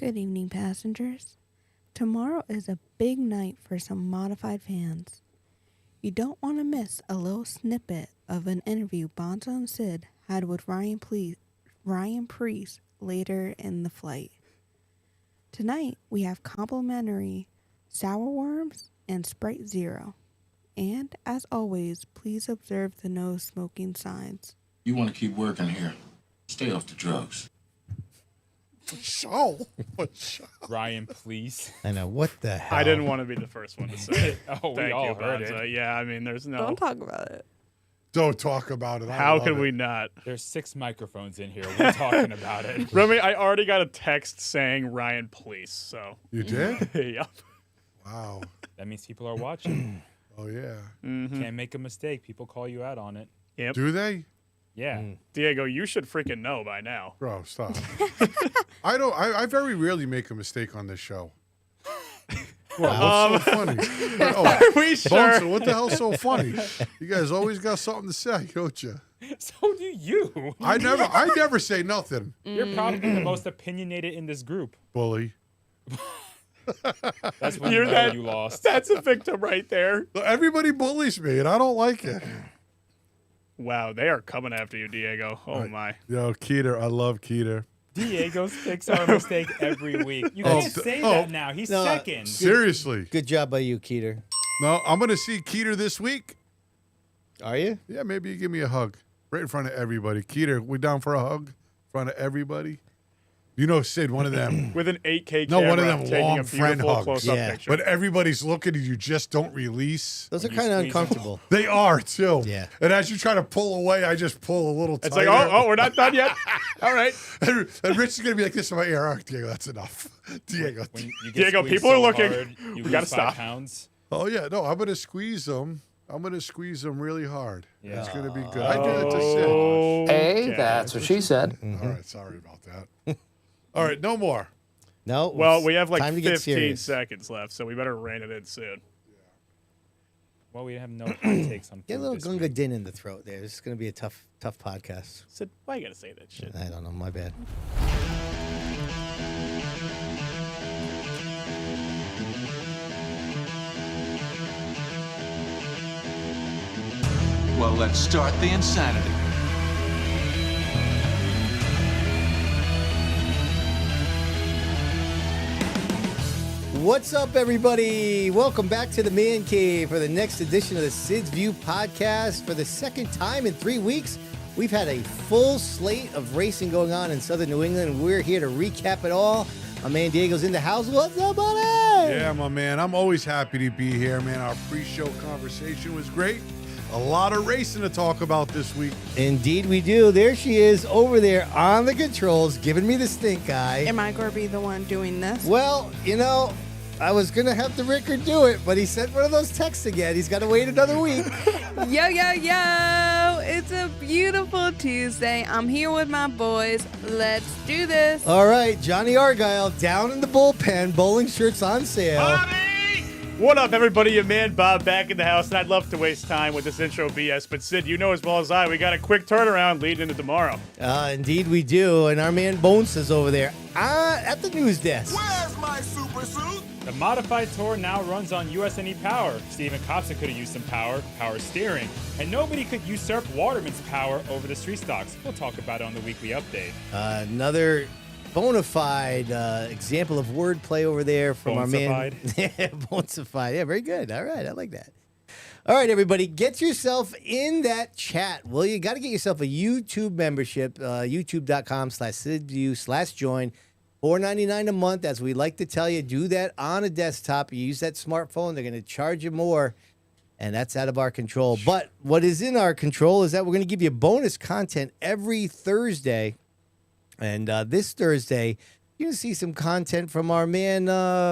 Good evening, passengers. Tomorrow is a big night for some modified fans. You don't want to miss a little snippet of an interview Bonssa and Sid had with Ryan Preece later in the flight. Tonight, we have complimentary sour worms and Sprite Zero. And, as always, please observe the no smoking signs. You want to keep working here. Stay off the drugs. For Ryan, please. I know, what the hell? I didn't want to be the first one to say it. Oh, Thank we all you, heard Bonssa. it. Yeah, I mean, there's no... Don't talk about it. Don't talk about it. How can we not? There's 6 microphones in here. We're talking about it. Remy, I already got a text saying Ryan, please, so... You did? Yep. Wow. That means people are watching. Oh, yeah. Can't make a mistake. People call you out on it. Yep. Do they? Yeah. Diego, you should freaking know by now. Bro, stop. I don't. I very rarely make a mistake on this show. What's so funny? Are we sure? Bonssa, what the hell's so funny? You guys always got something to say, don't you? So do you. I never say nothing. You're probably the most opinionated in this group. Bully. That's when You're you know that- you lost. That's a victim right there. Everybody bullies me, and I don't like it. Wow, they are coming after you, Diego. Oh, my. Yo, Keeter, I love Keeter. Diego's picks are a mistake every week. You can't say that now. He's second. Seriously. Good job by you, Keeter. No, I'm going to see Keeter this week. Are you? Yeah, maybe you give me a hug right in front of everybody. Keeter, we down for a hug in front of everybody? You know, Sid, one of them. With an 8K No, camera one of them taking long a friend beautiful hugs. close-up Yeah. picture. But everybody's looking and you just don't release. Those are You kind of squeeze 'em. uncomfortable. They are, too. Yeah. And as you try to pull away, I just pull a little It's tighter. like, oh, we're not done yet? All right. And Rich is going to be like this in my ear. All right, Diego, that's enough. Diego. When you get Diego, squeezed people are so looking. hard, you We lose gotta 5 stop. pounds. Oh, yeah. No, I'm going to squeeze them. I'm going to squeeze them really hard. Yeah. It's going to be good. I did it to Sid. Okay. Hey, that's what she said. All right, sorry about that. All right, no more. No. Well, we have like time to get 15 serious. seconds left, so we better rein it in soon. Well, we have no hot takes on Get a food little this Gunga week. Din in the throat there. This is going to be a tough podcast. Sid, why you gotta say that shit? I don't know. My bad. Well, let's start the insanity. What's up, everybody? Welcome back to the Man Cave for the next edition of the Sid's View podcast. For the second time in 3 weeks, we've had a full slate of racing going on in Southern New England, and we're here to recap it all. My man Diego's in the house. What's up, buddy? Yeah, my man. I'm always happy to be here, man. Our pre-show conversation was great. A lot of racing to talk about this week. Indeed, we do. There she is over there on the controls, giving me the stink eye. Am I going to be the one doing this? Well, you know, I was going to have the Rickard do it, but he sent one of those texts again. He's got to wait another week. Yo, yo, yo! It's a beautiful Tuesday. I'm here with my boys. Let's do this. All right, Johnny Argyle down in the bullpen, bowling shirts on sale. What up, everybody? Your man Bob back in the house, and I'd love to waste time with this intro BS, but Sid, you know as well as I, we got a quick turnaround leading into tomorrow. Indeed we do, and our man Bonssa is over there at the news desk. Where's my super suit? The modified tour now runs on USNE power. Steven Kotza could have used some power steering, and nobody could usurp Waterman's power over the street stocks. We'll talk about it on the weekly update. Another bona fide example of wordplay over there from our man. Bonsa-fied. Yeah, very good. All right, I like that. All right, everybody, get yourself in that chat. Well, you got to get yourself a YouTube membership, youtube.com/SidView/join. $4.99 a month, as we like to tell you. Do that on a desktop. You use that smartphone, they're going to charge you more, and that's out of our control. But what is in our control is that we're going to give you bonus content every Thursday. And this Thursday, you're going to see some content from our man,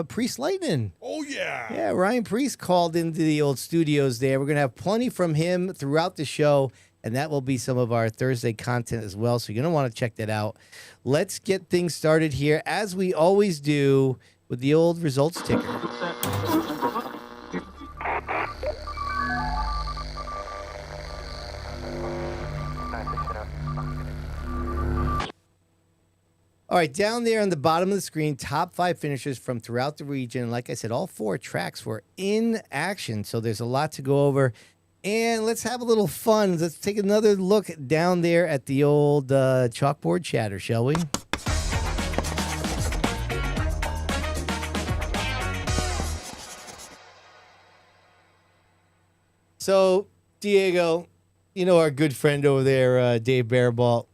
Preece Lightning. Oh, yeah. Yeah, Ryan Preece called into the old studios there. We're going to have plenty from him throughout the show, and that will be some of our Thursday content as well, so you're going to want to check that out. Let's get things started here, as we always do, with the old results ticker. All right, down there on the bottom of the screen, top 5 finishers from throughout the region. Like I said, all 4 tracks were in action, so there's a lot to go over. And let's have a little fun. Let's take another look down there at the old chalkboard chatter, shall we? So, Diego, you know our good friend over there, Dave Barabalt.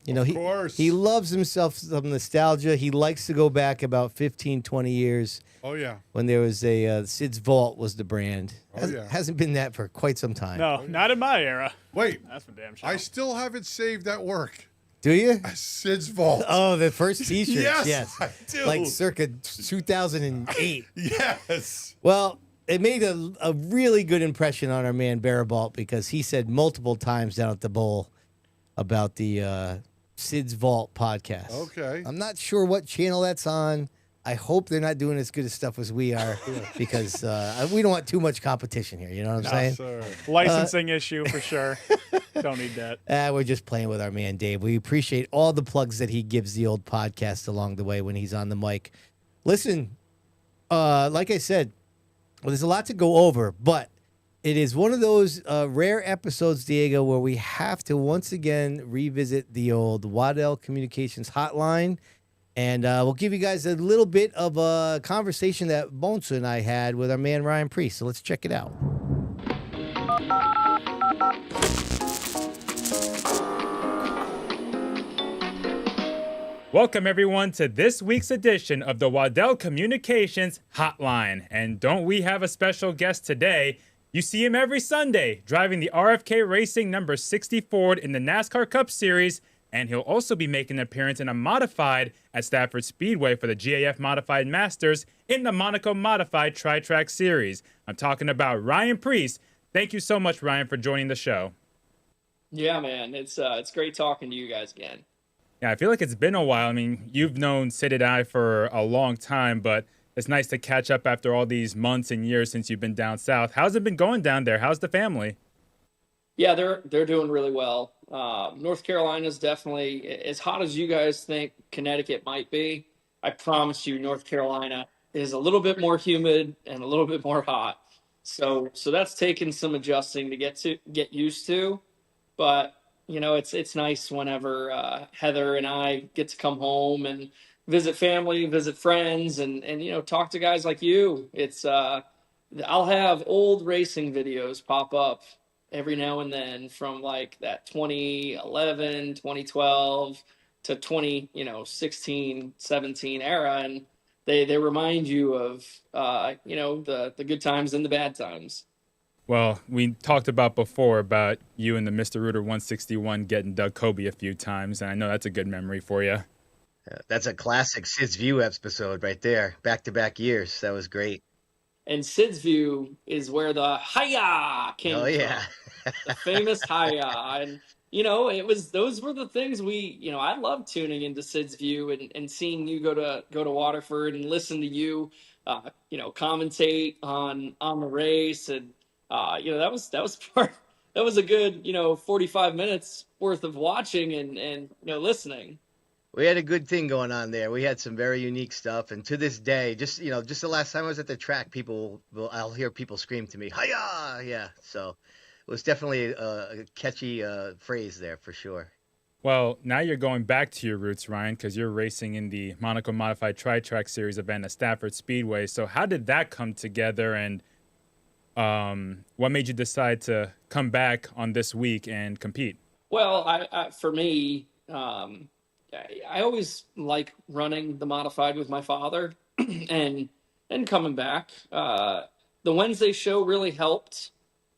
You know, Of course. he loves himself some nostalgia. He likes to go back about 15, 20 years Oh, yeah. when there was a Sid's Vault was the brand. Yeah. Hasn't been that for quite some time. No, not in my era. Wait, That's for damn sure. I still have it saved at work. Do you? Sid's Vault. Oh, the first T-shirts. Yes, I do. Like circa 2008. Yes. Well, it made a really good impression on our man Barabalt because he said multiple times down at the bowl about the Sid's Vault podcast. Okay. I'm not sure what channel that's on. I hope they're not doing as good a stuff as we are because we don't want too much competition here. You know what I'm saying? Sir. Licensing issue for sure. Don't need that. We're just playing with our man Dave. We appreciate all the plugs that he gives the old podcast along the way when he's on the mic. Listen, like I said, well, there's a lot to go over, but it is one of those rare episodes, Diego, where we have to once again revisit the old Waddell Communications hotline. And we'll give you guys a little bit of a conversation that Bonssa and I had with our man Ryan Preece. So let's check it out. Welcome, everyone, to this week's edition of the Waddell Communications Hotline. And don't we have a special guest today? You see him every Sunday, driving the RFK Racing number 60 Ford in the NASCAR Cup Series, and he'll also be making an appearance in a modified at Stafford Speedway for the GAF Modified Masters in the Monaco Modified Tri-Track Series. I'm talking about Ryan Preece. Thank you so much, Ryan, for joining the show. Yeah, man, it's great talking to you guys again. Yeah, I feel like it's been a while. I mean, you've known Sid and I for a long time, but it's nice to catch up after all these months and years since you've been down south. How's it been going down there? How's the family? Yeah, they're doing really well. North Carolina's definitely as hot as you guys think Connecticut might be. I promise you, North Carolina is a little bit more humid and a little bit more hot. So that's taken some adjusting to get used to. But you know, it's nice whenever Heather and I get to come home and visit family, visit friends, and you know, talk to guys like you. It's I'll have old racing videos pop up every now and then from like that 2011, 2012 to 2016, 17 era, and they remind you of you know, the good times and the bad times. Well, we talked about before about you and the Mr. Rooter 161 getting Doug Kobe a few times, and I know that's a good memory for you. That's a classic Sid's View episode right there. Back-to-back years. That was great. And Sid's View is where the hi-ya came Oh, yeah. from. The famous hi-ya. And, you know, those were the things I love tuning into Sid's View and seeing you go to Waterford and listen to you, commentate on the race. And, that was a good, 45 minutes worth of watching and listening. We had a good thing going on there. We had some very unique stuff, and to this day, just the last time I was at the track, I'll hear people scream to me, "Hiya!" Yeah, so it was definitely a catchy phrase there for sure. Well, now you're going back to your roots, Ryan, because you're racing in the Monaco Modified Tri-Track Series event at Stafford Speedway. So how did that come together, and what made you decide to come back on this week and compete? Well, for me, I always like running the modified with my father and coming back. The Wednesday show really helped,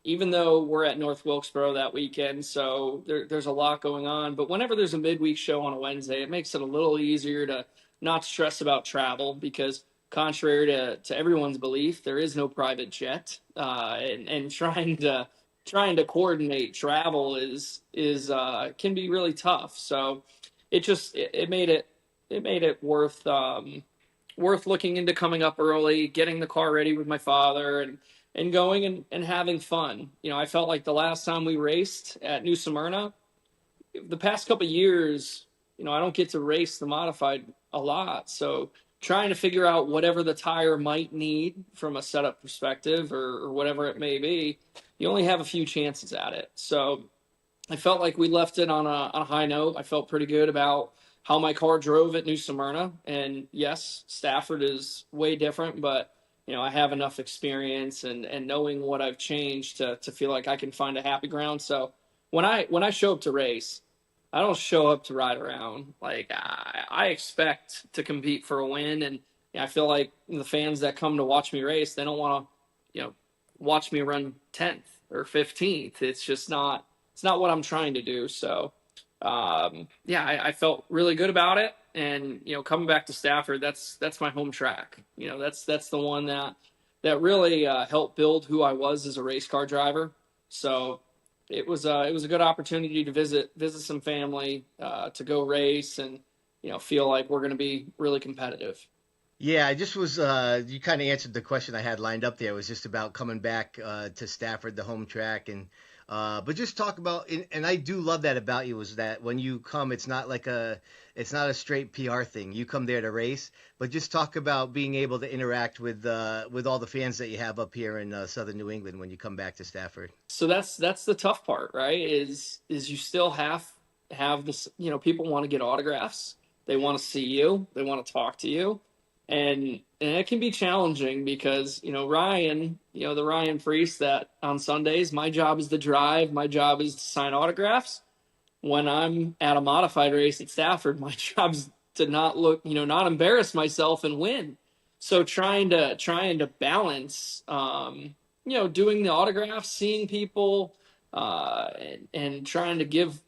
even though we're at North Wilkesboro that weekend. So there's a lot going on. But whenever there's a midweek show on a Wednesday, it makes it a little easier to not stress about travel because contrary to everyone's belief, there is no private jet. And trying to coordinate travel is can be really tough. So it made it worth looking into coming up early, getting the car ready with my father and going and having fun. You know, I felt like the last time we raced at New Smyrna, the past couple of years, I don't get to race the modified a lot. So trying to figure out whatever the tire might need from a setup perspective or whatever it may be, you only have a few chances at it. So I felt like we left it on a high note. I felt pretty good about how my car drove at New Smyrna. And yes, Stafford is way different, but I have enough experience and knowing what I've changed to feel like I can find a happy ground. So when I show up to race, I don't show up to ride around. Like I expect to compete for a win, and I feel like the fans that come to watch me race, they don't want to, watch me run 10th or 15th. It's just not. It's not what I'm trying to do. So, I felt really good about it. And coming back to Stafford, that's my home track. That's the one that really helped build who I was as a race car driver. So it was a good opportunity to visit some family, to go race and feel like we're going to be really competitive. Yeah, I just was. You kind of answered the question I had lined up there. It was just about coming back to Stafford, the home track, and but just talk about. And I do love that about you is that when you come, it's not a straight PR thing. You come there to race, but just talk about being able to interact with all the fans that you have up here in Southern New England when you come back to Stafford. So that's the tough part, right? Is you still have this. People want to get autographs. They want to see you. They want to talk to you. And it can be challenging because, Ryan, the Ryan Preece that on Sundays, my job is to drive. My job is to sign autographs. When I'm at a modified race at Stafford, my job's to not not embarrass myself and win. So trying to balance, doing the autographs, seeing people, and trying to give,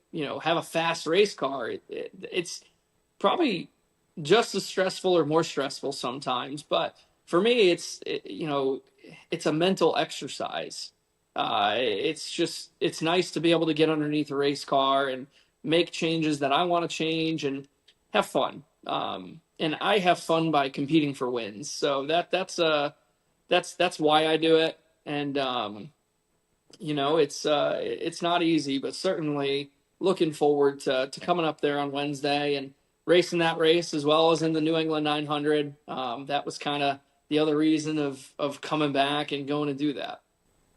have a fast race car. It's probably just as stressful or more stressful sometimes. But for me, it's a mental exercise. It's nice to be able to get underneath a race car and make changes that I want to change and have fun. And I have fun by competing for wins. So that's why I do it. And, it's not easy, but certainly looking forward to coming up there on Wednesday and racing that race as well as in the New England 900. That was kind of the other reason of coming back and going to do that.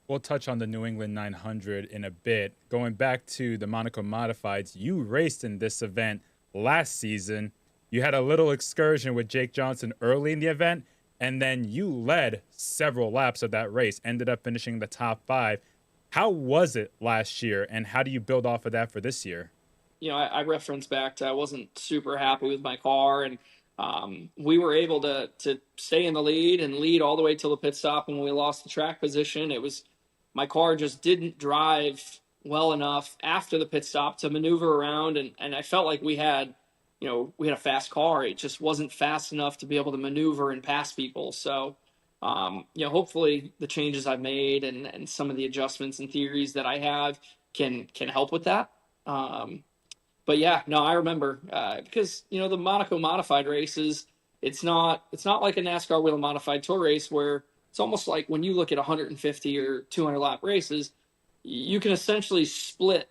We'll touch on the New England 900 in a bit. Going back to the Monaco Modifieds, you raced in this event last season. You had a little excursion with Jake Johnson early in the event, and then you led several laps of that race, ended up finishing the top 5. How was it last year, and how do you build off of that for this year? I referenced back to I wasn't super happy with my car, and we were able to stay in the lead and lead all the way till the pit stop. And when we lost the track position, it was my car just didn't drive well enough after the pit stop to maneuver around, and I felt like we had a fast car. It just wasn't fast enough to be able to maneuver and pass people. So hopefully the changes I've made and some of the adjustments and theories that I have can help with that. But yeah, no, I remember because the Monaco modified races, it's not like a NASCAR Wheel Modified Tour race where it's almost like when you look at 150 or 200 lap races, you can essentially split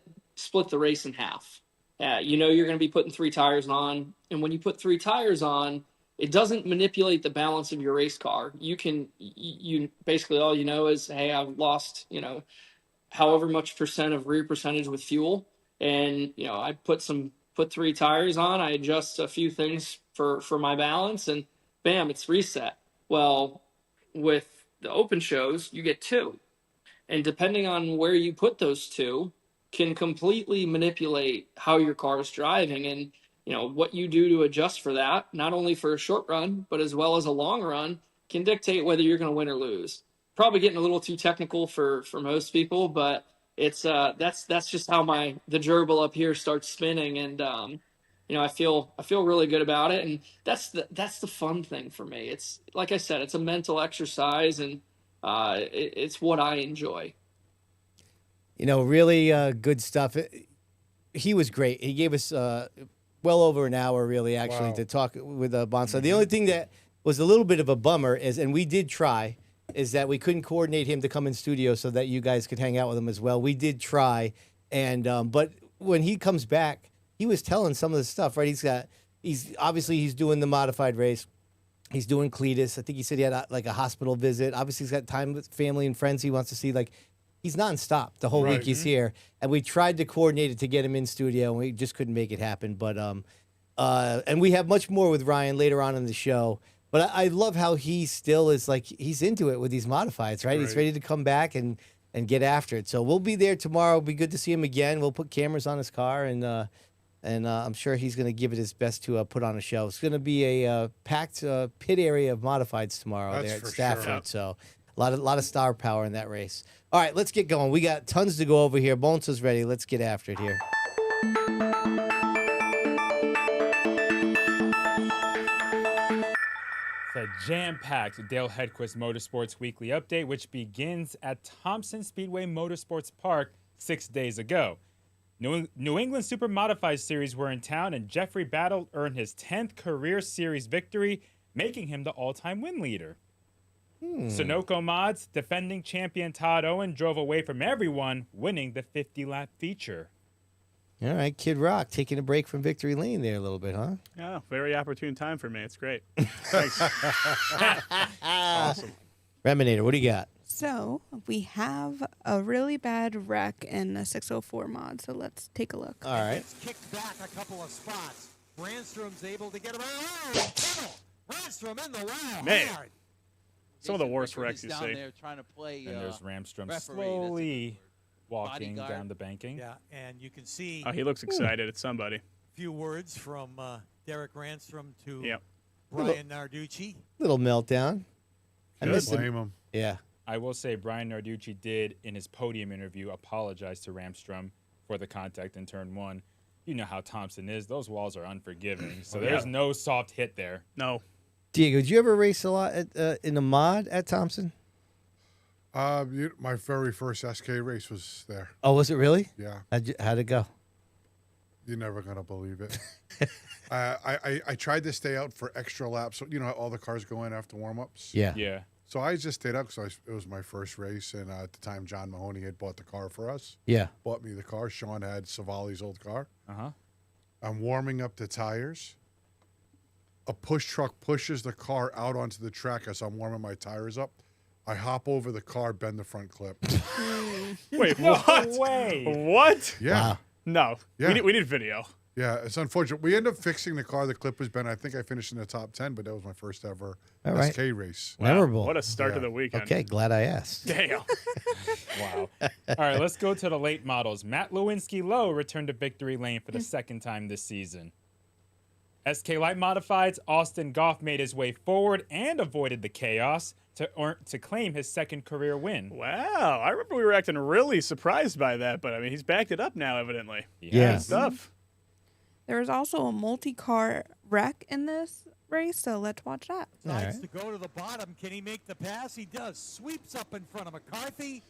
the race in half. You're going to be putting 3 tires on, and when you put 3 tires on, it doesn't manipulate the balance of your race car. You basically all you know is, hey, I've lost however much percent of rear percentage with fuel. And, I put 3 tires on, I adjust a few things for my balance, and bam, it's reset. Well, with the open shows, you get 2. And depending on where you put those 2 can completely manipulate how your car is driving and, what you do to adjust for that, not only for a short run, but as well as a long run, can dictate whether you're going to win or lose. Probably getting a little too technical for most people, but it's that's just how the gerbil up here starts spinning, and I feel really good about it, and that's the fun thing for me. It's like I said, it's a mental exercise, and it's what I enjoy. Really good stuff. He was great. He gave us well over an hour, really, actually, Wow. to talk with Bonssa. The only thing that was a little bit of a bummer is, and we did try, is that we couldn't coordinate him to come in studio so that you guys could hang out with him as well. We did try, and but when he comes back, he was telling some of the stuff, right? He's doing the modified race. He's doing Cletus. I think he said he had a hospital visit. Obviously, he's got time with family and friends he wants to see. Like, he's nonstop the whole week he's here. And we tried to coordinate it to get him in studio, and we just couldn't make it happen. But and we have much more with Ryan later on in the show. But I love how he still is like, he's into it with these modifieds, right? He's ready to come back and get after it. So we'll be there tomorrow. It'll be good to see him again. We'll put cameras on his car, and I'm sure he's going to give it his best to put on a show. It's going to be a packed pit area of modifieds tomorrow there at Stafford. Sure. So a lot of star power in that race. All right, let's get going. We got tons to go over here. Bonssa's ready. Let's get after it here. The jam-packed Dale Hedquist Motorsports Weekly Update, which begins at Thompson Speedway Motorsports Park 6 days ago. New England Super Modified Series were in town, and Jeffrey Battle earned his 10th career series victory, making him the all-time win leader. Sunoco Mods defending champion Todd Owen drove away from everyone, winning the 50-lap feature. All right, Kid Rock taking a break from Victory Lane there a little bit, huh? Yeah, very opportune time for me. It's great. Thanks. Awesome. Reminator, what do you got? So we have a really bad wreck in the 604 mod. So let's take a look. All right. It's kicked back a couple of spots. Brandstrom's able to get him out. Brandstrom in the wall. Man. Hard. Some of the worst wrecks you see. There trying to play, And there's Ramstrom referee, slowly walking bodyguard. down the banking. Yeah, and you can see Oh, he looks excited at somebody. a few words from Derek Randstrom to Yep. Brian Narducci. Little meltdown. I Can't missed him. blame him. Yeah. I will say Brian Narducci did, in his podium interview, apologize to Ramstrom for the contact in turn one. You know how Thompson is. Those walls are unforgiving. So there's no soft hit there. No. Diego, did you ever race a lot in the mod at Thompson? My very first SK race was there. Oh, was it really? Yeah. How'd it go? You're never going to believe it. I tried to stay out for extra laps. So, you know, how all the cars go in after warm-ups? Yeah. Yeah. So I just stayed out because it was my first race. And at the time, John Mahoney had bought the car for us. Yeah. Bought me the car. Sean had Savali's old car. Uh-huh. I'm warming up the tires. A push truck pushes the car out onto the track as I'm warming my tires up. I hop over the car, bend the front clip. Wait, No what? way. What? Yeah. Wow. No. Yeah. We need video. Yeah, it's unfortunate. We ended up fixing the car. The clip was bent. I think I finished in the top 10, but that was my first ever All right. SK race. Memorable. What a start to Yeah. the weekend. Okay, glad I asked. Damn. Wow. All right, let's go to the late models. Matt Lewinsky Lowe returned to victory lane for the second time this season. SK Light Modifieds, Austin Goff made his way forward and avoided the chaos to claim his second career win. Wow. I remember we were acting really surprised by that, but I mean, he's backed it up now, evidently. Yeah. Good stuff. There was also a multi-car wreck in this race, so let's watch that. All Tries right. to go to the bottom. Can he make the pass? He does. Sweeps up in front of McCarthy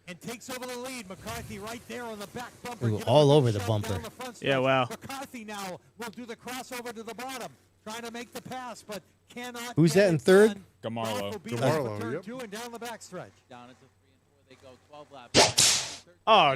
and takes over the lead. McCarthy right there on the back bumper. Ooh, Give him all a over good the shove bumper. down the front Yeah, stretch. wow. McCarthy now will do the crossover to the bottom. Trying to make the pass, but cannot. Who's get that in it third? done. Gamarlo. Goff will be Gamarlo, there for turn yep. 2 and down the backstretch. down into 3 and 4. They go 12 laps. Oh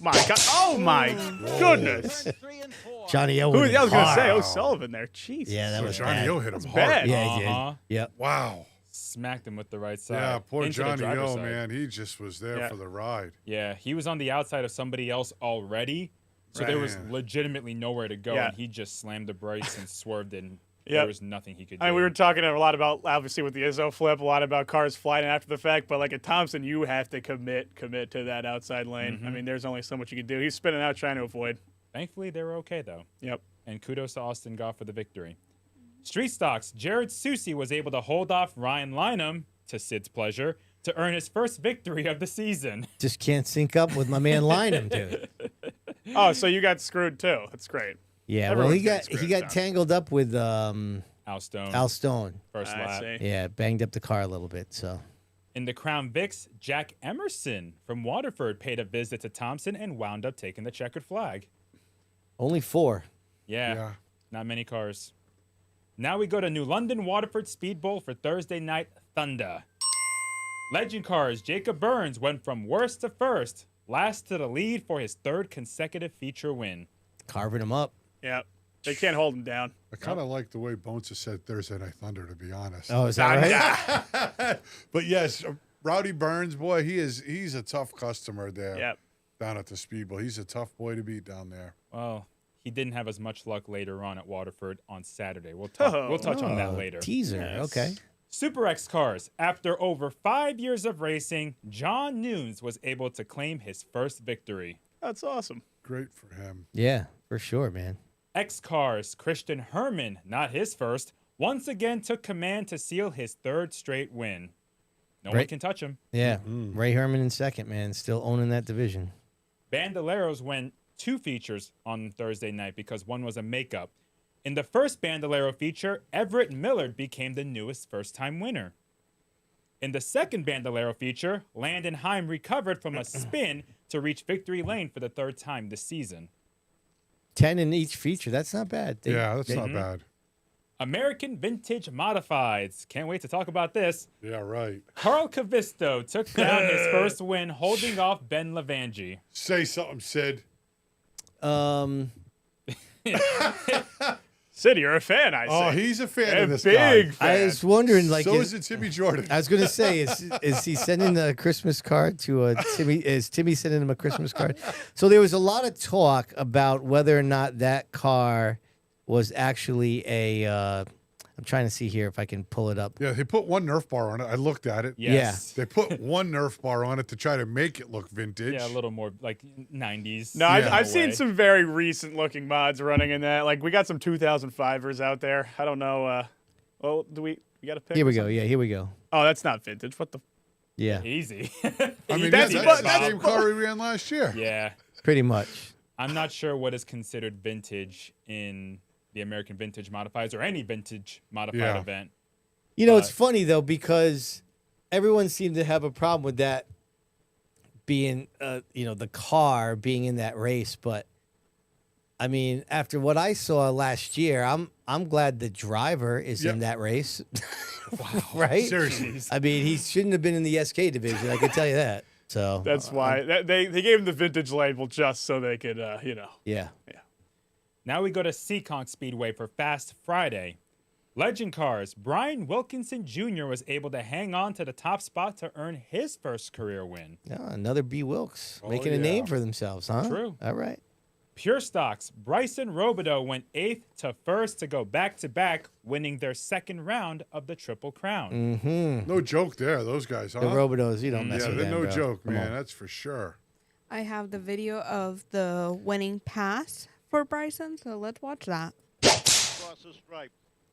my God. Oh my goodness. 3 and 4. Johnny O. Who, went I was going to say hard. O'Sullivan there. Jeez. Yeah, that So was Johnny bad. O hit him hard. bad. Yeah, he did. Uh-huh. Yep. Wow. Smacked him with the right side. Yeah, poor into the Johnny driver's O, side. man. He just was there Yeah. for the ride. Yeah, he was on the outside of somebody else already, so there was Man. legitimately nowhere to go, Yeah. and he just slammed the brakes and swerved, and Yep. there was nothing he could do. I mean, we were talking a lot about, obviously, with the Izzo flip, a lot about cars flying after the fact, but like at Thompson, you have to commit to that outside lane. I mean, there's only so much you can do. He's spinning out trying to avoid. Thankfully, they were okay, though. Yep. And kudos to Austin Goff for the victory. Street Stocks, Jared Susi was able to hold off Ryan Lynham, to Sid's pleasure, to earn his first victory of the season. Just can't sync up with my man Lynham, dude. Oh, so you got screwed too. That's great. Yeah, Everyone's well, he getting got screwed, tangled up with Al Stone, Al Stone. first I lap. see. Yeah, banged up the car a little bit. So In the Crown Vics, Jack Emerson from Waterford paid a visit to Thompson and wound up taking the checkered flag. only 4. Yeah. Not many cars. Now we go to New London Waterford Speedbowl for Thursday Night Thunder. Legend Cars Jacob Burns went from worst to first, last to the lead for his third consecutive feature win. carving them up. Yeah. They can't hold him down. I kind of like the way Bonssa said Thursday Night Thunder, to be honest. Oh, is that right? But yes, Rowdy Burns, boy, he's a tough customer there. Yep. Down at the Speedbowl. He's a tough boy to beat down there. Well, he didn't have as much luck later on at Waterford on Saturday. We'll touch on that later. Teaser. Yes. Okay. Super X cars. After over 5 years of racing, John Nunes was able to claim his first victory. That's awesome. Great for him. Yeah, for sure, man. X Cars, Christian Herman, not his first, once again took command to seal his third straight win. No one can touch him. Yeah. Ray Herman in second, man. Still owning that division. Bandoleros went 2 features on Thursday night because one was a makeup. In the first Bandolero feature, Everett Millard became the newest first-time winner. In the second Bandolero feature, Landon Heim recovered from a spin to reach victory lane for the third time this season. 10 in each feature. That's not bad. That's not bad. American Vintage Modifieds. Can't wait to talk about this. Yeah, right. Carl Cavisto took down his first win, holding off Ben Lavangi. Say something, Sid. Sid, you're a fan, I see. Oh, he's a fan of this big guy. fan. I was wondering, like, So is it Timmy Jordan. I was going to say, is he sending a Christmas card to Timmy? Is Timmy sending him a Christmas card? So there was a lot of talk about whether or not that car was actually a. I'm trying to see here if I can pull it up. Yeah, they put one Nerf bar on it. I looked at it. Yes. They put one Nerf bar on it to try to make it look vintage. Yeah, a little more like 90s. No, Yeah. I've seen some very recent looking mods running in that. Like we got some 2005ers out there. I don't know. Well, do we got a pick? Here or we go. something? Yeah, here we go. Oh, that's not vintage. What the? Yeah, Easy. I mean, That's- that's the that's- same car we ran last year. Yeah. pretty much. I'm not sure what is considered vintage in the American Vintage Modifieds or any vintage modified event. You know, it's funny though because everyone seemed to have a problem with that being, the car being in that race. But I mean, after what I saw last year, I'm glad the driver is in that race. Right? Seriously. I mean, he shouldn't have been in the SK division. I can tell you that. So That's why they gave him the vintage label just so they could, yeah. Now we go to CONT Speedway for Fast Friday. Legend Cars, Brian Wilkinson Jr. was able to hang on to the top spot to earn his first career win. Yeah, another B. Wilkes making a name for themselves, huh? True. All right. Pure Stocks, Bryson Robideau went 8th to 1st to go back-to-back, winning their second round of the Triple Crown. Mm-hmm. No joke there, those guys, huh? The Robideaus, you don't mess Yeah, with they're them, no bro. joke, Come man. on. That's for sure. I have the video of the winning pass for Bryson, so let's watch that. Across the stripe.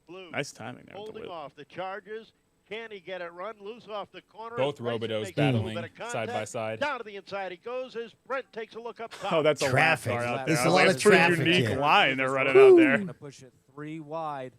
Blue. Nice timing there. with the Holding whip. off the charges. Can he get it run loose off the corner? Both Bryson Robideaus makes a little battling bit of side by contact. side. Down to the inside he goes as Brent takes a look up top. Oh, that's a Traffic. lap car out There's there. a I was lot like, of it's pretty traffic unique here. line they're running out there. Gonna push it 3 wide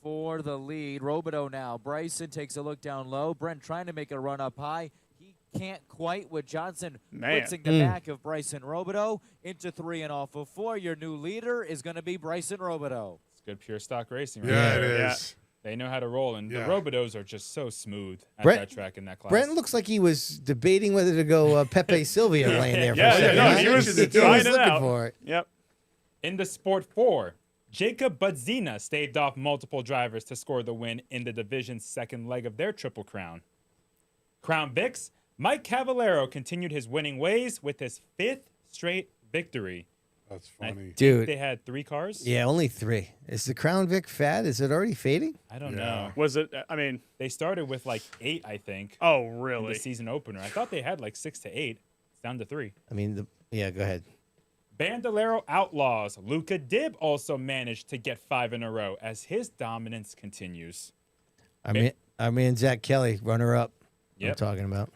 for the lead. Robideau now. Bryson takes a look down low. Brent trying to make a run up high. He can't quite with Johnson Man. blitzing the back of Bryson Robideau into 3 and off of 4. Your new leader is going to be Bryson Robideau. It's good pure stock racing. Right Yeah, it there. is. They know how to roll, and Yeah. the Robideaus are just so smooth at Brent- that track in that class. Brent looks like he was debating whether to go Pepe Sylvia lane there for Yeah, a second. no, huh? he was He trying was it looking out. for it. Yep. In the Sport 4, Jacob Budzina staved off multiple drivers to score the win in the division's second leg of their Triple Crown. Crown Vics, Mike Cavallero continued his winning ways with his 5th straight victory. That's I funny. think Dude. they had 3 cars? Yeah, only 3. Is the Crown Vic fad? Is it already fading? I don't Yeah. know. Was it? I mean, They started with like 8, I think, oh in really? the season opener. I thought they had like 6 to 8. It's down to 3. I mean, yeah, go ahead. Bandolero Outlaws, Luca Dibb also managed to get 5 in a row as his dominance continues. Our man Zach Kelly, runner up. Yep. I'm talking about.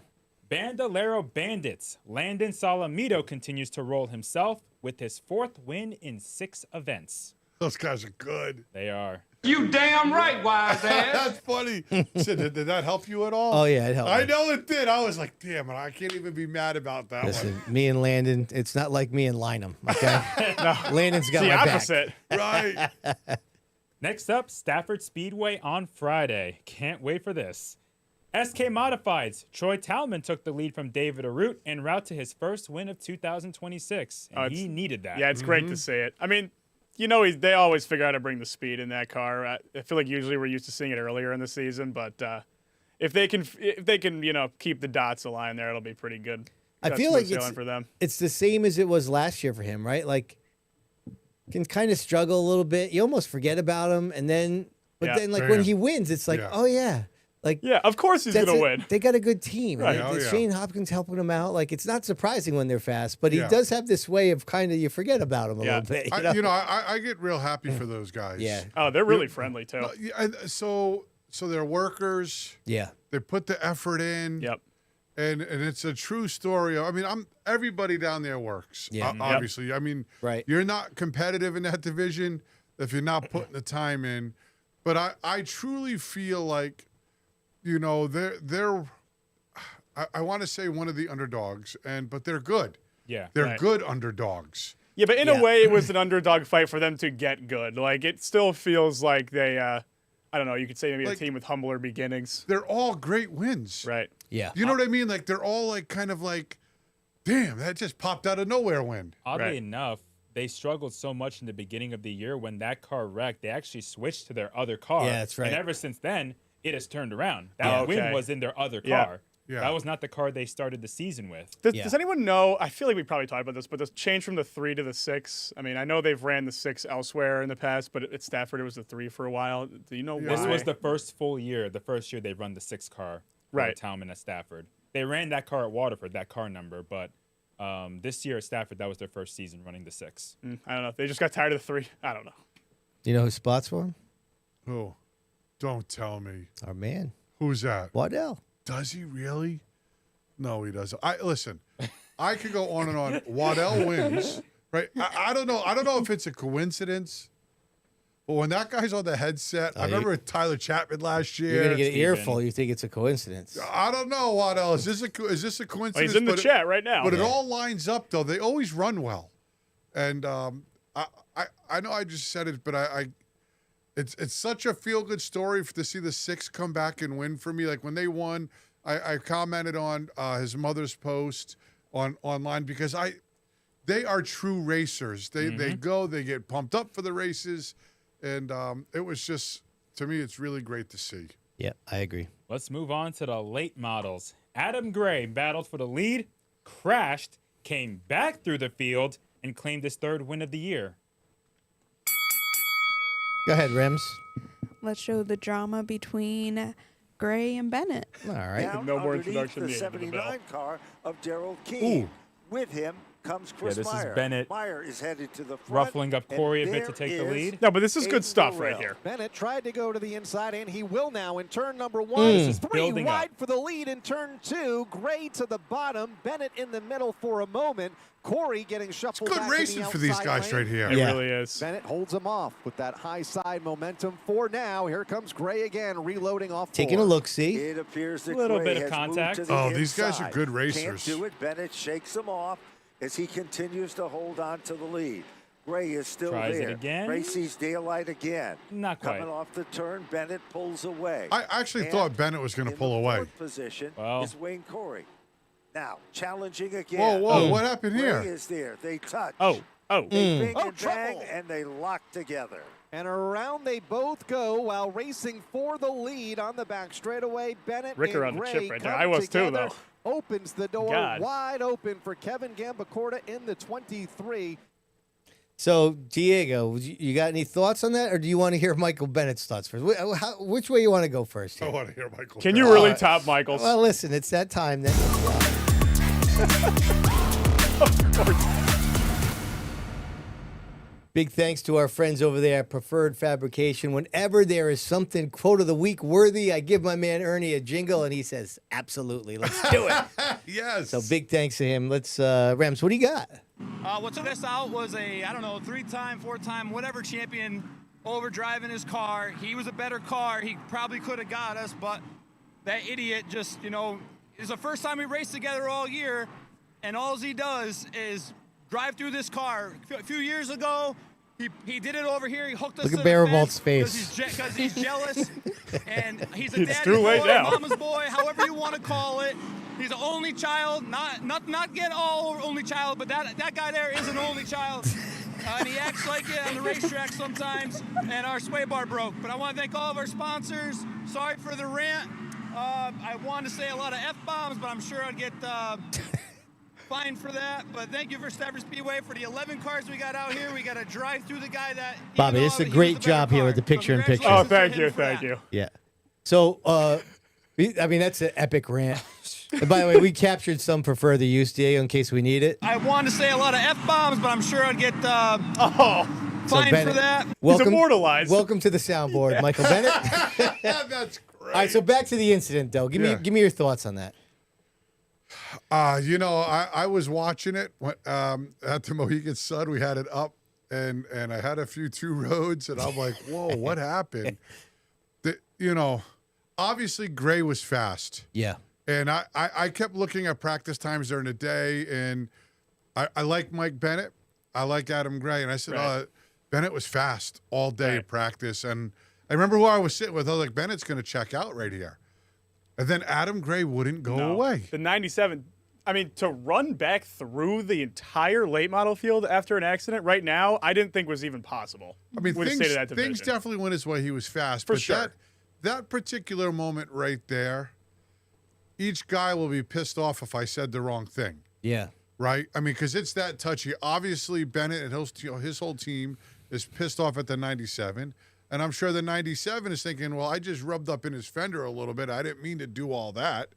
Bandolero Bandits, Landon Solomito continues to roll himself with his 4th win in 6 events. Those guys are good. They are. You damn right, wise ass. That's funny. Sid, did that help you at all? Oh, yeah, it helped. I know it did. I was like, damn it, I can't even be mad about that Listen, me and Landon, it's not like me and Lynham, okay? Landon's got the my opposite. one. Right. Next up, Stafford Speedway on Friday. Can't wait for this. SK Modifieds. Troy Talman took the lead from David Arute en route to his first win of 2026. And he needed that. Yeah, it's great to see it. I mean, you know, they always figure out how to bring the speed in that car. I feel like usually we're used to seeing it earlier in the season, but if they can, you know, keep the dots aligned there, it'll be pretty good. I feel like for them. It's the same as it was last year for him, right? Like, can kind of struggle a little bit. You almost forget about him, and then, then like when he wins, it's like, oh yeah. Like, yeah, of course he's gonna win. They got a good team. Right. Shane Hopkins helping him out. Like, it's not surprising when they're fast, but he does have this way of kind of you forget about him a little bit. You know, I get real happy for those guys. Yeah. Oh, they're really friendly too. And so they're workers. Yeah. They put the effort in. Yep. And it's a true story. I mean, everybody down there works. Yeah. Obviously. I mean, you're not competitive in that division if you're not putting the time in. But I truly feel like, you know, they're I want to say one of the underdogs, but they're good. Yeah. They're good underdogs. Yeah, but in a way, it was an underdog fight for them to get good. Like, it still feels like they, I don't know, you could say maybe a team with humbler beginnings. They're all great wins. Right. Yeah. You know what I mean? Like, they're all like kind of like, damn, that just popped out of nowhere win. Oddly enough, they struggled so much in the beginning of the year. When that car wrecked, they actually switched to their other car. Yeah, that's right. And ever since then, it has turned around. That win was in their other car. Yeah. That was not the car they started the season with. Does anyone know? I feel like we probably talked about this, but the change from the 3 to the 6. I mean, I know they've ran the 6 elsewhere in the past, but at Stafford it was the 3 for a while. Do you know why? This was the first full year. The first year they run the 6 car. Right. Talman at Stafford. They ran that car at Waterford, that car number, but this year at Stafford, that was their first season running the 6. I don't know. They just got tired of the 3. I don't know. Do you know who spots for him? Who? Don't tell me. Our man. Who's that? Waddell. Does he really? No, he doesn't. Listen. I could go on and on. Waddell wins, right? I don't know. I don't know if it's a coincidence, but when that guy's on the headset, I remember Tyler Chapman last year. You're gonna get an earful. You think it's a coincidence? I don't know, Waddell. Is this a coincidence? Well, he's in the chat right now. But it all lines up, though. They always run well, and I know I just said it, but it's such a feel good story to see the 6 come back and win for me. Like when they won, I commented on his mother's post online because they are true racers. They go, they get pumped up for the races, and it was just, to me, it's really great to see. Yeah, I agree. Let's move on to the late models. Adam Gray battled for the lead, crashed, came back through the field, and claimed his 3rd win of the year. Go ahead, Rems. Let's show the drama between Gray and Bennett. All right. Down No more underneath introduction the needed, 79 car of Daryl King. With him comes Chris this is Meyer. Bennett Meyer is headed to the front. ruffling up Corey a bit to take the lead. No, but this is good Aiden stuff Burrell. right here. Bennett tried to go to the inside, and he will now in turn number 1. This is 3 building wide up. for the lead in turn 2. Gray to the bottom. Bennett in the middle for a moment. Corey getting shuffled Good back to racing the for these outside guys lane. right here. It really is. Bennett holds him off with that high side momentum for now. Here comes Gray again, reloading off Taking a 4. look-see. It appears that Little Gray bit of has moved contact. to the Oh, these guys are inside. good racers. Can't do it. Bennett shakes him off as he continues to hold on to the lead. Gray is still Tries it there. again. Gray sees daylight again. Not quite. Coming off the turn, Bennett pulls away. I actually And thought Bennett was going to in pull the away. 4th position Well. is Wayne Corey. Now, challenging again. Whoa, what happened Gray here? is there. They touch. Oh. They bing Oh, and bang, trouble. and they lock together. And around they both go while racing for the lead on the back straightaway. Bennett Ricker and on the Gray chip right there. come I was too, together. though. Opens the door God. wide open for Kevin Gambacorta in the 23. So, Diego, you got any thoughts on that, or do you want to hear Michael Bennett's thoughts first? Which way you want to go first? I Here? want to hear Michael. Can you really top Michaels? Well, listen, it's that time. Then. Big thanks to our friends over there at Preferred Fabrication. Whenever there is something quote of the week worthy, I give my man Ernie a jingle, and he says, "Absolutely, let's do it." Yes. So big thanks to him. Let's, Rams, what do you got? What took us out was a, 3-time, 4-time, whatever champion overdriving his car. He was a better car. He probably could have got us, but that idiot just, it's the first time we raced together all year, and all he does is drive through this car. A few years ago, He did it over here. He hooked us Look to at the Barabolt's fence face. because he's jealous, and he's a It's daddy's too late boy, now. mama's boy, however you want to call it. He's an only child, not get all only child, but that guy there is an only child. And he acts like it on the racetrack sometimes, and our sway bar broke. But I want to thank all of our sponsors. Sorry for the rant. I wanted to say a lot of F-bombs, but I'm sure I'd get fined for that. But thank you for Stafford Speedway for the 11 cars we got out here. We got to drive through the guy that... Bobby, this is a great job here with the picture-in-picture. Oh, thank you. Yeah. So, I mean, that's an epic rant. And by the way, we captured some for further use, Diego, in case we need it. I wanted to say a lot of F-bombs, but I'm sure I'd get fined for that. Welcome, He's immortalized. Welcome to the soundboard, Michael Bennett. That's great. All right, so back to the incident, though. Give me your thoughts on that. I was watching it at the Mohegan Sun. We had it up, and I had a few two roads, and I'm like, whoa, what happened? Obviously Gray was fast. Yeah. And I kept looking at practice times during the day, and I like Mike Bennett. I like Adam Gray. And I said, Bennett was fast all day at practice. And I remember who I was sitting with. I was like, Bennett's going to check out right here. And then Adam Gray wouldn't go away. The 97, I mean, to run back through the entire late model field after an accident right now, I didn't think was even possible. I mean, with the state of that things division. definitely went his way. He was fast. For but sure. That particular moment right there, each guy will be pissed off if I said the wrong thing. Yeah. Right? I mean, because it's that touchy. Obviously, Bennett and his whole team is pissed off at the 97. And I'm sure the 97 is thinking, well, I just rubbed up in his fender a little bit. I didn't mean to do all that.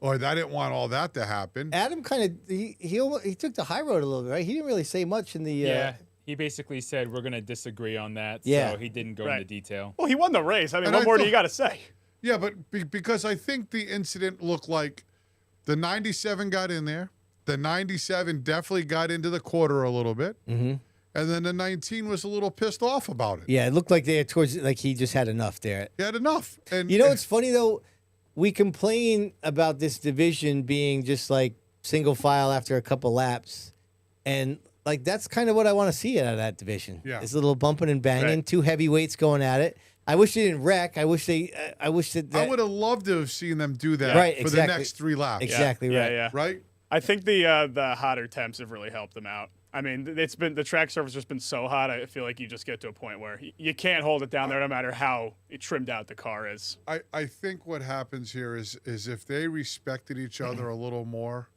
Or I didn't want all that to happen. Adam kind of, he took the high road a little bit, right? He didn't really say much in the... Yeah, he basically said, we're going to disagree on that. Yeah. So he didn't go into detail. Well, he won the race. I mean, what more do you got to say? Yeah, but because I think the incident looked like the 97 got in there. The 97 definitely got into the quarter a little bit. Mm-hmm. And then the 19 was a little pissed off about it. Yeah, it looked like he just had enough there. He had enough. And It's funny, though. We complain about this division being just like single file after a couple laps. And like that's kind of what I want to see out of that division. Yeah. It's a little bumping and banging, two heavyweights going at it. I wish they didn't wreck. I wish that I would have loved to have seen them do that for the next 3 laps. Exactly right. Yeah. Right? I think the hotter temps have really helped them out. I mean, it's been the track surface has been so hot. I feel like you just get to a point where you can't hold it down there, no matter how trimmed out the car is. I think what happens here is if they respected each other a little more,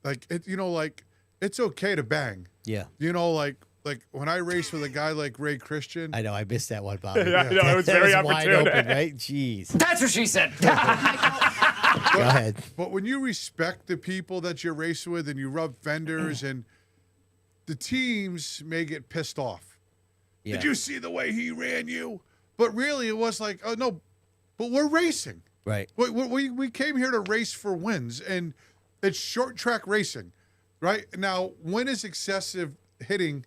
like it's okay to bang. Yeah. Like when I race with a guy like Ray Christian. I know I missed that one, Bobby. Yeah, I know, it was very that was wide opportune. open, right? Jeez. That's what she said. Go ahead. But when you respect the people that you race with and you rub fenders and the teams may get pissed off. Yeah. Did you see the way he ran you? But really it was like, oh no, but we're racing. Right. We came here to race for wins, and it's short track racing, right? Now, when is excessive hitting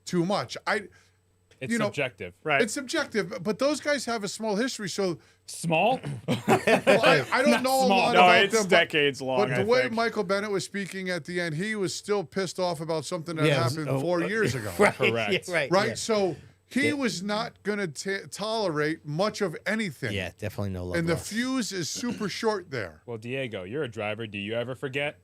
too much? It's subjective. Right. It's subjective, but those guys have a small history, so Small? well, I don't know a lot No, about it's them. decades long. But the I way think. Michael Bennett was speaking at the end, he was still pissed off about something that Yeah, it was- happened 4 years ago. Right. Correct. Yeah, right. Right? Yeah. So he was not going to tolerate much of anything. Yeah, definitely no love And the lost. fuse is super short there. Well, Diego, you're a driver. Do you ever forget?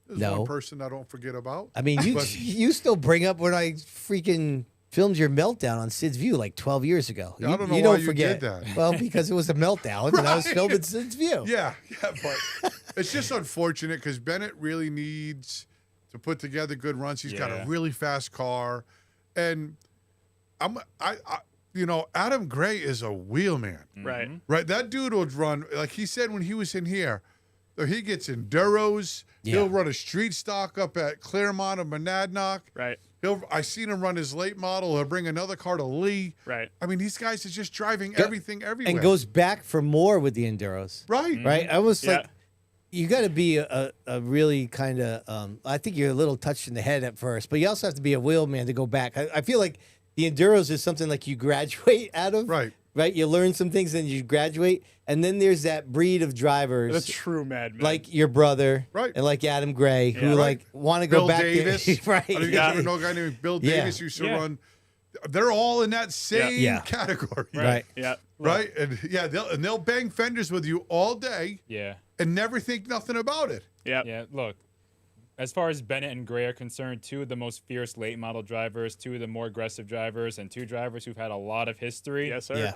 There's No. one person I don't forget about. I mean, you still bring up when I freaking filmed your meltdown on Sid's View like 12 years ago. Yeah, I don't know you why don't you forget. did that. Well, because it was a meltdown and I was Right. filming Sid's View. Yeah, but it's just unfortunate because Bennett really needs to put together good runs. He's got a really fast car, and Adam Gray is a wheelman. Right. Right, that dude will run like he said when he was in here. He gets enduros. Yeah. He'll run a street stock up at Claremont or Monadnock. Right. I seen him run his late model. He'll bring another car to Lee. Right. I mean, these guys are just driving everything everywhere. And goes back for more with the Enduros. right. Right? I was Yeah. like, you got to be a really kind of, I think you're a little touched in the head at first, but you also have to be a wheelman to go back. I feel like the Enduros is something like you graduate out of. Right. right? You learn some things, then you graduate, and then there's that breed of drivers, The true madman. like your brother, Right. and like Adam Gray, who Yeah. like want to go Bill back Davis. to right. I don't know if you guys ever know a guy named Bill Yeah. Davis who used to Yeah. run. They're all in that same Yeah. category. Right. Yeah. Right. And yeah, they'll bang fenders with you all day Yeah. and never think nothing about it. Yeah. Yeah, look, as far as Bennett and Gray are concerned, two of the most fierce late model drivers, two of the more aggressive drivers, and two drivers who've had a lot of history. Yes, sir. Yeah.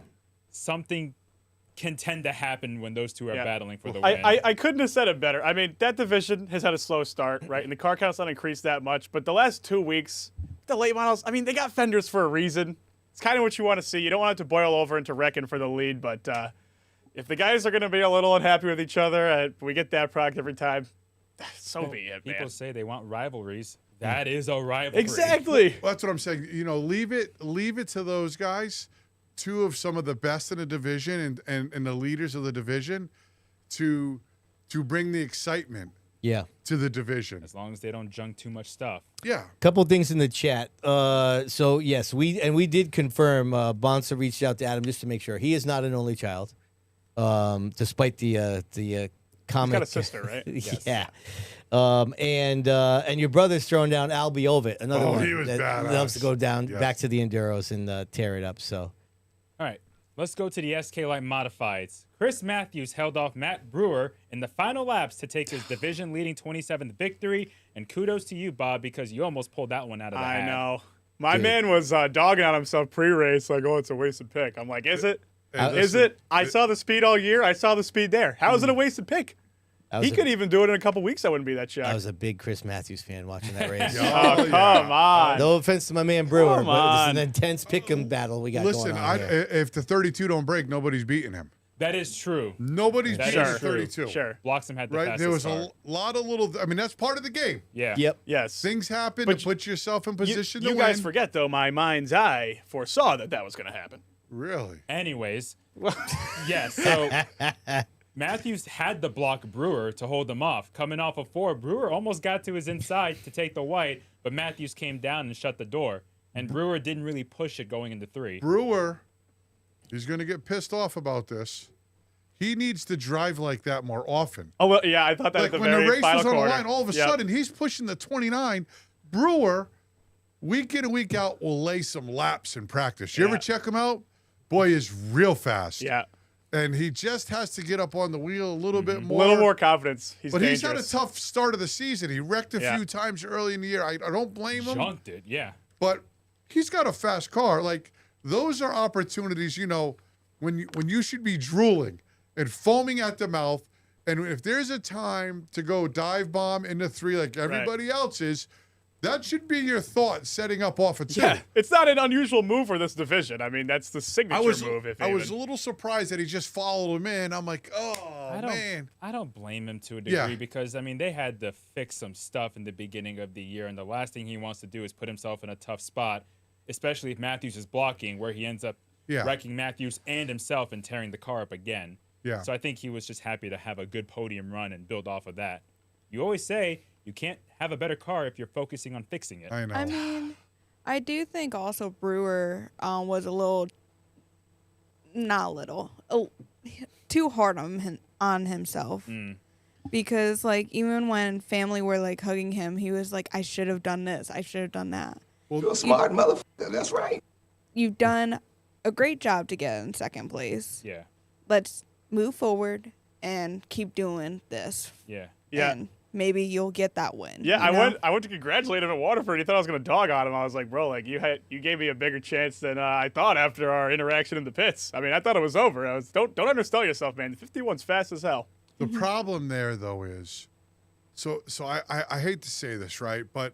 Something can tend to happen when those two are Yeah. battling for the win. I couldn't have said it better. I mean, that division has had a slow start, right? And the car count's not increased that much. But the last 2 weeks, the late models, I mean, they got fenders for a reason. It's kind of what you want to see. You don't want it to boil over into wrecking for the lead. But if the guys are going to be a little unhappy with each other, we get that product every time. So be it, People man. say they want rivalries. That is a rivalry. Exactly. Well, that's what I'm saying. Leave it to those guys, two of some of the best in the division and the leaders of the division, to bring the excitement Yeah. to the division. As long as they don't junk too much stuff. Yeah. Couple things in the chat. So yes, we did confirm. Bonssa reached out to Adam just to make sure he is not an only child, despite the comment. He's got a sister, right? Yeah. And your brother's throwing down Albie Ovitt, another Oh, one he was that badass. loves to go down Yes. back to the Enduros and tear it up. So All right, let's go to the SK Light Modifieds. Chris Matthews held off Matt Brewer in the final laps to take his division-leading 27th victory, and kudos to you, Bob, because you almost pulled that one out of the hat. I know. My man was dogging on himself pre-race, like, oh, it's a wasted pick. I'm like, is it? Is it? I saw the speed all year. I saw the speed there. How is it a wasted pick? He could even do it in a couple weeks. I wouldn't be that shocked. I was a big Chris Matthews fan watching that race. Oh, come on. No offense to my man Brewer, Come but this is on. an intense pick'em battle we got Listen, going on here. if the 32 don't break, nobody's beating him. That is true. Nobody's That beating is the true. 32. Sure. Bloxham had the Right? fastest There was car. a lot of little. I mean, that's part of the game. Yeah. Yep. Yes. Things happen But to put yourself in position to you win. guys forget, though, my mind's eye foresaw that was going to happen. Really? Anyways, yes. So Matthews had to block Brewer to hold him off. Coming off of 4, Brewer almost got to his inside to take the white, but Matthews came down and shut the door. And Brewer didn't really push it going into 3. Brewer, he's going to get pissed off about this. He needs to drive like that more often. Oh, well, yeah, I thought that Like at the when very the race final was on quarter. the line, all of a sudden he's pushing the 29. Brewer, week in and week out, will lay some laps in practice. You ever check him out? Boy, is real fast. Yeah. And he just has to get up on the wheel a little bit A more. little more confidence. He's But dangerous. he's had a tough start of the season. He wrecked a Yeah. few times early in the year. I don't blame him. Junked it, yeah. But he's got a fast car. Like, those are opportunities, when you should be drooling and foaming at the mouth. And if there's a time to go dive bomb into 3 like everybody else is, that should be your thought setting up off of 2. Yeah, it's not an unusual move for this division. I mean, that's the signature move. I was a little surprised that he just followed him in. I'm like, oh, man. I don't blame him to a degree because, I mean, they had to fix some stuff in the beginning of the year, and the last thing he wants to do is put himself in a tough spot, especially if Matthews is blocking, where he ends up wrecking Matthews and himself and tearing the car up again. Yeah. So I think he was just happy to have a good podium run and build off of that. You always say you can't have a better car if you're focusing on fixing it. I know. I mean, I do think also Brewer was a little, not a little, too hard on himself. Because, like, even when family were, like, hugging him, he was like, I should have done this. I should have done that. Well, You're a smart motherfucker. That's right. You've done a great job to get in second place. Yeah. Let's move forward and keep doing this. Yeah. Yeah. And maybe you'll get that win. Yeah, you know? I went to congratulate him at Waterford. He thought I was going to dog on him. I was like, bro, like you gave me a bigger chance than I thought after our interaction in the pits. I mean, I thought it was over. Don't undersell yourself, man. The 51's fast as hell. The problem there, though, is so I hate to say this, right? But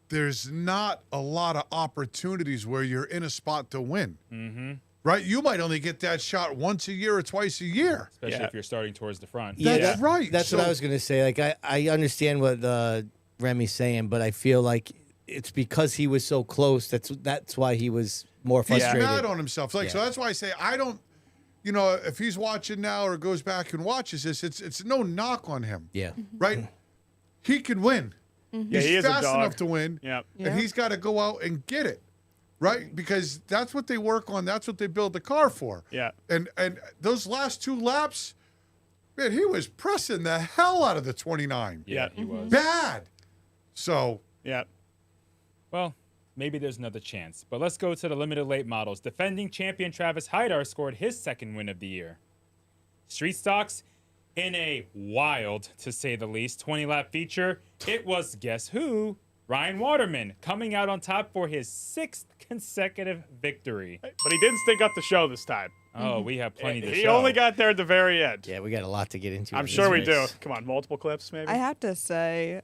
there's not a lot of opportunities where you're in a spot to win. Mm-hmm. Right? You might only get that shot once a year or twice a year. Especially if you're starting towards the front. That's right. That's what I was going to say. Like, I understand what Remy's saying, but I feel like it's because he was so close. That's why he was more frustrated. He's mad on himself. Like, so that's why I say I don't. If he's watching now or goes back and watches this, it's no knock on him. Yeah. Right? He can win. Yeah, He's he is a fast dog. enough to win. Yeah. And he's got to go out and get it. right? Because that's what they work on. That's what they build the car for. Yeah. And those last 2 laps, man, he was pressing the hell out of the 29. Yeah, he was. Bad. So. Yeah. Well, maybe there's another chance. But let's go to the limited late models. Defending champion Travis Hydar scored his 2nd win of the year. Street stocks in a wild, to say the least, 20-lap feature. It was, guess who? Ryan Waterman coming out on top for his 6th consecutive victory. But he didn't stink up the show this time. Oh, we have plenty to show. He only got there at the very end. Yeah, we got a lot to get into. I'm sure we do. Come on, multiple clips maybe? I have to say,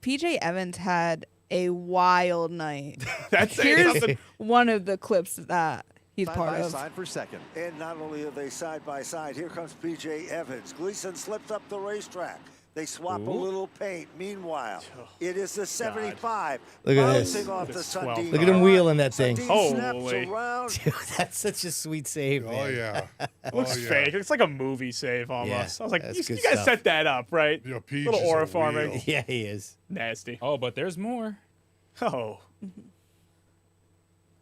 PJ Evans had a wild night. That's Here's something. one of the clips that he's Side part by of. side for second. And not only are they side by side, here comes PJ Evans. Gleason slips up the racetrack. They swap a little paint. Meanwhile, it is the 75. Look at this. Bouncing off the Sundin Look at him car. wheeling that thing. Sundin snaps Holy. around. Dude, that's such a sweet save, man. Oh, yeah. Looks fake. It's like a movie save almost. I was like, that's you good guys stuff. set that up, right? You know, Peach Little is a aura farming. wheel. Yeah, he is. Nasty. Oh, but there's more. Oh.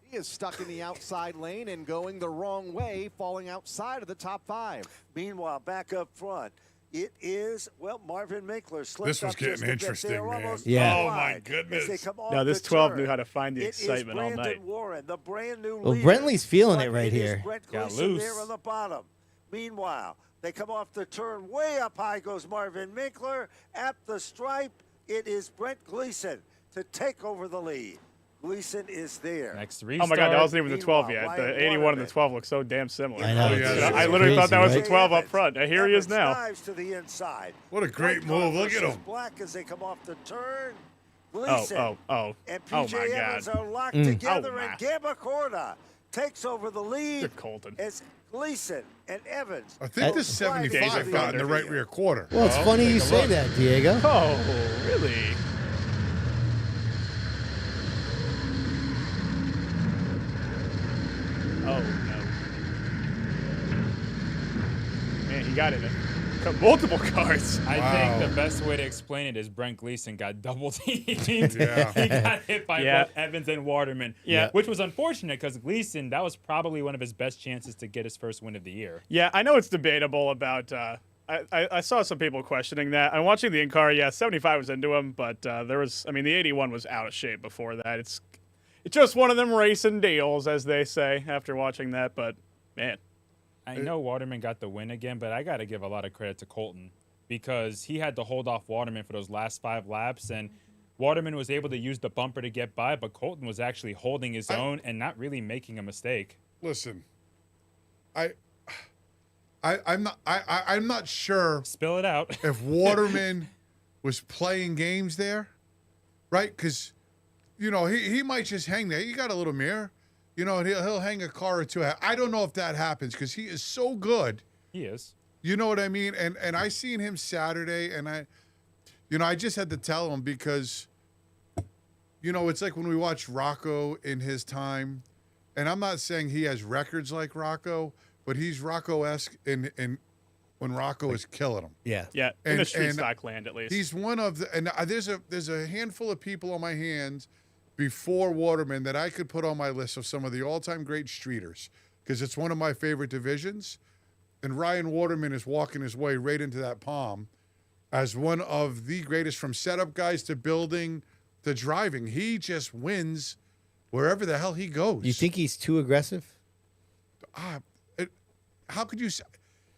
He is stuck in the outside lane and going the wrong way, falling outside of the top 5. Meanwhile, back up front, it is, well, Marvin Minkler slipped This was up getting just a bit. interesting, They're man. almost Yeah. Oh, wide my goodness. as they come off No, this the 12 turn. knew how to find the It is excitement all Brandon night. Warren, the brand new Well, leader. Brentley's feeling But it right is here. Brent Got Gleason loose. there on the bottom. Meanwhile, they come off the turn. Way up high goes Marvin Minkler. At the stripe, it is Brent Gleason to take over the lead. Gleason is there. Next Oh restart. my God, that wasn't even the 12 Meanwhile, yet. The Ryan 81 and Waterman. the 12 look so damn similar. I know. Oh, yeah, I it's literally thought that was crazy, the 12 up Evans. front. And here he is Evans now. dives to the inside. What a great White car move. Look at versus him. Black as they come off the turn. Oh, Gleason oh, oh. and Oh PJ my Evans God. are locked together, Oh, and my. Gambacorda takes over the lead. Good Colton. As Gleason and Evans. I think this both slide 75 into got in the right underfield. rear quarter. Well, it's funny you say that, Diego. Oh, really? Oh, no. Man, he got in it. Multiple cars. I Wow. think the best way to explain it is Brent Gleason got double teamed. Yeah. He got hit by Yeah. both Evans and Waterman. Yeah. Which was unfortunate because Gleason, that was probably one of his best chances to get his first win of the year. Yeah, I know it's debatable about. I saw some people questioning that. I'm watching the in-car. Yeah, 75 was into him, but there was. I mean, the 81 was out of shape before that. It's just one of them racing deals, as they say. After watching that, but man, I know Waterman got the win again, but I got to give a lot of credit to Colton because he had to hold off Waterman for those last 5 laps, and Waterman was able to use the bumper to get by, but Colton was actually holding his own and not really making a mistake. Listen, I'm not sure Spill it out. if Waterman was playing games there, right? Because, you know, he might just hang there. You got a little mirror, you know, and he'll hang a car or two. I don't know if that happens because he is so good. He is. You know what I mean? And I seen him Saturday, and I just had to tell him because, you know, it's like when we watched Rocco in his time, and I'm not saying he has records like Rocco, but he's Rocco-esque in when Rocco is killing him. Yeah. yeah, in the And- street and stock land at least. He's one of the, and there's a handful of people on my hands before Waterman that I could put on my list of some of the all-time great streeters because it's one of my favorite divisions. And Ryan Waterman is walking his way right into that palm as one of the greatest from setup guys to building to driving. He just wins wherever the hell he goes. You think he's too aggressive? How could you say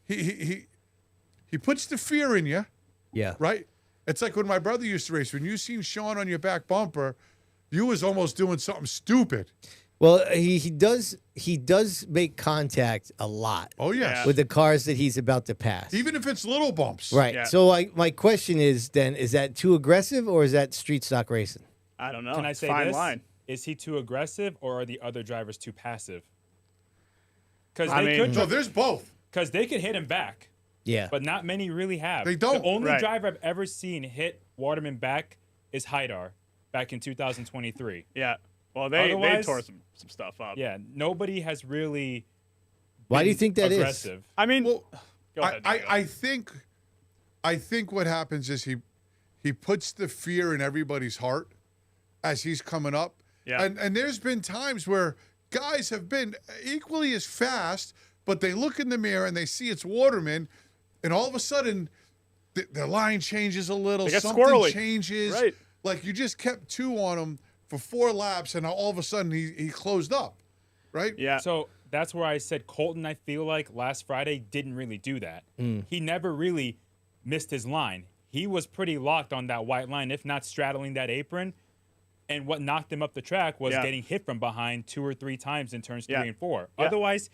he puts the fear in you, Yeah. right? It's like when my brother used to race. When you seen Sean on your back bumper, you was almost doing something stupid. Well, he does make contact a lot Oh yes. Yeah. with the cars that he's about to pass. Even if it's little bumps. Right. Yeah. So my question is then, is that too aggressive or is that street stock racing? I don't know. Can I It's say fine this? line. Is he too aggressive or are the other drivers too passive? Because I they mean- could So there's both. because they could hit him back, Yeah. but not many really have. They don't. The only Right. driver I've ever seen hit Waterman back is Hydar back in 2023. Yeah. Well, they Otherwise- tore some stuff up. Yeah, nobody has really. Why do you been think that is? aggressive. I mean, Well, go ahead. I think what happens is he puts the fear in everybody's heart as he's coming up, Yeah. And there's been times where guys have been equally as fast, but they look in the mirror and they see it's Waterman, and all of a sudden their line changes a little. They get Something squirrely. changes. Right. Like you just kept 2 on him for 4 laps, and all of a sudden he closed up, right? Yeah. So that's where I said Colton, I feel like last Friday didn't really do that. He never really missed his line. He was pretty locked on that white line, if not straddling that apron. And what knocked him up the track was getting hit from behind 2 or 3 times in turns 3 and 4. Yeah. Otherwise,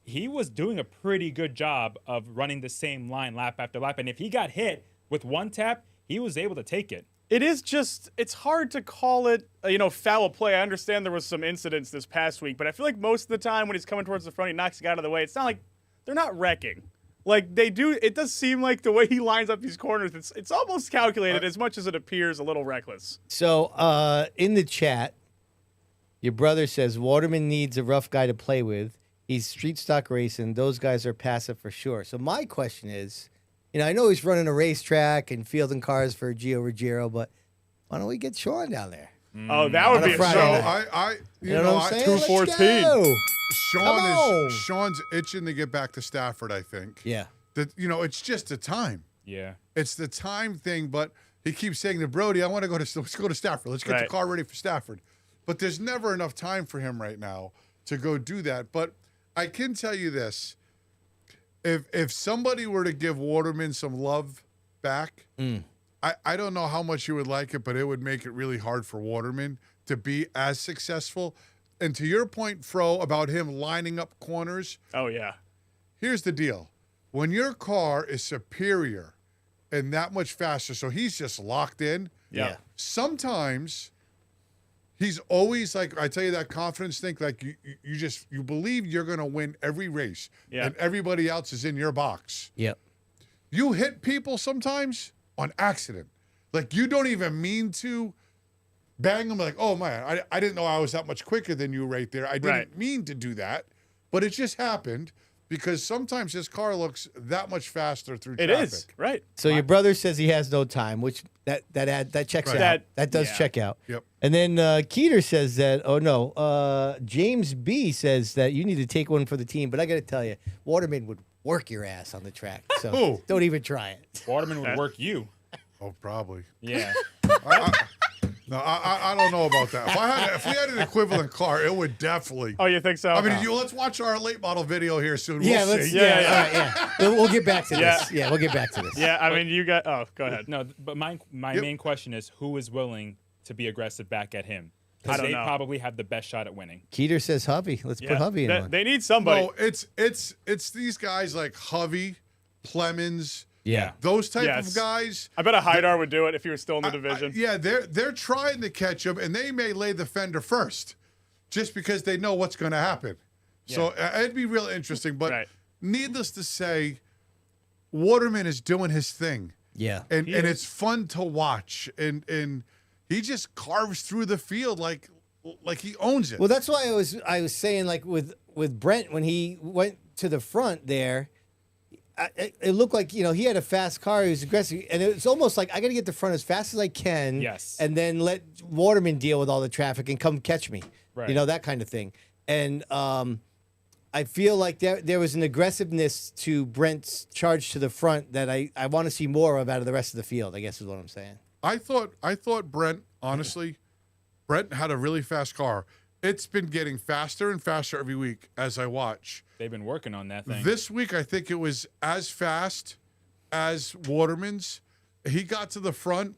he was doing a pretty good job of running the same line lap after lap. And if he got hit with 1 tap, he was able to take it. It is just, it's hard to call it, foul play. I understand there was some incidents this past week, but I feel like most of the time when he's coming towards the front, he knocks the guy out of the way. It's not like they're not wrecking. Like they do, it does seem like the way he lines up these corners, it's almost calculated as much as it appears a little reckless. So in the chat, your brother says Waterman needs a rough guy to play with. He's street stock racing. Those guys are passive for sure. So my question is, I know he's running a racetrack and fielding cars for Gio Ruggiero, but why don't we get Sean down there? Oh, that would be a Friday show. night. You know what I'm saying? 214. Let's go. Sean's itching to get back to Stafford, I think. Yeah. That it's just the time. Yeah. It's the time thing, but he keeps saying to Brody, I want to let's go to Stafford. Let's get the car ready for Stafford. But there's never enough time for him right now to go do that. But I can tell you this. If somebody were to give Waterman some love back, I don't know how much you would like it, but it would make it really hard for Waterman to be as successful. And to your point, Fro, about him lining up corners. Oh, yeah. Here's the deal. When your car is superior and that much faster, so he's just locked in. Yeah. Sometimes he's always like, I tell you that confidence thing, like you believe you're going to win every race and everybody else is in your box. Yep. You hit people sometimes on accident. Like you don't even mean to bang them, like, oh man, I didn't know I was that much quicker than you right there. I didn't mean to do that, but it just happened because sometimes his car looks that much faster through traffic. It is, right. So your brother says he has no time, which that checks out. That does check out. Yep. And then Keeter says that, James B says that you need to take one for the team. But I got to tell you, Waterman would work your ass on the track. So don't even try it. Waterman would work you. Oh, probably. Yeah. No, I don't know about that. If we had an equivalent car, it would definitely. Oh, you think so? I mean, let's watch our late model video here soon. Yeah, we'll let's. see. All right. We'll get back to this. Yeah, we'll get back to this. Yeah, I mean, you got. Oh, go ahead. No, but my main question is who is willing to be aggressive back at him? I Because don't they know. probably have the best shot at winning. Keeter says Hovey. Let's put Hovey in one. They need somebody. No, it's these guys like Hovey, Clemens. Yeah. Those type of guys. I bet a Haidar would do it if he was still in the division. Yeah, they're trying to catch him, and they may lay the fender first, just because they know what's going to happen. So it'd be real interesting. But needless to say, Waterman is doing his thing. Yeah, and it's fun to watch, and he just carves through the field like he owns it. Well, that's why I was saying, like with Brent when he went to the front there. It looked like, he had a fast car. He was aggressive. And it was almost like, I got to get the front as fast as I can. Yes. And then let Waterman deal with all the traffic and come catch me. Right. That kind of thing. And I feel like there was an aggressiveness to Brent's charge to the front that I want to see more of out of the rest of the field, I guess is what I'm saying. I thought Brent, honestly, Brent had a really fast car. It's been getting faster and faster every week as I watch. They've been working on that thing. This week, I think it was as fast as Waterman's. He got to the front,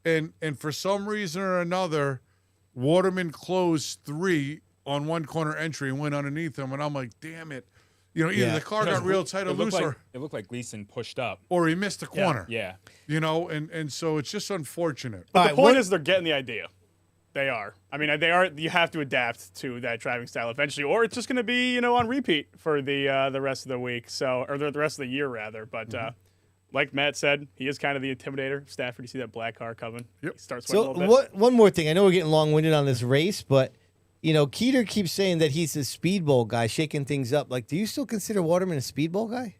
and for some reason or another, Waterman closed 3 on one corner entry and went underneath him. And I'm like, damn it. Either the car got real tight or loose, or it looked like Gleason pushed up. Or he missed the corner. Yeah. And so it's just unfortunate. But the point is they're getting the idea. They are. I mean, they are. You have to adapt to that driving style eventually, or it's just going to be, on repeat for the rest of the week. So, or the rest of the year rather. But like Matt said, he is kind of the intimidator. Stafford, you see that black car coming? Yep. He starts sweating a little bit. One more thing. I know we're getting long-winded on this race, but Keeter keeps saying that he's a speedbowl guy, shaking things up. Like, do you still consider Waterman a speedbowl guy?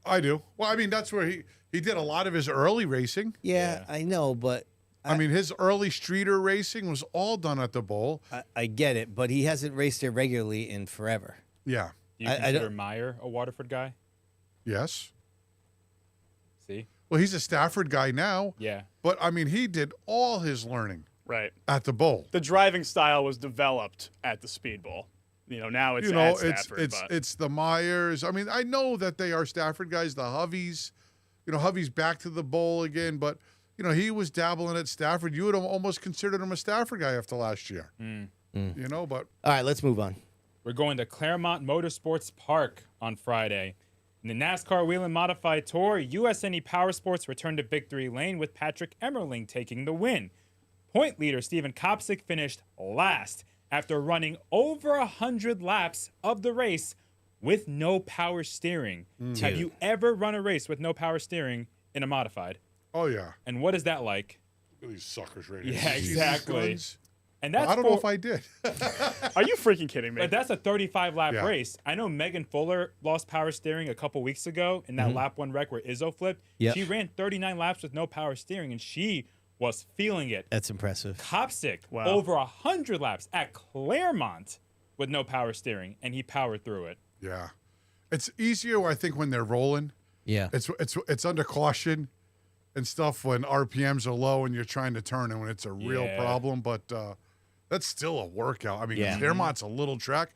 I do. Well, I mean, that's where he did a lot of his early racing. Yeah, I know, but I mean, his early streeter racing was all done at the bowl. I get it, but he hasn't raced there regularly in forever. Yeah. Do you consider Meyer a Waterford guy? Yes. See? Well, he's a Stafford guy now. Yeah. But, I mean, he did all his learning Right. at the bowl. The driving style was developed at the Speedbowl. Now it's at Stafford. It's the Myers. I mean, I know that they are Stafford guys, the Hovey's. Hovey's back to the bowl again, but, he was dabbling at Stafford. You would have almost considered him a Stafford guy after last year. But. All right, let's move on. We're going to Claremont Motorsports Park on Friday. In the NASCAR Wheel and Modified Tour, USNE Power Sports returned to victory lane with Patrick Emmerling taking the win. Point leader Steven Kopsick finished last after running over 100 laps of the race with no power steering. Have you ever run a race with no power steering in a modified? Oh, yeah. And what is that like? Look at these suckers right here. Yeah, exactly. And that's I don't know if I did. Are you freaking kidding me? But that's a 35-lap race. I know Megan Fuller lost power steering a couple weeks ago in that lap 1 wreck where Izzo flipped. Yep. She ran 39 laps with no power steering, and she was feeling it. That's impressive. Kopsick, over 100 laps at Claremont with no power steering, and he powered through it. Yeah. It's easier, I think, when they're rolling. Yeah. It's under caution and stuff when RPMs are low and you're trying to turn and when it's a real problem. But that's still a workout. I mean, Claremont's a little track.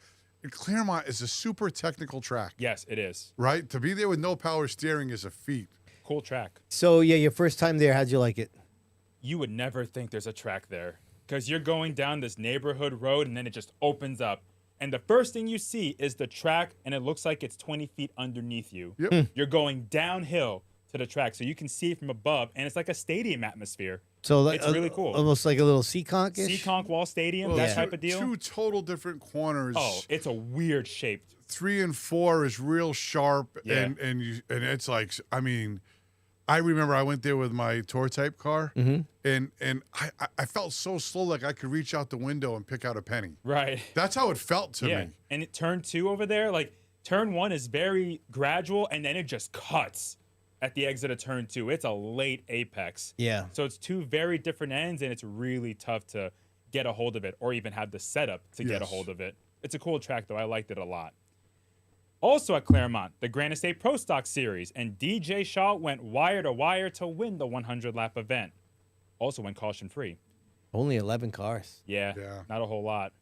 And Claremont is a super technical track. Yes, it is. Right? To be there with no power steering is a feat. Cool track. So, yeah, your first time there, how'd you like it? You would never think there's a track there because you're going down this neighborhood road and then it just opens up. And the first thing you see is the track, and it looks like it's 20 feet underneath you. Yep. You're going downhill to the track, so you can see it from above, and it's like a stadium atmosphere. So it's really cool. Almost like a little CONT-ish? CONT Wall Stadium, that type of deal. Two total different corners. Oh, it's a weird shape. 3 and 4 is real sharp, and it's like, I mean, I remember I went there with my tour type car, and I felt so slow, like I could reach out the window and pick out a penny. Right. That's how it felt to me. And it turn 2 over there, like turn 1 is very gradual, and then it just cuts at the exit of turn 2. It's a late apex. Yeah. So it's 2 very different ends, and it's really tough to get a hold of it or even have the setup to get a hold of it. It's a cool track, though. I liked it a lot. Also at Claremont, the Grand Estate Pro Stock Series, and DJ Shaw went wire to wire to win the 100-lap event. Also went caution-free. Only 11 cars. Yeah, not a whole lot.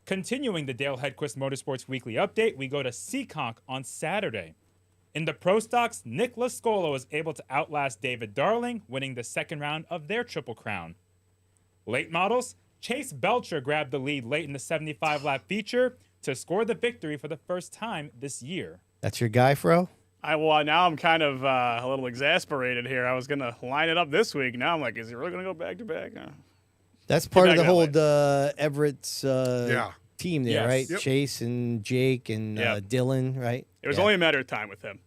Continuing the Dale Hedquist Motorsports Weekly Update, we go to CONT on Saturday. In the Pro Stocks, Nick Lascola was able to outlast David Darling, winning the second round of their Triple Crown. Late models, Chase Belcher grabbed the lead late in the 75-lap feature to score the victory for the first time this year. That's your guy, Fro? Now I'm kind of a little exasperated here. I was going to line it up this week. Now I'm like, is he really going to go back-to-back? That's part of the whole Everett's team there, Yes. right? Yep. Chase and Jake and Dylan, right? It was only a matter of time with him.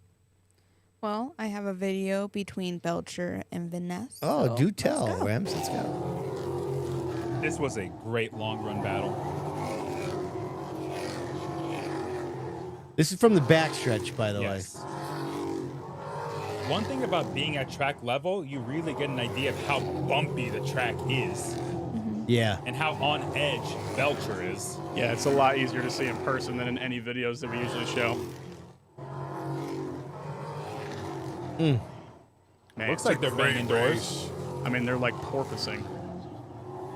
Well, I have a video between Belcher and Vanessa. Oh, so do let's tell, go. Rams. Let's go. This was a great long-run battle. This is from the backstretch, by the Yes. One thing about being at track level, you really get an idea of how bumpy the track is. way. Yeah. And how on edge Belcher is. Yeah, it's a lot easier to see in person than in any videos that we usually show. Man, Looks like they're banging doors. I mean, they're like porpoising.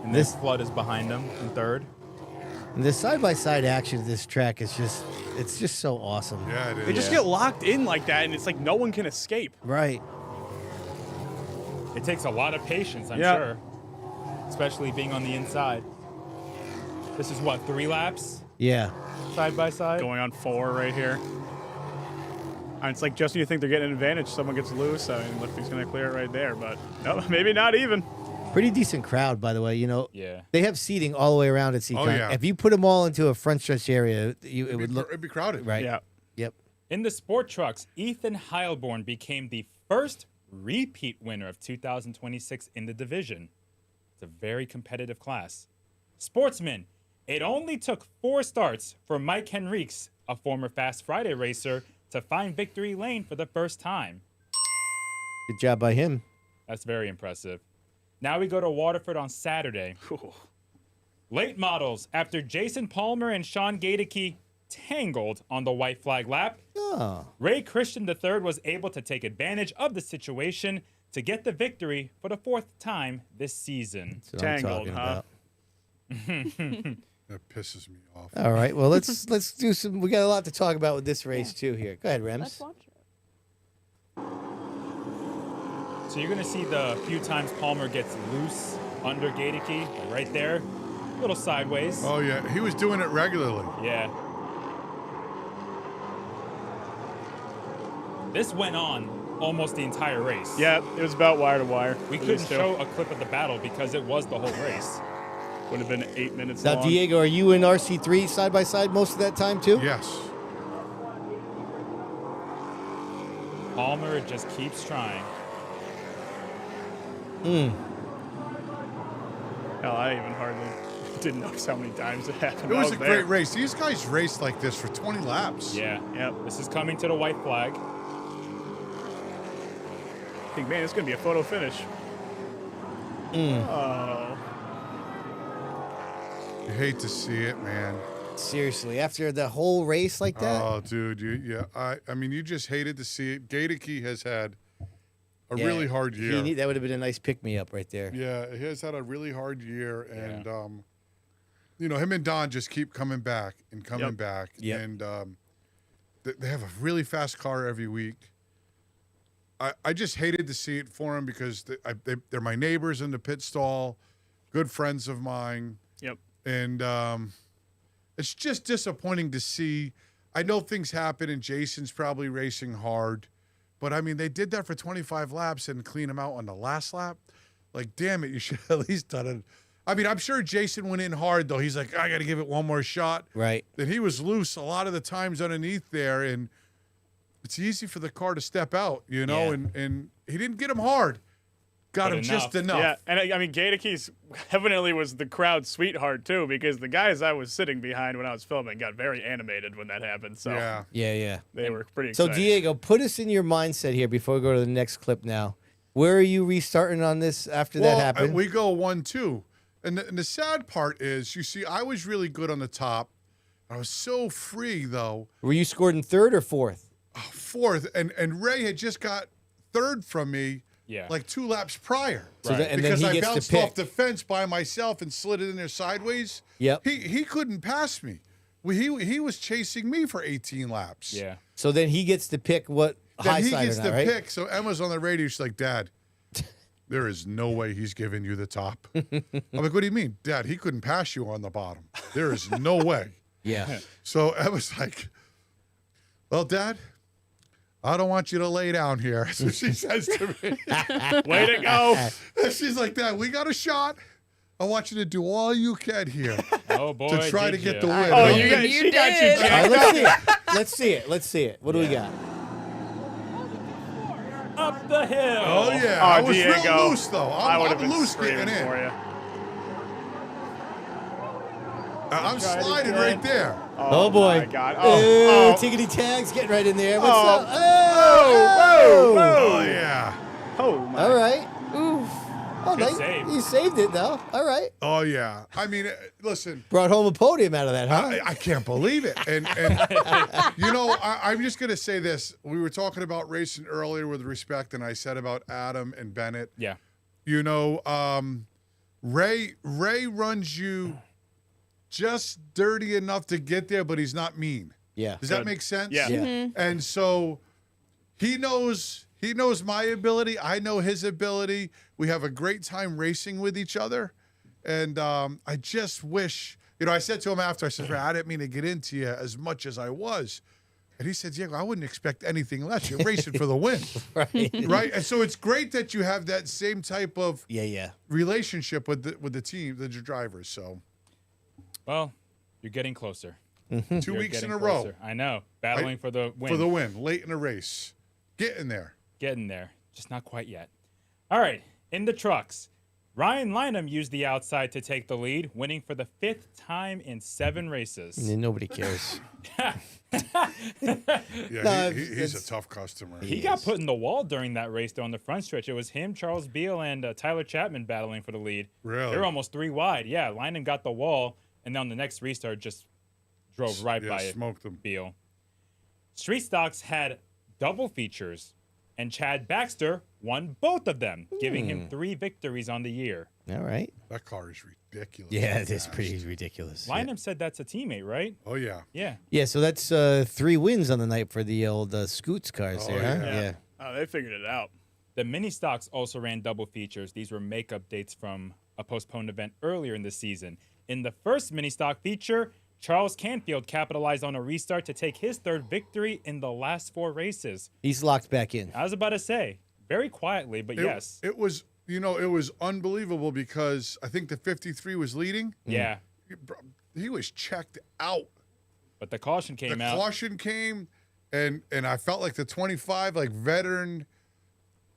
And this flood is behind them in third. And the side-by-side action of this track is it's just so awesome. Yeah, it is. They just get locked in like that, and it's like no one can escape. Right. It takes a lot of patience, I'm Yeah. sure. Especially being on the inside. This is what, 3 laps? Yeah. Side by side? Going on 4 right here. And it's like just when you think they're getting an advantage, someone gets loose. I mean, Lifty's going to clear it right there, but no, maybe not even. Pretty decent crowd, by the way. Yeah. They have seating all the way around at CONT. Oh, yeah. If you put them all into a front stretch area, it'd be crowded. Right. Yeah. Yep. In the sport trucks, Ethan Heilborn became the first repeat winner of 2026 in the division. It's a very competitive class. Sportsmen, it only took 4 starts for Mike Henriques, a former Fast Friday racer, to find victory lane for the first time. Good job by him. That's very impressive. Now we go to Waterford on Saturday. Late models, after Jason Palmer and Sean Gaedeke tangled on the white flag lap, Ray Christian III was able to take advantage of the situation to get the victory for the 4th time this season. Tangled, huh? That pisses me off. All right, well, let's do some. We got a lot to talk about with this race, too, here. Go ahead, Rems. Let's watch it. So you're going to see the few times Palmer gets loose under Gaedeke, right there, a little sideways. Oh, yeah. He was doing it regularly. Yeah. This went on almost the entire race. Yeah, it was about wire to wire. We couldn't show a clip of the battle because it was the whole race. Would have been 8 minutes Now, long. Diego, are you in RC3 side by side most of that time, too? Yes. Palmer just keeps trying. Hell, I even hardly didn't notice how many times it happened. It was a there. great race. These guys raced like this for 20 laps. Yeah. Yep. This is coming to the white flag. I think, man, it's going to be a photo finish. Oh. You hate to see it, man. Seriously, after the whole race like that? Oh, dude, I mean, you just hated to see it. Gaedeke has had a really hard year. That would have been a nice pick-me-up right there. Yeah, he has had a really hard year, and you know, him and Don just keep coming back and coming back, and they have a really fast car every week. I just hated to see it for him because they're my neighbors in the pit stall, good friends of mine. Yep. And it's just disappointing to see. I know things happen, and Jason's probably racing hard. But, I mean, they did that for 25 laps and clean him out on the last lap. Like, damn it, you should have at least done it. I mean, I'm sure Jason went in hard, though. He's like, I got to give it one more shot. Right. And he was loose a lot of the times underneath there, and it's easy for the car to step out, you know, and he didn't get him hard. Got him just enough. Yeah, and I mean, Gaedeke's evidently was the crowd's sweetheart, too, because the guys I was sitting behind when I was filming got very animated when that happened. So Yeah. they were pretty So, excited. Diego, put us in your mindset here before we go to the next clip now. Where are you restarting on this after that happened? We go 1-2. And the sad part is, you see, I was really good on the top. I was so free, though. Were you scored in 3rd or 4th? 4th. And Ray had just got 3rd from me. Yeah. Like 2 laps prior. So and then because he I gets to bounced pick. off the fence by myself and slid it in there sideways. Yep. He couldn't pass me. He was chasing me for 18 laps. Yeah. So then he gets to pick what Then high he side gets or to not, right? pick. So Emma's on the radio. She's like, Dad, there is no way he's giving you the top. I'm like, what do you mean? Dad, he couldn't pass you on the bottom. There is no way. Yeah. So Emma's like, well, Dad, I don't want you to lay down here. That's what she says to me. Way to go. And she's like, Dad, we got a shot. I want you to do all you can here Oh, boy. to try to did get ya. the win. Oh, Huh? she got you All right, jacked up. let's see it. Let's see it. What do we got? Up the hill. Oh, yeah. Oh, I was Diego. real loose, though. I would have I'm been loose screaming getting in. for you. I'm Try it sliding again. right there. Oh, boy. My God. Oh, Oh, tickety tags getting right in there. What's Oh. up? Oh, Oh, yeah. oh my. All right. Oof. Oh, Good nice. save. You saved it, though. All right. Oh, yeah. I mean, listen. Brought home a podium out of that, huh? I can't believe it. And you know, I'm just going to say this. We were talking about racing earlier with respect, and I said about Adam and Bennett. Yeah. You know, Ray runs you just dirty enough to get there, but he's not mean. Yeah. Does that make sense? Yeah. Yeah. And so he knows my ability. I know his ability. We have a great time racing with each other. And I just wish, you know, I said to him after, I said, Ray, I didn't mean to get into you as much as I was. And he said, Diego, I wouldn't expect anything less. You're racing for the win. Right. Right? And so it's great that you have that same type of Yeah. relationship with the team, your drivers. So Well, you're getting closer. 2 You're weeks in getting a row closer. I know. Battling for the win. for the win, late in the race. Getting there. Getting there. Just not quite yet. All right. In the trucks, Ryan Lynham used the outside to take the lead, winning for the 5th time in 7 races. And then nobody cares. Yeah, he's a tough customer. He got put in the wall during that race, though, on the front stretch. It was him, Charles Beal, and Tyler Chapman battling for the lead. Really? They were almost 3 wide. Yeah, Lynham got the wall, and then on the next restart just drove right by it. Smoked them. Beal. Street Stocks had double features, and Chad Baxter won both of them, giving him 3 victories on the year. All right. That car is ridiculous. Yeah, it is pretty ridiculous. Lynham said that's a teammate, right? Oh, yeah. Yeah. Yeah, so that's 3 wins on the night for the old Scoots cars there, huh? Yeah. Oh, they figured it out. The mini stocks also ran double features. These were makeup dates from a postponed event earlier in the season. In the first mini stock feature, Charles Canfield capitalized on a restart to take his 3rd victory in the last 4 races. He's locked back in. I was about to say, very quietly, but yes. It was, it was unbelievable because I think the 53 was leading. Yeah. He was checked out. But the caution came out. The caution came, and I felt like the 25, like veteran,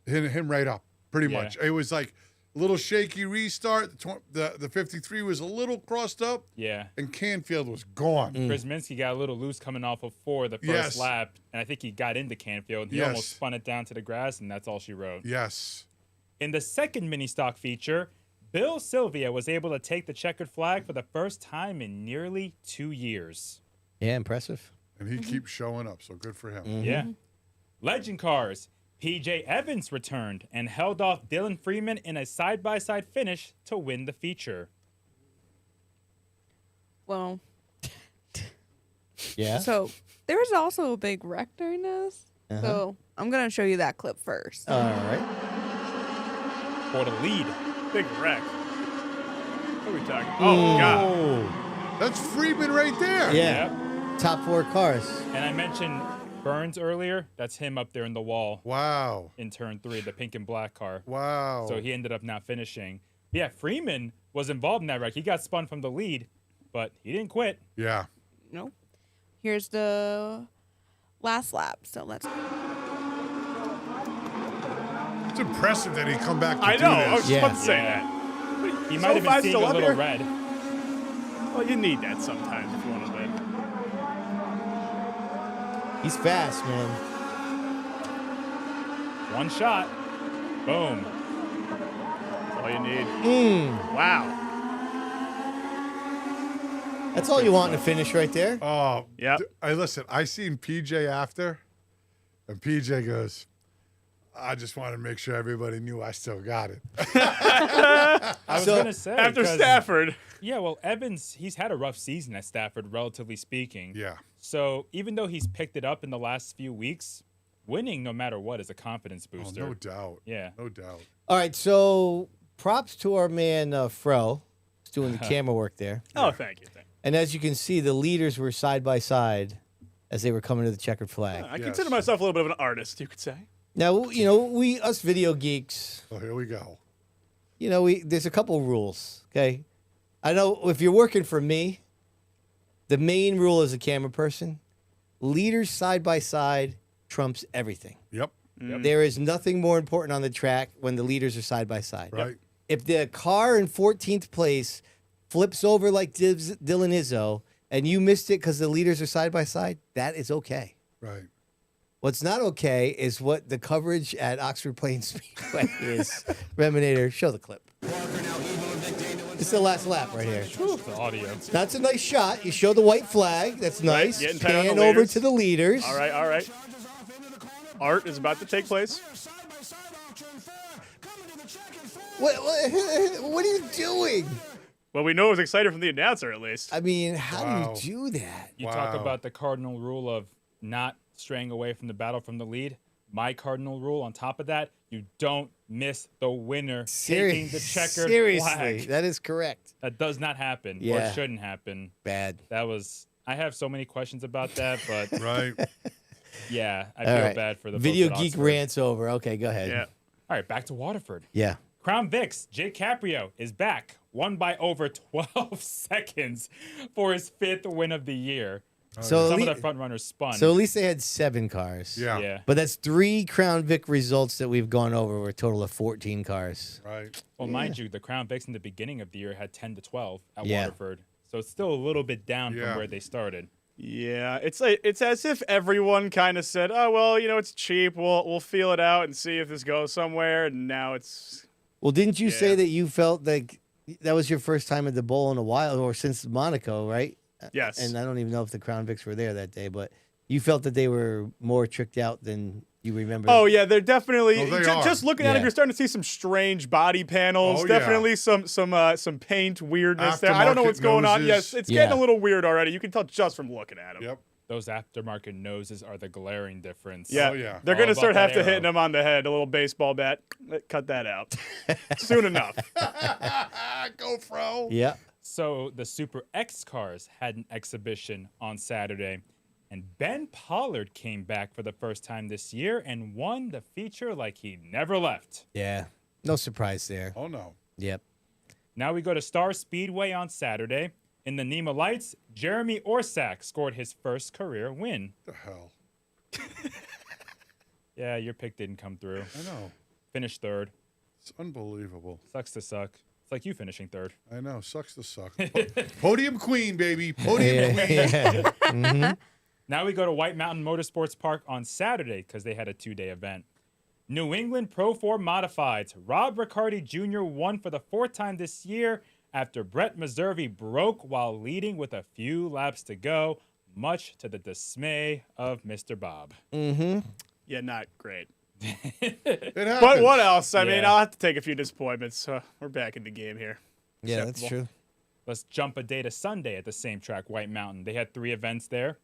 hit him right up, pretty much. It was like a little shaky restart. The 53 was a little crossed up. Yeah. And Canfield was gone. Krasminski got a little loose coming off of 4 the first lap, and I think he got into Canfield. He almost spun it down to the grass, and that's all she wrote. Yes. In the second mini stock feature, Bill Sylvia was able to take the checkered flag for the first time in nearly 2 years. Yeah, impressive. And he keeps showing up, so good for him. Yeah. Legend Cars. PJ Evans returned and held off Dylan Freeman in a side-by-side finish to win the feature. Well, yeah. So there was also a big wreck during this. So I'm going to show you that clip first. All right. For the lead. Big wreck. What are we talking? Oh, God. That's Freeman right there. Yeah. Top 4 cars. And I mentioned Burns earlier. That's him up there in the wall. Wow. In turn 3, the pink and black car. Wow. So he ended up not finishing. Yeah, Freeman was involved in that wreck. He got spun from the lead, but he didn't quit. Yeah. Nope. Here's the last lap. So let's. It's impressive that he come back to I do know. this. I was just about to say that. He might have been seeing a little red. Well, you need that sometimes if you want to win. He's fast, man. One shot. Boom. That's all you need. Wow. That's all you want in a finish right there. Oh, yeah. Listen, I seen PJ after, and PJ goes, I just wanted to make sure everybody knew I still got it. I was going to say. After Stafford. Yeah, well, Evans, he's had a rough season at Stafford, relatively speaking. Yeah. So even though he's picked it up in the last few weeks, winning no matter what is a confidence booster. Oh, no doubt. Yeah. No doubt. All right, so props to our man Fro. He's doing the camera work there. Oh, thank you. And as you can see, the leaders were side by side as they were coming to the checkered flag. I consider myself a little bit of an artist, you could say. Now, we us video geeks. Oh, here we go. There's a couple rules. Okay, I know if you're working for me, the main rule as a camera person, leaders side by side trumps everything. Yep. There is nothing more important on the track when the leaders are side by side. Right. If the car in 14th place flips over like Dylan Izzo and you missed it because the leaders are side by side, that is okay. Right. What's not okay is what the coverage at Oxford Plains Speedway is. Reminator, show the clip. It's the last lap right here. The audio. That's a nice shot. You show the white flag. That's nice. Getting tight on the Pan over leaders. to the leaders. All right, all right. Art is about to take place. What are you doing? Well, we know it was excited from the announcer, at least. I mean, how do you do that? You talk about the cardinal rule of not straying away from the battle from the lead. My cardinal rule on top of that, you don't miss the winner taking the checkered Seriously, flag. that is correct. That does not happen. Or Yeah. it shouldn't happen. Bad. I have so many questions about that, but Right. yeah, I All feel right. bad for the Video folks at Geek Oxford. rants over. Okay, go ahead. Yeah. All right, back to Waterford. Yeah. Crown Vics, Jake Caprio is back, won by over 12 seconds for his 5th win of the year. So Some at of lea- the front runners spun. So at least they had 7 cars. Yeah. But that's 3 Crown Vic results that we've gone over. We're a total of 14 cars. Right. Well, mind you, the Crown Vics in the beginning of the year had 10 to 12 at Yeah. Waterford. So it's still a little bit down Yeah. from where they started. Yeah, it's as if everyone kind of said, "Oh well, it's cheap. We'll feel it out and see if this goes somewhere." And now it's Well, didn't you Yeah. say that you felt like that was your first time at the bowl in a while, or since Monaco, right? Yes. And I don't even know if the Crown Vics were there that day, but you felt that they were more tricked out than you remember. Oh yeah, they're definitely Oh, they just are. looking at it. Yeah. You're starting to see some strange body panels. Oh, yeah. Definitely some paint weirdness there. I don't know Aftermarket what's going on. noses. Yes, it's getting Yeah. a little weird already. You can tell just from looking at them. Yep. Those aftermarket noses are the glaring difference. Yeah, Oh, yeah. they're All gonna about start that have to arrow. hitting them on the head. A little baseball bat. Cut that out soon enough. Go, Fro. Yeah. So the Super X cars had an exhibition on Saturday, and Ben Pollard came back for the first time this year and won the feature like he never left. Yeah. No surprise there. Oh, no. Yep. Now we go to Star Speedway on Saturday. In the NEMA Lights, Jeremy Orsak scored his first career win. What the hell? Yeah, your pick didn't come through. I know. Finished third. It's unbelievable. Sucks to suck. It's like you finishing third. I know. Sucks to suck. Podium queen, baby. Podium queen. Yeah. Mhm. Now we go to White Mountain Motorsports Park on Saturday because they had a 2-day event. New England Pro 4 Modifieds. Rob Riccardi Jr. won for the 4th time this year after Brett Meserve broke while leading with a few laps to go, much to the dismay of Mr. Bob. Mm-hmm. Yeah, not great. It happens. But what else? I mean, Yeah. I'll have to take a few disappointments. We're back in the game here. Yeah, that's Acceptable. true. Let's jump a day to Sunday at the same track, White Mountain. They had 3 events there.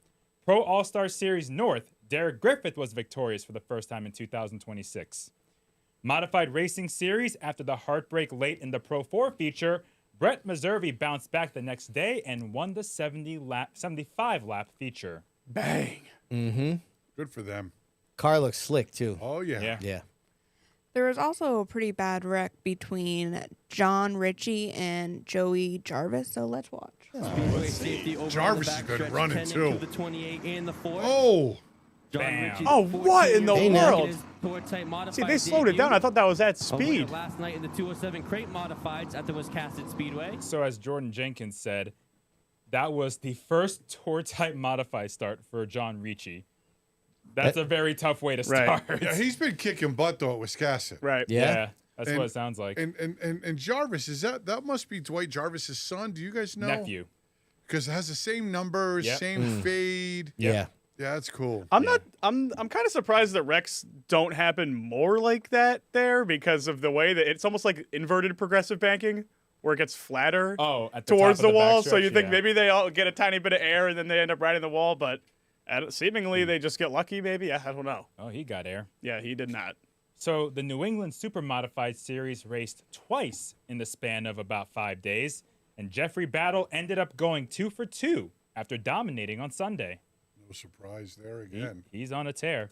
Pro All-Star Series North, Derek Griffith was victorious for the first time in 2026. Modified Racing Series, after the heartbreak late in the Pro 4 feature, Brett Meserve bounced back the next day and won the 75-lap feature. Bang. Mm-hmm. Good for them. Car looks slick, too. Oh, yeah. Yeah. Yeah. There was also a pretty bad wreck between John Ritchie and Joey Jarvis, so let's watch. Jarvis has been running, too. The 28 and the 4. Oh. Bam. Oh, what in the Hey, now. world? See, they slowed it down. I thought that was at speed. Last night in the 207 crate modifieds at the Wiscasset Speedway. So as Jordan Jenkins said, that was the first tour-type modified start for John Ritchie. That's a very tough way to Right. start. Yeah, he's been kicking butt, though, at Wiscasset. Right. Yeah. That's And- what it sounds like. And Jarvis, that must be Dwight Jarvis's son. Do you guys know? Nephew. Because it has the same numbers, Yep. same fade. Yeah. Yeah, that's cool. I'm kind of surprised that wrecks don't happen more like that there because of the way that it's almost like inverted progressive banking where it gets flatter Oh, at the towards top the of wall. So backstretch, you think yeah. maybe they all get a tiny bit of air and then they end up riding the wall, but seemingly they just get lucky maybe. I don't know. Oh, he got air. Yeah, he did not. So the New England Super Modified Series raced twice in the span of about 5 days, and Jeffrey Battle ended up going 2 for 2 after dominating on Sunday. No surprise there again. He's on a tear.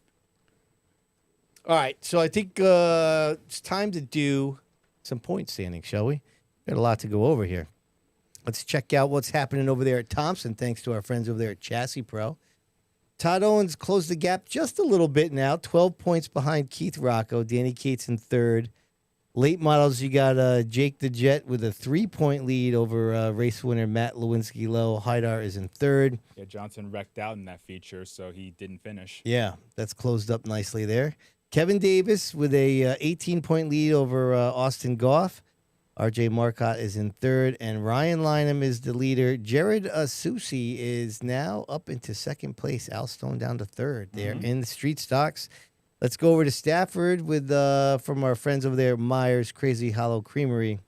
All right, so I think it's time to do some point standing, shall we? Got a lot to go over here. Let's check out what's happening over there at Thompson, thanks to our friends over there at Chassis Pro. Todd Owens closed the gap just a little bit now, 12 points behind Keith Rocco. Danny Cates in third. Late models, you got Jake the Jet with a 3-point lead over race winner Matt Lewinsky-Lowe. Haidar is in third. Yeah, Johnson wrecked out in that feature, so he didn't finish. Yeah, that's closed up nicely there. Kevin Davis with a 18-point lead over Austin Goff. RJ Marcotte is in third, and Ryan Lynham is the leader. Jared Susi is now up into second place. Al Stone down to third there in the street stocks. Let's go over to Stafford with from our friends over there, Myers Crazy Hollow Creamery.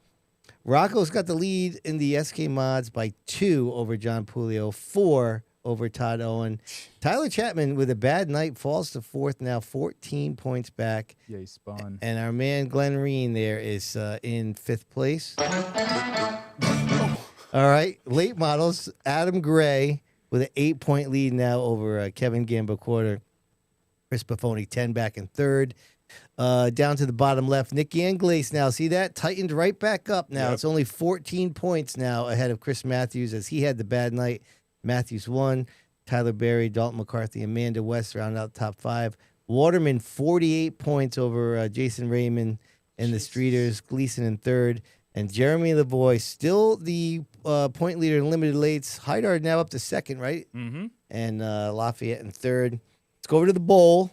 Rocco's got the lead in the SK mods by 2 over John Pulio, 4 over Todd Owen. Tyler Chapman with a bad night falls to fourth now, 14 points back. Yeah, he spun. And our man Glenn Reen there is in 5th place. All right, late models, Adam Gray with an 8-point lead now over Kevin Gambaquarter. Chris Buffoni, 10 back in third. Down to the bottom left, Nick Anglace now. See that? Tightened right back up now. Yep. It's only 14 points now ahead of Chris Matthews as he had the bad night. Matthews won. Tyler Berry, Dalton McCarthy, Amanda West round out top 5. Waterman, 48 points over Jason Raymond and the Streeters. Gleason in third. And Jeremy Lavoie, still the point leader in limited lates. Haidar now up to second, right? Mm-hmm. And Lafayette in third. Let's go over to the bowl.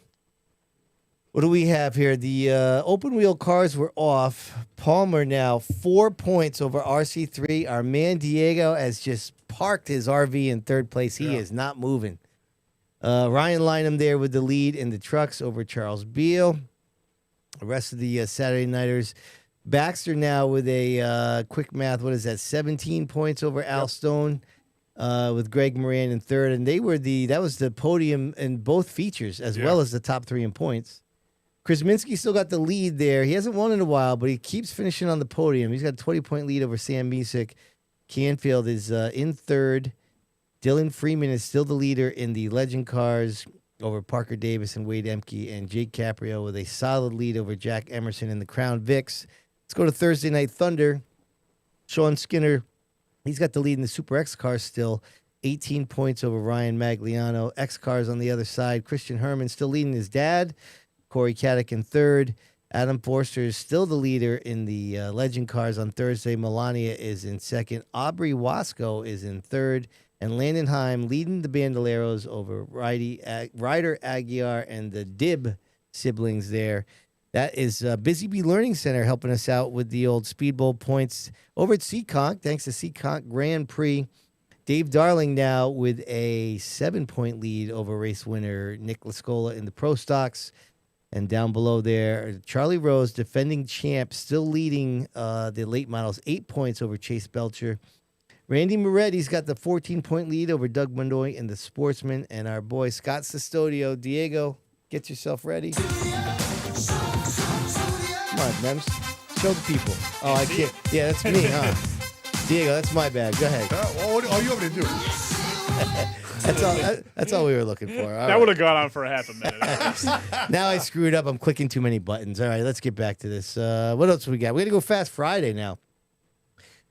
What do we have here? The open wheel cars were off. Palmer now 4 points over RC3. Our man Diego has just parked his RV in third place. He is not moving. Ryan Lynham there with the lead in the trucks over Charles Beal. The rest of the Saturday Nighters. Baxter now with a quick math. What is that? 17 points over Al Stone with Greg Moran in third. And that was the podium in both features as well as the top 3 in points. Krasminski still got the lead there. He hasn't won in a while, but he keeps finishing on the podium. He's got a 20-point lead over Sam Musick. Canfield is in third. Dylan Freeman is still the leader in the Legend Cars over Parker Davis and Wade Emke, and Jake Caprio with a solid lead over Jack Emerson in the Crown Vics. Let's go to Thursday Night Thunder. Sean Skinner, he's got the lead in the Super X Cars still. 18 points over Ryan Magliano. X Cars on the other side. Christian Herman still leading his dad. Corey Caddick in third. Adam Forster is still the leader in the Legend Cars on Thursday. Melania is in second. Aubrey Wasco is in third. And Landon Heim leading the Bandoleros over Ryder Aguiar and the Dib siblings there. That is Busy Bee Learning Center helping us out with the old Speedbowl points over at CONT. Thanks to CONT Grand Prix. Dave Darling now with a 7-point lead over race winner Nick Lascola in the Pro Stocks. And down below there, Charlie Rose, defending champ, still leading the late models, 8 points over Chase Belcher. Randy Moretti's got the 14-point lead over Doug Mondoy in the Sportsman. And our boy Scott Sestodio. Diego, get yourself ready. Come on, Mems. Show the people. Oh, I can't. Yeah, that's me, huh? Diego, that's my bag. Go ahead. All you want me to do? That's all we were looking for. That would have gone on for a half a minute. Now I screwed up. I'm clicking too many buttons. All right, let's get back to this. What else we got? We're going to go Fast Friday now.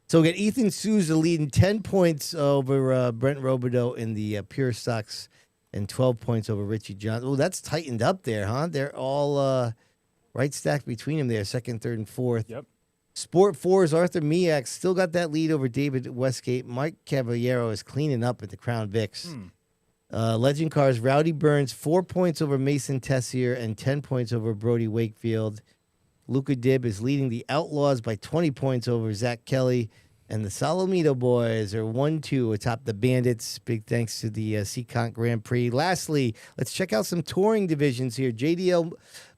So we got Ethan Souza leading 10 points over Brent Robideau in the Pure Stocks and 12 points over Richie Johnson. Oh, that's tightened up there, huh? They're all right stacked between them there, second, third, and fourth. Yep. Sport 4's Arthur Miak still got that lead over David Westgate. Mike Caballero is cleaning up at the Crown Vics. Legend Cars, Rowdy Burns, 4 points over Mason Tessier and 10 points over Brody Wakefield. Luca Dibb is leading the Outlaws by 20 points over Zach Kelly. And the Salamito boys are 1-2 atop the Bandits. Big thanks to the CONT Grand Prix. Lastly, let's check out some touring divisions here. JDL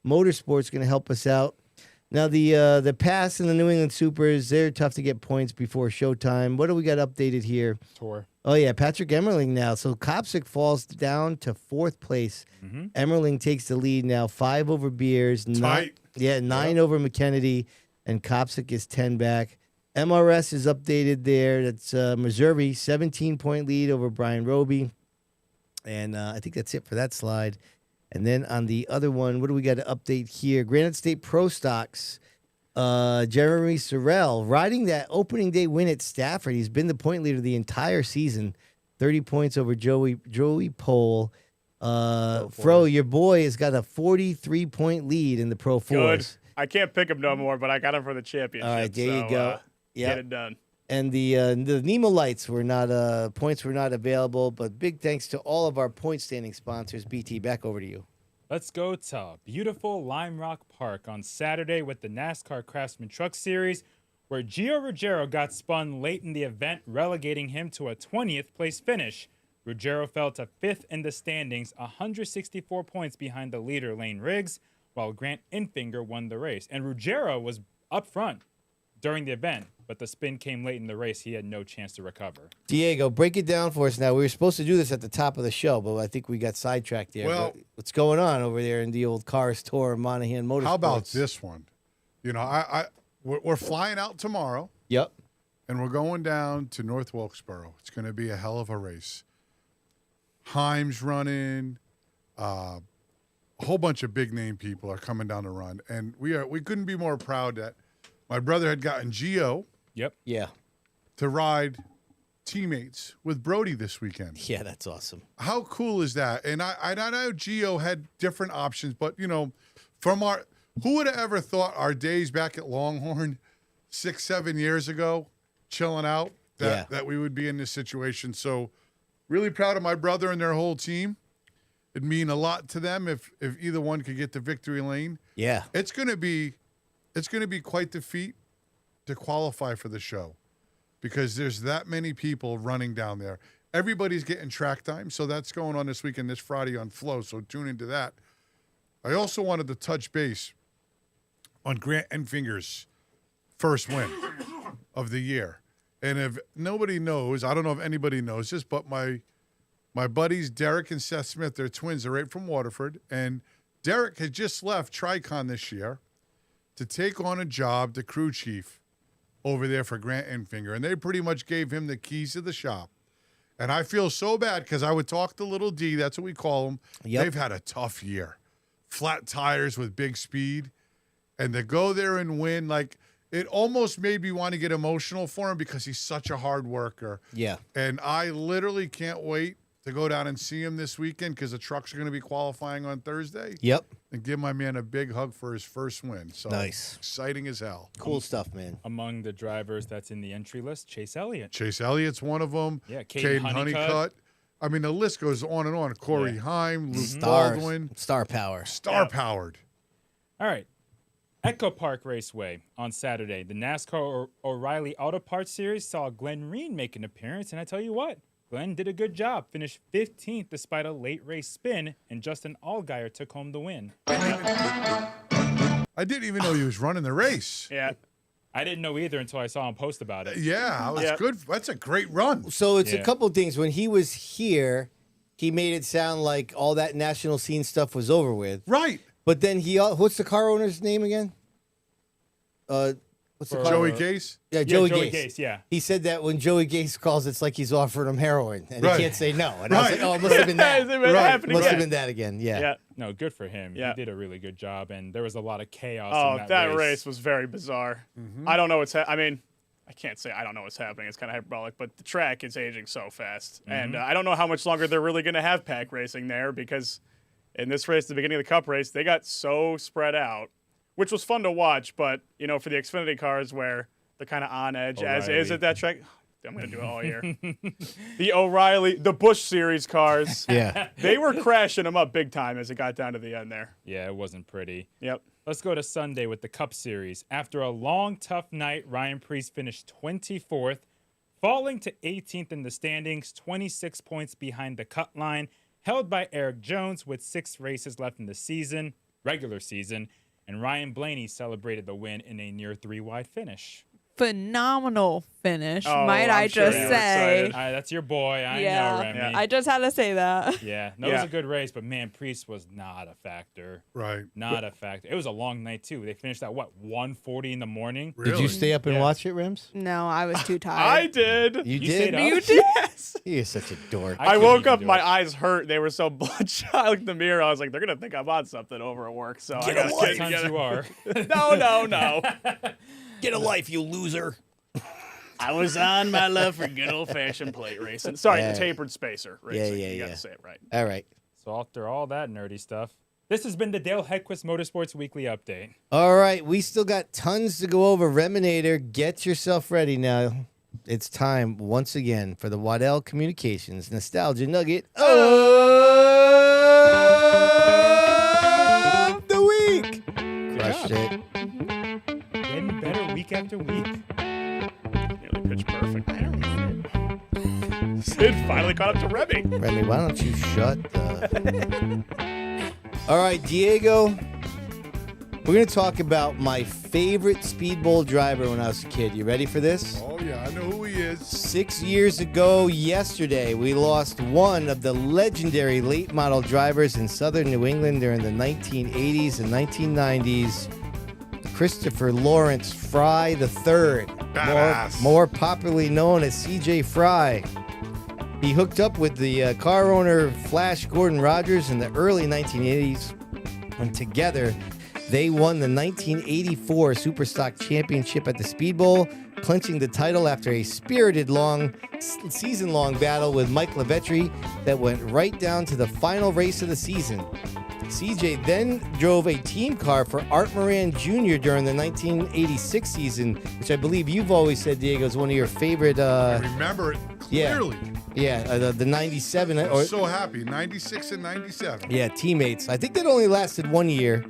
Motorsports going to help us out. Now, the Pass and the New England Supers, they're tough to get points before showtime. What do we got updated here? Tour. Oh, yeah, Patrick Emmerling now. So Kopsick falls down to 4th place. Emmerling takes the lead now, 5 over Beers. Tight. 9 over McKennedy, and Kopsick is 10 back. MRS is updated there. That's Missouri, 17-point lead over Brian Roby. And I think that's it for that slide. And then on the other one, what do we got to update here? Granite State Pro Stocks. Jeremy Sorrell riding that opening day win at Stafford. He's been the point leader the entire season. 30 points over Joey Pole. Fro, your boy has got a 43-point lead in the Pro 4s. Good. I can't pick him no more, but I got him for the championship. All right, there you go. Get it done. And the Nemo Lights were not points were not available, but big thanks to all of our point standing sponsors. BT, back over to you. Let's go to beautiful Lime Rock Park on Saturday with the NASCAR Craftsman Truck Series, where Gio Ruggiero got spun late in the event, relegating him to a 20th place finish. Ruggiero fell to 5th in the standings, 164 points behind the leader Lane Riggs, while Grant Infinger won the race. And Ruggiero was up front during the event, but the spin came late in the race. He had no chance to recover. Diego, break it down for us now. We were supposed to do this at the top of the show, but I think we got sidetracked there. Well, but what's going on over there in the old Cars Tour Monahan Motorsports? How about this one? You know, we're flying out tomorrow. Yep. And we're going down to North Wilkesboro. It's going to be a hell of a race. Himes running. A whole bunch of big name people are coming down to run, and we couldn't be more proud that my brother had gotten Gio. Yep. Yeah. To ride teammates with Brody this weekend. Yeah, that's awesome. How cool is that? And I know Gio had different options, but from who would have ever thought our days back at Longhorn 6-7 years ago, chilling out, that we would be in this situation. So really proud of my brother and their whole team. It'd mean a lot to them if either one could get to victory lane. Yeah. It's gonna be quite the feat to qualify for the show, because there's that many people running down there. Everybody's getting track time, so that's going on this weekend, this Friday on Flow, so tune into that. I also wanted to touch base on Grant Enfinger's first win of the year. And if nobody knows, I don't know if anybody knows this, but my buddies Derek and Seth Smith, they're twins, they're right from Waterford, and Derek had just left Tricon this year to take on a job, the crew chief over there for Grant Enfinger, and they pretty much gave him the keys to the shop. And I feel so bad because I would talk to Little D, that's what we call him. Yep. They've had a tough year. Flat tires with big speed. And to go there and win, like, it almost made me want to get emotional for him because he's such a hard worker. Yeah. And I literally can't wait to go down and see him this weekend because the trucks are going to be qualifying on Thursday. Yep. And give my man a big hug for his first win. So nice. Exciting as hell. Cool stuff, man. Among the drivers that's in the entry list, Chase Elliott. Chase Elliott's one of them. Yeah, Caden Caden Honeycutt. I mean, the list goes on and on. Corey Heim, Luke Baldwin. Star power. Star-powered. All right. Echo Park Raceway on Saturday. The NASCAR O'Reilly Auto Parts Series saw Glenn Reen make an appearance, and I tell you what, Glenn did a good job. Finished 15th despite a late race spin, and Justin Allgaier took home the win. I didn't even know he was running the race. Yeah. I didn't know either until I saw him post about it. Yeah, it was good. That's a great run. So it's a couple things. When he was here, he made it sound like all that national scene stuff was over with. Right. But then what's the car owner's name again? What's the car Joey owner? Gase? Yeah, Joey Gase. Gase, yeah. He said that when Joey Gase calls, it's like he's offering him heroin, and Right. he can't say no. And I was Right. like, oh, it must have been that. Right. Must have been that again. Yeah. Yeah. No, good for him. Yeah. He did a really good job, and there was a lot of chaos Oh, in that race was very bizarre. Mm-hmm. I don't know what's I mean, I can't say I don't know what's happening. It's kind of hyperbolic, but the track is aging so fast. And I don't know how much longer they're really going to have pack racing there, because in this race, the beginning of the Cup race, they got so spread out, which was fun to watch. But, for the Xfinity cars where they're kind of on edge, as is at that track, I'm going to do it all year. The O'Reilly, the Busch Series cars, they were crashing them up big time as it got down to the end there. Yeah, it wasn't pretty. Yep. Let's go to Sunday with the Cup Series. After a long, tough night, Ryan Preece finished 24th, falling to 18th in the standings, 26 points behind the cut line, held by Eric Jones with 6 races left in the regular season, and Ryan Blaney celebrated the win in a near 3-wide finish. Phenomenal finish, Oh, might I'm I sure just you were say. excited. That's your boy. I know, Yeah, Remy. I just had to say that. Yeah, no, it was a good race, but man, Preece was not a factor. Right. Not a factor. It was a long night, too. They finished at, 1:40 in the morning? Did you stay up and watch it, Rims? No, I was too tired. I did. You stayed did? up? You did? Yes. You're such a dork. I woke up, my eyes hurt. They were so bloodshot. I looked in the mirror. I was like, they're going to think I'm on something over at work. So I got to Sometimes you are. No. Get a life, you loser. I was on my love for good old-fashioned plate racing. Sorry, Yeah. the tapered spacer racing. Yeah, You got yeah. to say it right. All right. So after all that nerdy stuff, this has been the Dale Hedquist Motorsports Weekly Update. All right. We still got tons to go over. Reminator, get yourself ready now. It's time once again for the Waddell Communications Nostalgia Nugget of the week. Crushed it. Getting better week after week. Nearly pitch perfect. Sid finally caught up to Remy. Remy, why don't you shut the... All right, Diego, we're going to talk about my favorite Speedbowl driver when I was a kid. You ready for this? Oh, yeah. I know who he is. 6 years ago yesterday, we lost one of the legendary late model drivers in southern New England during the 1980s and 1990s. Christopher Lawrence Fry III, Badass. more popularly known as CJ Fry. He hooked up with the car owner Flash Gordon Rogers in the early 1980s, and together they won the 1984 Superstock Championship at the Speedbowl, clinching the title after a spirited season-long battle with Mike LaVetri that went right down to the final race of the season. CJ then drove a team car for Art Moran Jr. during the 1986 season, which I believe you've always said, Diego, is one of your favorite. I remember it clearly. The 97. I'm so happy. 96 and 97. Yeah, teammates. I think that only lasted 1 year.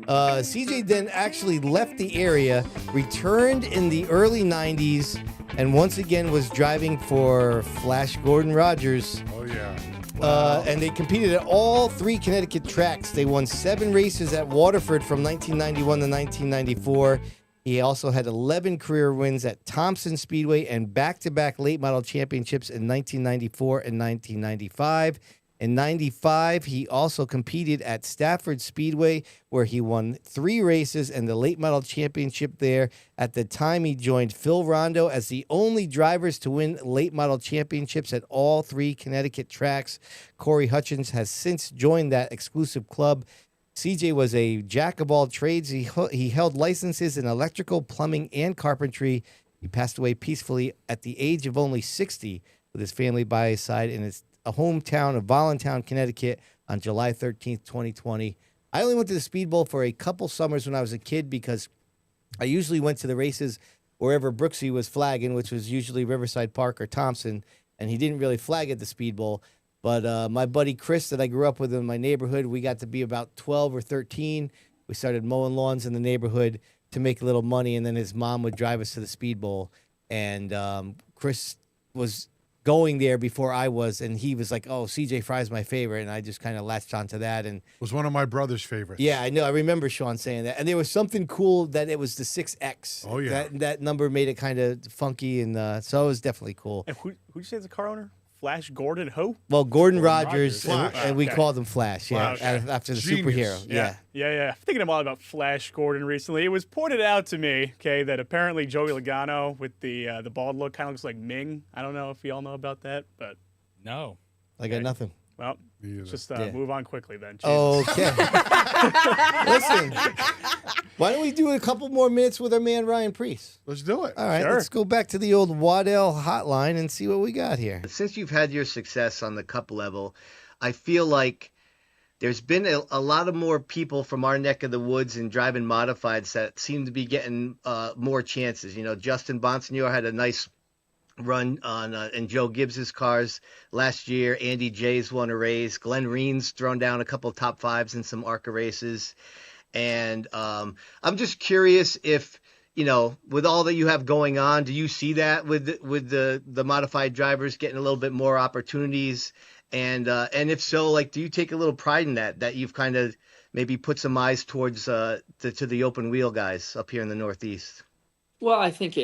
CJ then actually left the area, returned in the early 90s, and once again was driving for Flash Gordon Rogers. Oh, yeah. And they competed at all 3 Connecticut tracks. They won 7 races at Waterford from 1991 to 1994. He also had 11 career wins at Thompson Speedway and back-to-back late model championships in 1994 and 1995. In 95, he also competed at Stafford Speedway, where he won 3 races and the late model championship there. At the time, he joined Phil Rondo as the only drivers to win late model championships at all 3 Connecticut tracks. Corey Hutchins has since joined that exclusive club. CJ was a jack of all trades. He held licenses in electrical, plumbing, and carpentry. He passed away peacefully at the age of only 60 with his family by his side in his hometown of Voluntown, Connecticut on July 13th, 2020. I only went to the Speedbowl for a couple summers when I was a kid because I usually went to the races wherever Brooksy was flagging, which was usually Riverside Park or Thompson, and he didn't really flag at the Speedbowl. But my buddy Chris that I grew up with in my neighborhood, we got to be about 12 or 13. We started mowing lawns in the neighborhood to make a little money, and then his mom would drive us to the Speedbowl. And Chris was going there before I was, and he was like, "Oh, CJ Fry's my favorite," and I just kind of latched onto that. And was one of my brother's favorites. Yeah, I know. I remember Sean saying that, and there was something cool that it was the 6X. Oh yeah, that number made it kind of funky, and so it was definitely cool. And who'd you say is the car owner? Flash Gordon who? Well, Gordon Rogers, and we okay. called him Flash, yeah, after the superhero. Yeah. I'm thinking a lot about Flash Gordon recently. It was pointed out to me, okay, that apparently Joey Logano with the bald look kind of looks like Ming. I don't know if you all know about that, but no, I got nothing. Well, just move on quickly then. Okay. Listen, why don't we do a couple more minutes with our man Ryan Preece? Let's do it. All right, let's go back to the old Waddell hotline and see what we got here. Since you've had your success on the cup level, I feel like there's been a lot of more people from our neck of the woods and driving modifieds that seem to be getting more chances. You know, Justin Bonsignor had a nice run on in Joe Gibbs's cars last year. Andy J's won a race. Glenn Reen's thrown down a couple top 5s in some ARCA races. And I'm just curious if, you know, with all that you have going on, do you see that with the modified drivers getting a little bit more opportunities? And if so, like, do you take a little pride in that you've kind of maybe put some eyes towards to the open wheel guys up here in the Northeast? Well, I think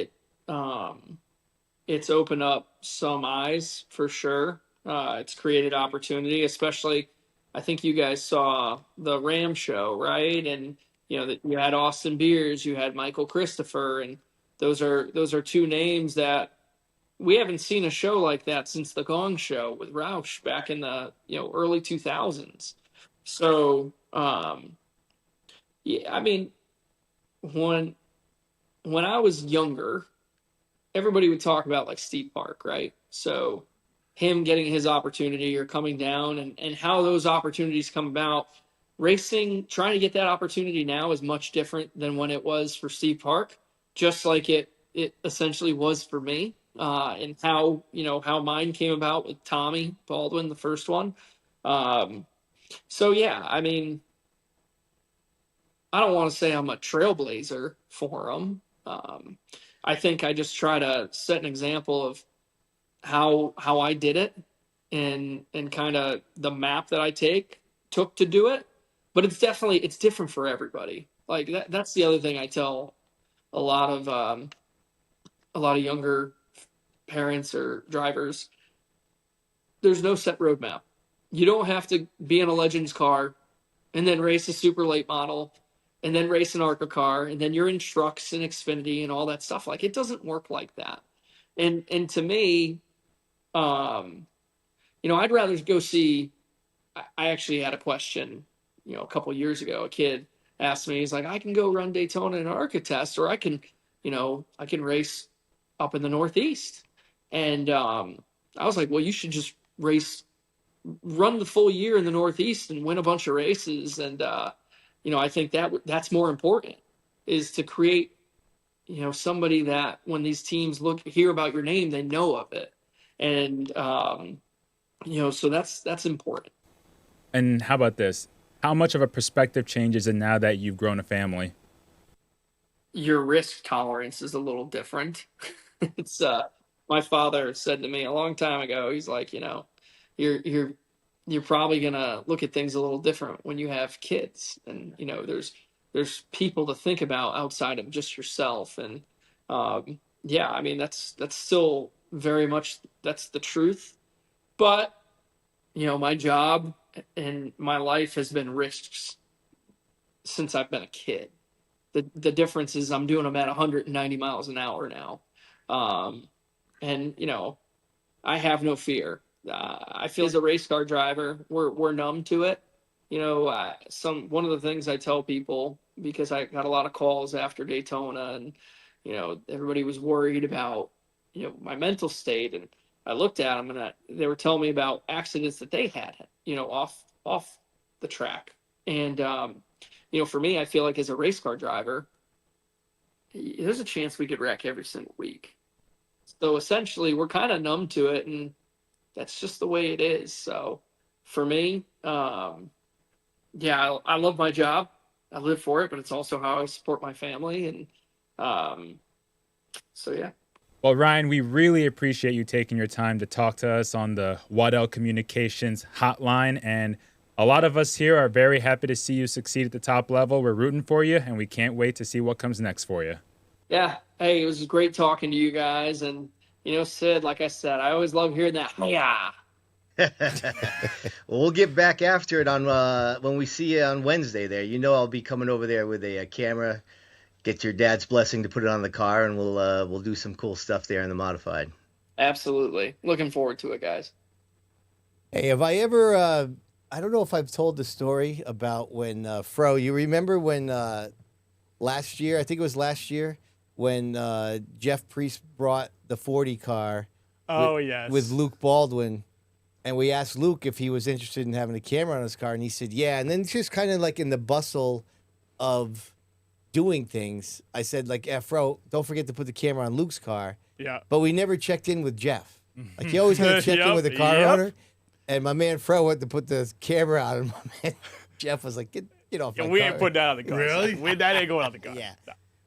it's opened up some eyes for sure. It's created opportunity, especially I think you guys saw the Ram show, right? And you know that you had Austin Beers, you had Michael Christopher, and those are 2 names that we haven't seen a show like that since the Gong Show with Roush back in the early 2000s. So yeah, I mean when I was younger, everybody would talk about like Steve Park, right? So him getting his opportunity or coming down and how those opportunities come about. Racing, trying to get that opportunity now is much different than when it was for Steve Park, just like it essentially was for me. And how mine came about with Tommy Baldwin, the first one. So yeah, I mean, I don't want to say I'm a trailblazer for him. I think I just try to set an example of how I did it and kind of the map that I took to do it. But it's different for everybody. Like that's the other thing I tell a lot of younger parents or drivers. There's no set roadmap. You don't have to be in a Legends car and then race a super late model and then race an ARCA car, and then you're in trucks and Xfinity and all that stuff. Like, it doesn't work like that. And to me, I'd rather go see. I actually had a question, a couple of years ago. A kid asked me, he's like, I can go run Daytona in an ARCA test, or I can race up in the Northeast. And I was like, well, you should just run the full year in the Northeast and win a bunch of races. And, I think that's more important, is to create, somebody that when these teams hear about your name, they know of it. And, so that's important. And how about this? How much of a perspective change is it now that you've grown a family? Your risk tolerance is a little different. It's my father said to me a long time ago, he's like, you're probably gonna look at things a little different when you have kids, and there's people to think about outside of just yourself. And yeah, I mean that's still very much that's the truth. But my job and my life has been risks since I've been a kid. The difference is I'm doing them at 190 miles an hour now. And I have no fear. I feel as a race car driver, we're numb to it. One of the things I tell people, because I got a lot of calls after Daytona, and everybody was worried about my mental state, and I looked at them and they were telling me about accidents that they had, off the track. And for me, I feel like as a race car driver, there's a chance we could wreck every single week. So essentially, we're kind of numb to it, and that's just the way it is. So for me, I love my job. I live for it, but it's also how I support my family. And so, yeah. Well, Ryan, we really appreciate you taking your time to talk to us on the Waddell Communications hotline. And a lot of us here are very happy to see you succeed at the top level. We're rooting for you, and we can't wait to see what comes next for you. Yeah. Hey, it was great talking to you guys. And, Sid, like I said, I always love hearing that. Yeah. Well, we'll get back after it on when we see you on Wednesday there. I'll be coming over there with a camera, get your dad's blessing to put it on the car, and we'll do some cool stuff there in the modified. Absolutely. Looking forward to it, guys. Hey, have I ever I don't know if I've told the story about when Fro, you remember when last year, I think it was last year, when Jeff Preece brought the 40 car with Luke Baldwin, and we asked Luke if he was interested in having a camera on his car, and he said yeah. And then just kind of like in the bustle of doing things, I said like, Fro, don't forget to put the camera on Luke's car. Yeah. But we never checked in with Jeff. Like you always had to check in with the car owner. And my man Fro went to put the camera on, and my man Jeff was like, get off my car. We ain't put that on the car. Really? That ain't going on the car. Yeah.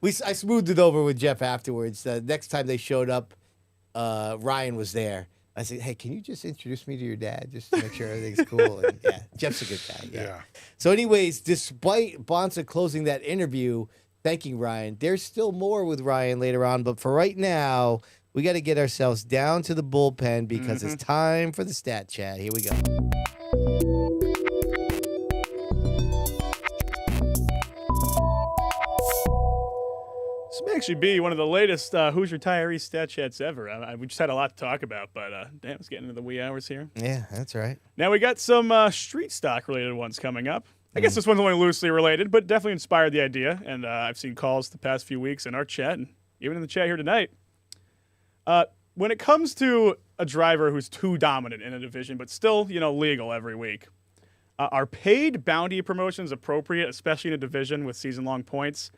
I smoothed it over with Jeff afterwards. Next time they showed up, Ryan was there. I said, hey, can you just introduce me to your dad just to make sure everything's cool? And, yeah, Jeff's a good guy. Yeah. So anyways, despite Bonssa closing that interview, thanking Ryan, there's still more with Ryan later on. But for right now, we got to get ourselves down to the bullpen because it's time for the stat chat. Here we go. This may actually be one of the latest Who's Retiree stat chats ever. We just had a lot to talk about, but damn, it's getting into the wee hours here. Yeah, that's right. Now we got some street stock related ones coming up. I guess this one's only loosely related, but definitely inspired the idea. And I've seen calls the past few weeks in our chat, and even in the chat here tonight. When it comes to a driver who's too dominant in a division, but still, legal every week, are paid bounty promotions appropriate, especially in a division with season-long points?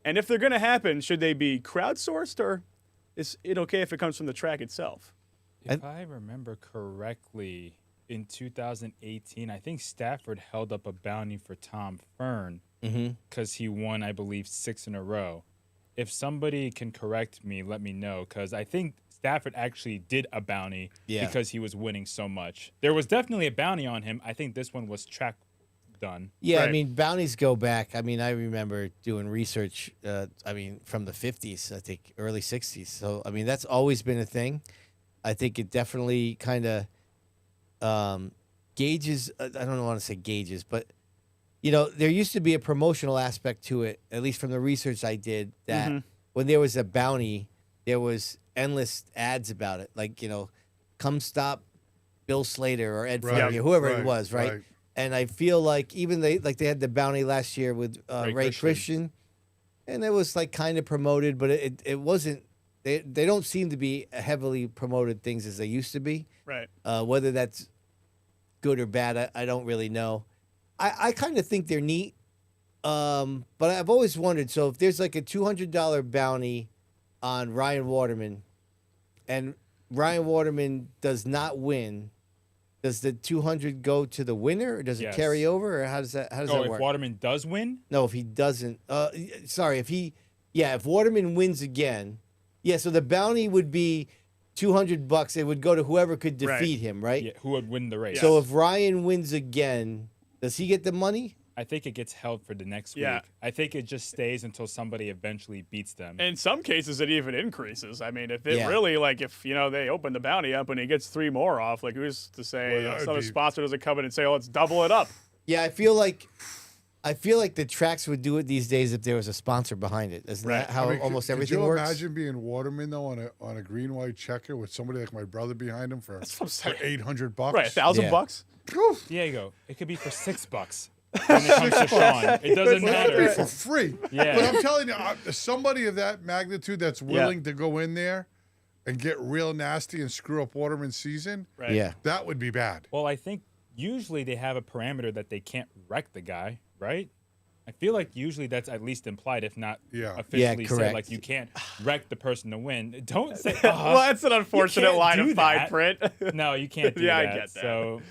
And if they're going to happen, should they be crowdsourced, or is it okay if it comes from the track itself? If I remember correctly, in 2018, I think Stafford held up a bounty for Tom Fern because he won, I believe, 6 in a row. If somebody can correct me, let me know, because I think Stafford actually did a bounty because he was winning so much. There was definitely a bounty on him. I think this one was track done. Yeah, right. I mean, bounties go back. I mean, I remember doing research, from the 50s, I think, early 60s. So, I mean, that's always been a thing. I think it definitely kind of gauges, I don't want to say gauges, but, there used to be a promotional aspect to it, at least from the research I did, that when there was a bounty, there was endless ads about it. Like, come stop Bill Slater or Ed Fergie, whoever it was, right? And I feel like even they had the bounty last year with Ray Christian, and it was like kind of promoted, but it wasn't. they don't seem to be heavily promoted things as they used to be. Right. Whether that's good or bad, I don't really know. I kind of think they're neat. But I've always wondered, so if there's like a $200 bounty on Ryan Waterman and Ryan Waterman does not win, does the 200 go to the winner, or does it carry over, or how does that if work? Waterman does win? No, if he doesn't. Sorry, if Waterman wins again, so the bounty would be $200. It would go to whoever could defeat him, right? Yeah, who would win the race? So if Ryan wins again, does he get the money? I think it gets held for the next Yeah. week. I think it just stays until somebody eventually beats them. In some cases, it even increases. I mean, if it Yeah. really, like, if, they open the bounty up and he gets 3 more off, like, who's to say Well, that some would be- sponsor doesn't come in and say, oh, let's double it up. Yeah, I feel like the tracks would do it these days if there was a sponsor behind it. Isn't that how almost everything could you works? imagine being Waterman though on a green white checker with somebody like my brother behind him for $800? Right, $1,000? Diego, it could be for $6 when it comes to Sean. It doesn't Well, that'd be matter. for free. Yeah. But I'm telling you, somebody of that magnitude that's willing to go in there and get real nasty and screw up Waterman's season, Right. Yeah. that would be bad. Well, I think usually they have a parameter that they can't wreck the guy, right? I feel like usually that's at least implied, if not officially said. correct. Like you can't wrect the person to win. Don't say. Well, that's an unfortunate can't line do of fine that. print. No, you can't do Yeah, I that. get that. So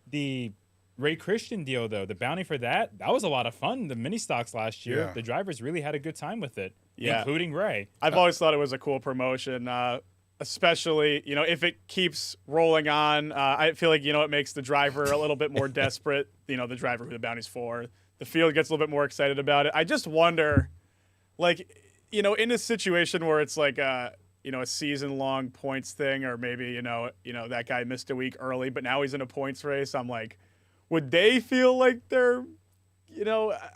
the Ray Christian deal though, the bounty for that was a lot of fun. The mini stocks last year, Yeah. the drivers really had a good time with it, Yeah. including Ray. I've always thought it was a cool promotion, especially, if it keeps rolling on. I feel like, it makes the driver a little bit more desperate, the driver who the bounty's for. The field gets a little bit more excited about it. I just wonder, like, in a situation where it's like a season-long points thing, or maybe, that guy missed a week early, but now he's in a points race. I'm like, would they feel like they're,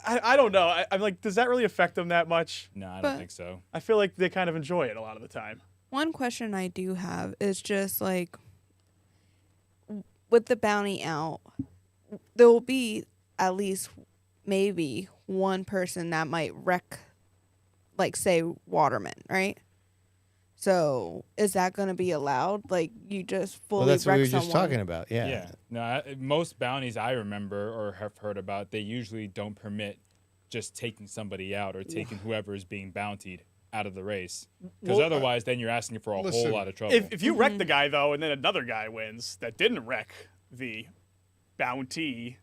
I don't know. I'm like, does that really affect them that much? No, I don't But- think so. I feel like they kind of enjoy it a lot of the time. One question I do have is just like, with the bounty out, there will be at least maybe one person that might wreck, like, say, Waterman, right? So is that going to be allowed? Like, you just fully Well, that's what wreck we were someone? just talking about. Yeah. Yeah. No, most bounties I remember or have heard about, they usually don't permit just taking somebody out or taking whoever is being bountied out of the race. Because Well, otherwise, then you're asking for a listen, whole lot of trouble. If you wreck the guy, though, and then another guy wins that didn't wreck the bounty,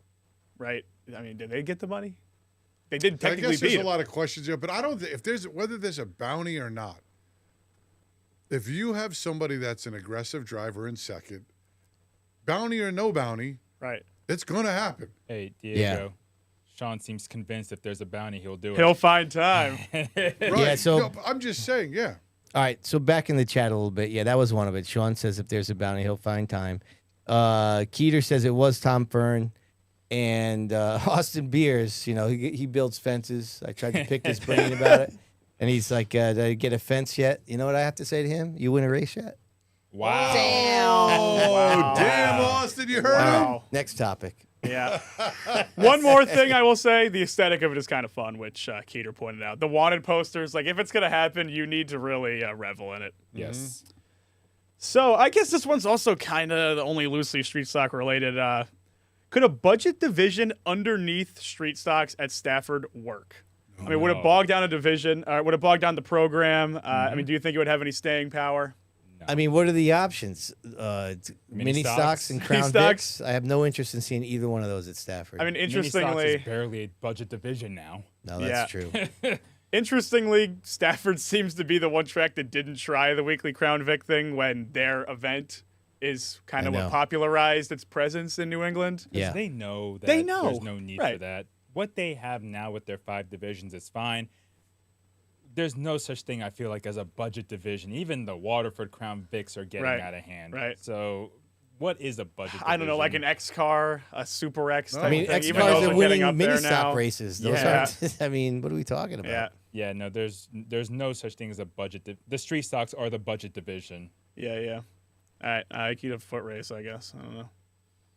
right? I mean, did they get the money? They did I technically guess there's beat a him. lot of questions here, but I don't. If there's whether there's a bounty or not, if you have somebody that's an aggressive driver in second, bounty or no bounty, Right. it's going to happen. Hey, Diego. Sean seems convinced if there's a bounty, he'll do it. He'll find time. Right. Yeah, so- No, but I'm just saying, yeah. All right, so back in the chat a little bit. Yeah, that was one of it. Sean says if there's a bounty, he'll find time. Keeter says it was Tom Fern. And Austin Beers, he builds fences. I tried to pick his brain about it. And he's like, did I get a fence yet? You know what I have to say to him? You win a race yet? Wow. Oh, damn, Austin, you heard him? Wow. Next topic. Yeah. One more thing I will say, the aesthetic of it is kind of fun, which Keeter pointed out. The wanted posters, like, if it's going to happen, you need to really revel in it. Yes. So I guess this one's also kind of only loosely street stock related. Could a budget division underneath street stocks at Stafford work? I mean, would it bog down a division? Would it bog down the program? I mean, do you think it would have any staying power? I mean, what are the options? Mini stocks and Crown stocks? Vics? I have no interest in seeing either one of those at Stafford. I mean, Mini stocks interestingly, is barely a budget division now. no, that's true. Interestingly, Stafford seems to be the one track that didn't try the weekly Crown Vic thing when their event is kind of I what know. popularized its presence in New England. Yeah. They know that They know. there's no need for Right. that. What they have now with their 5 divisions is fine. There's no such thing, I feel like, as a budget division. Even the Waterford Crown Vics are getting Right. out of hand. Right. So what is a budget division? I don't know, like an X car, a Super X. No. Type I mean, of thing. X Even cars those are getting winning up mini there stock now. races. Those Yeah. aren't. I mean, what are we talking about? Yeah, Yeah, no, there's no such thing as a budget. The street stocks are the budget division. yeah. All right, I keep a foot race, I guess. I don't know.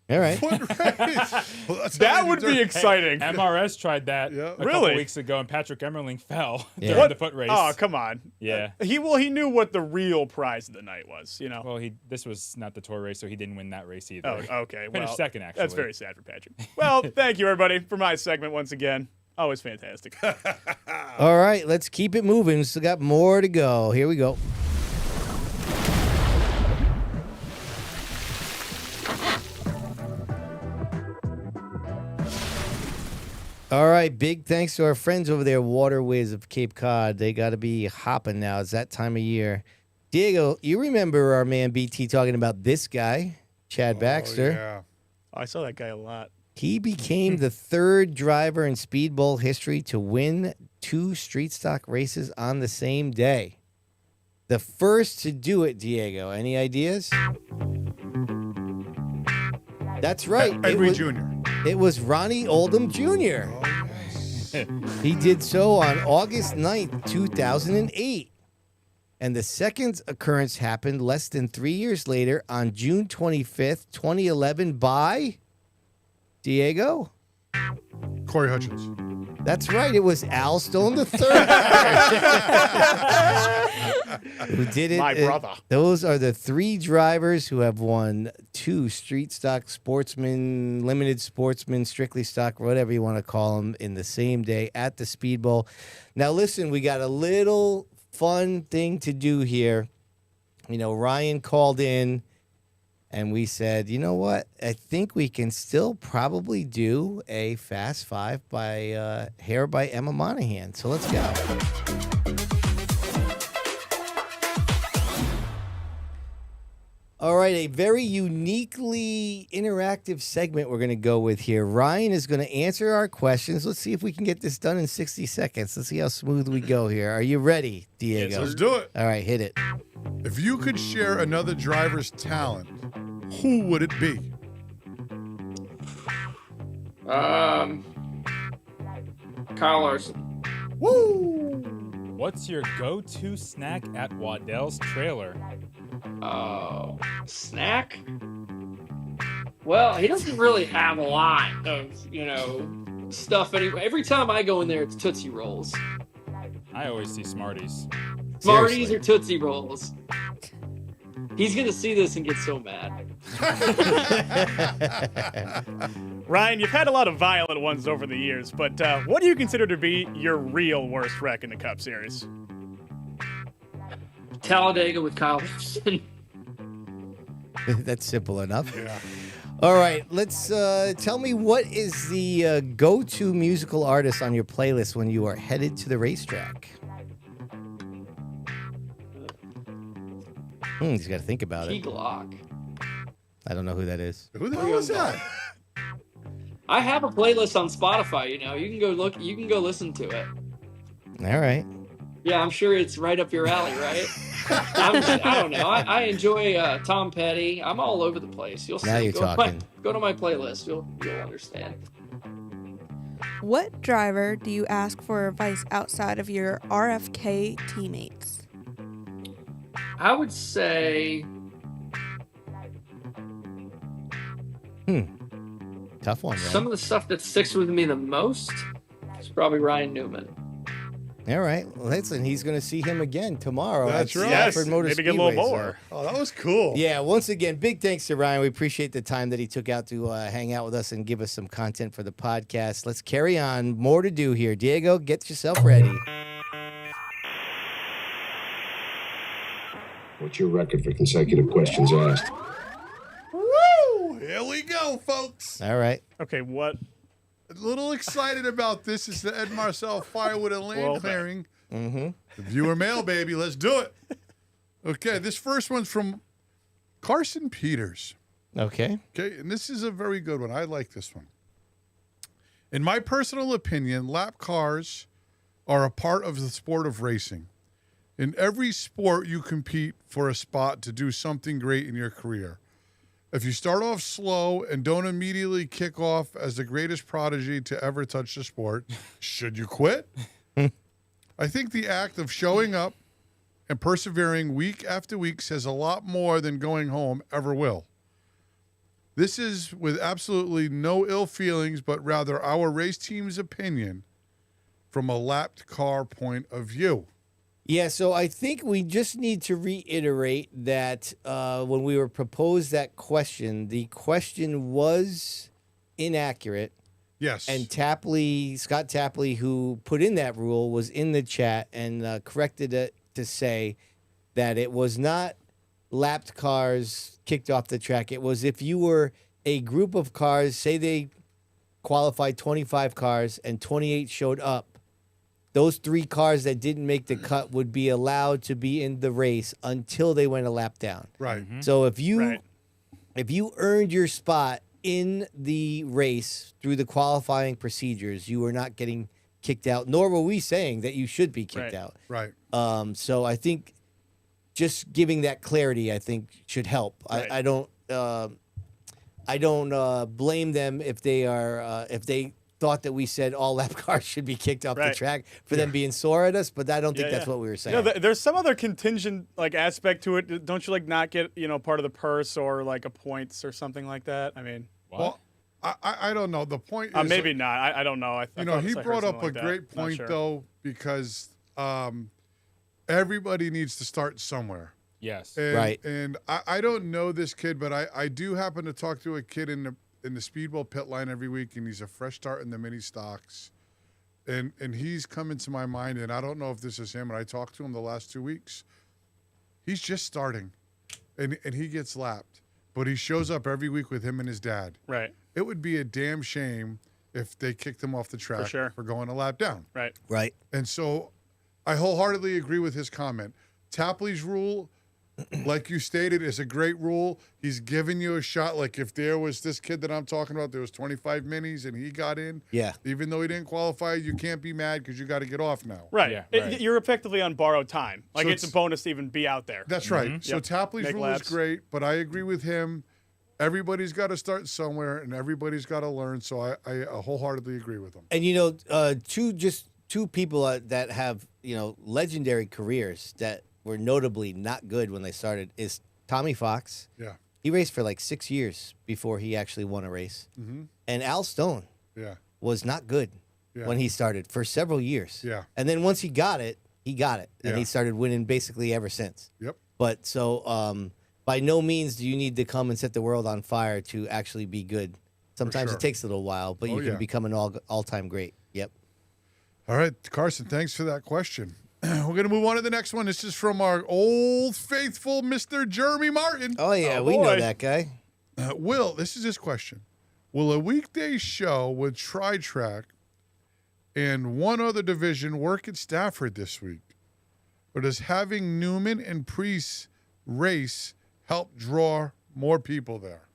All right. Foot race. Well, that's That how would they be do it. exciting. MRS tried that Yeah. a couple Really? weeks ago, and Patrick Emmerling fell Yeah. during the foot race. Oh, come on. Yeah. He knew what the real prize of the night was, you know. Well, this was not the tour race, so he didn't win that race either. Oh, okay. Finished Well, second, actually. That's very sad for Patrick. Well, thank you, everybody, for my segment once again. Always fantastic. All right, let's keep it moving. We still got more to go. Here we go. All right, big thanks to our friends over there, Waterways of Cape Cod. They got to be hopping now. It's that time of year. Diego, you remember our man BT talking about this guy, Chad Baxter. Yeah. I saw that guy a lot. He became the third driver in Speedbowl history to win 2 street stock races on the same day. The first to do it, Diego. Any ideas? That's right. Edwin Jr. It was Ronnie Oldham Jr. Oh, yes. He did so on August 9th, 2008. And the second occurrence happened less than 3 years later on June 25th, 2011 by Diego. Corey Hutchins. That's right. It was Al Stone III who did it. My brother. Those are the 3 drivers who have won 2 street stock sportsman, limited sportsman, strictly stock, whatever you want to call them, in the same day at the Speedbowl. Now, listen, we got a little fun thing to do here. You know, Ryan called in. And we said, you know what? I think we can still probably do a Fast 5 by Hair by Emma Monahan. So let's go. All right, a very uniquely interactive segment we're going to go with here. Ryan is going to answer our questions. Let's see if we can get this done in 60 seconds. Let's see how smooth we go here. Are you ready, Diego? Yes, let's do it. All right, hit it. If you could share another driver's talent, who would it be? Kyle Larson. Woo! What's your go-to snack at Waddell's trailer? Oh, snack? Well, he doesn't really have a lot of, stuff anyway. Every time I go in there, it's Tootsie Rolls. I always see Smarties. Smarties or Tootsie Rolls. He's going to see this and get so mad. Ryan, you've had a lot of violent ones over the years, but what do you consider to be your real worst wreck in the Cup Series? Talladega with Kyle Larson. That's simple enough. Yeah. All right, let's tell me, what is the go-to musical artist on your playlist when you are headed to the racetrack? He's got to think about it. Glock. I don't know who that is. Who the hell is that? I have a playlist on Spotify. You can go look. You can go listen to it. All right. Yeah, I'm sure it's right up your alley, right? I don't know. I enjoy Tom Petty. I'm all over the place. You'll see. Now you're talking. Go to my playlist. You'll understand. What driver do you ask for advice outside of your RFK teammates? I would say. Tough one, right? Some of the stuff that sticks with me the most is probably Ryan Newman. All right. Well, listen, he's going to see him again tomorrow. That's at right. Stafford Motor Maybe get a little Speedway, more. Oh, that was cool. Yeah, once again, big thanks to Ryan. We appreciate the time that he took out to hang out with us and give us some content for the podcast. Let's carry on. More to do here. Diego, get yourself ready. What's your record for consecutive questions asked? Woo! Here we go, folks. All right. Okay, what? A little excited about this. It's the Ed Marcel Firewood and Land Clearing. Mm-hmm. The viewer mail, baby. Let's do it. Okay, this first one's from Carson Peters. Okay. Okay, and this is a very good one. I like this one. In my personal opinion, lap cars are a part of the sport of racing. In every sport, you compete for a spot to do something great in your career. If you start off slow and don't immediately kick off as the greatest prodigy to ever touch the sport, should you quit? I think the act of showing up and persevering week after week says a lot more than going home ever will. This is with absolutely no ill feelings, but rather our race team's opinion from a lapped car point of view. Yeah, so I think we just need to reiterate that when we were proposed that question, the question was inaccurate. Yes. And Scott Tapley, who put in that rule, was in the chat and corrected it to say that it was not lapped cars kicked off the track. It was if you were a group of cars, say they qualified 25 cars and 28 showed up, those 3 cars that didn't make the cut would be allowed to be in the race until they went a lap down. Right. So if you earned your spot in the race through the qualifying procedures, you were not getting kicked out, nor were we saying that you should be kicked out. Right. So I think just giving that clarity, I think, should help. Right. I don't blame them if they thought that we said all lap cars should be kicked off the track for them being sore at us, but I don't think that's what we were saying. You know, there's some other contingent aspect to it. Don't you not get part of the purse or like a points or something like that? I mean, well, I don't know. The point is maybe not. I don't know. He brought up a great point though, because everybody needs to start somewhere. Yes. And I don't know this kid, but I do happen to talk to a kid in the Speedbowl pit line every week, and he's a fresh start in the mini stocks. And he's coming to my mind, and I don't know if this is him, and I talked to him the last 2 weeks. He's just starting, and he gets lapped. But he shows up every week with him and his dad. Right. It would be a damn shame if they kicked him off the track for going a lap down. Right. Right. And so I wholeheartedly agree with his comment. Tapley's rule, like you stated, is a great rule. He's giving you a shot. Like if there was this kid that I'm talking about, there was 25 minis and he got in. Yeah. Even though he didn't qualify, you can't be mad because you got to get off now. Right. Yeah, right. You're effectively on borrowed time. Like So it's a bonus to even be out there. That's right. So Tapley's Make rule laps. is great, but I agree with him. Everybody's got to start somewhere, and everybody's got to learn. So I wholeheartedly agree with him. And two people that have legendary careers that were notably not good when they started is Tommy Fox. Yeah. He raced for like 6 years before he actually won a race. Mm-hmm. And Al Stone Yeah. was not good when he started for several years. Yeah. And then once he got it. And Yeah. he started winning basically ever since. Yep. But so by no means do you need to come and set the world on fire to actually be good. Sometimes sure. it takes a little while, but you can become an all-time great. Yep. All right, Carson, thanks for that question. We're going to move on to the next one. This is from our old faithful Mr. Jeremy Martin. Oh, yeah, we know that guy. This is his question. Will a weekday show with Tri-Track and one other division work at Stafford this week? Or does having Newman and Preece race help draw more people there?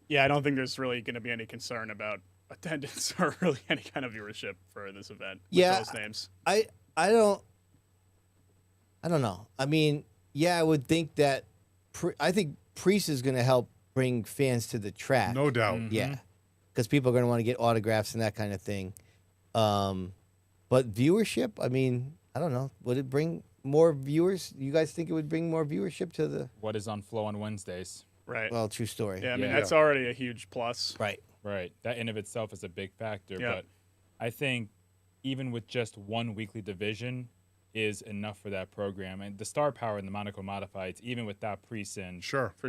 Yeah, I don't think there's really going to be any concern about attendance or really any kind of viewership for this event with those names. I don't know. I mean, I would think that I think Preece is going to help bring fans to the track. No doubt. Mm-hmm. Yeah. Because people are going to want to get autographs and that kind of thing. But viewership, I mean, I don't know. Would it bring more viewers? You guys think it would bring more viewership to the... What is on Flow on Wednesdays? Right. Well, true story. Yeah, I mean, that's already a huge plus. Right. Right. That in of itself is a big factor. Yeah. But I think even with just one weekly division is enough for that program. And the star power in the Monaco Modifieds, even without Preece and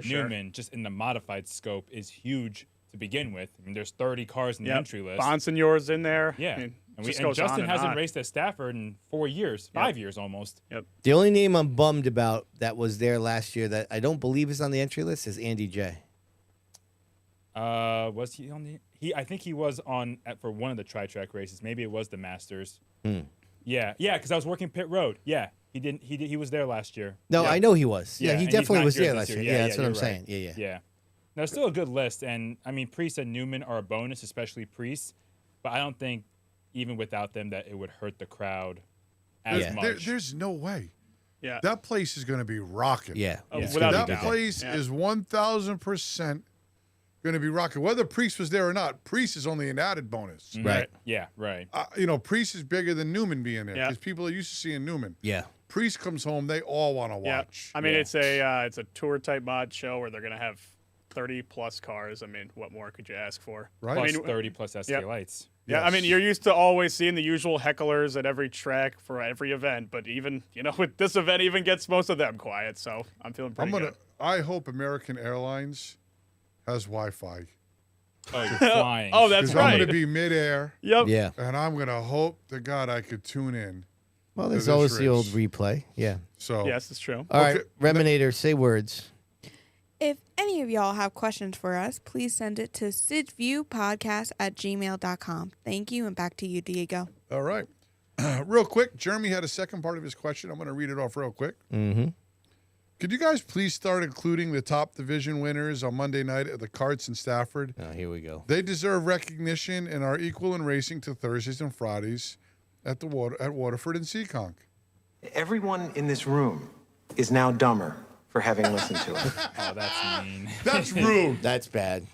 Newman, just in the modified scope, is huge to begin with. I mean, there's 30 cars in the entry list. Bonsignore's in there. Yeah. I mean, and goes Justin on and hasn't on. raced at Stafford in 4 years, 5 years almost. Yep. The only name I'm bummed about that was there last year that I don't believe is on the entry list is Andy J. Was he on the? I think he was on for one of the Tri-Track races. Maybe it was the Masters. Yeah, because I was working pit road. Yeah, he didn't. He was there last year. No, I know he was. Yeah, he and he's definitely not was here there this last year. year. Yeah, that's what I'm you're saying. right. Yeah. No, it's still a good list, and I mean, Preece and Newman are a bonus, especially Preece. But I don't think even without them that it would hurt the crowd as much. There's no way. Yeah, that place is going to be rocking. Yeah, without that a doubt. place is 1,000% going to be rocking. Whether Preece was there or not, Preece is only an added bonus. Right. Yeah. Right. Preece is bigger than Newman being there because people are used to seeing Newman. Yeah. Preece comes home, they all want to watch. I mean, it's a tour type mod show where they're going to have 30-plus cars. I mean, what more could you ask for? Right. Plus I mean, 30 plus SK yeah. lights. Yeah, I mean, you're used to always seeing the usual hecklers at every track for every event, but even, with this event, even gets most of them quiet, so I'm feeling pretty good. I hope American Airlines has Wi-Fi. Oh, you're flying. Oh, that's right. I'm going to be midair. Yep. Yeah. And I'm going to hope to God I could tune in. Well, to there's this always the old race. replay. Yeah. So Yes, it's true. All right, Okay. Reminator, say words. If any of y'all have questions for us, please send it to sidviewpodcast@gmail.com. Thank you, and back to you, Diego. All right. Real quick, Jeremy had a second part of his question. I'm going to read it off real quick. Mm-hmm. Could you guys please start including the top division winners on Monday night at the carts in Stafford? Oh, here we go. They deserve recognition and are equal in racing to Thursdays and Fridays at Waterford and CONT. Everyone in this room is now dumber for having listened to it. Oh, that's mean. That's rude. That's bad.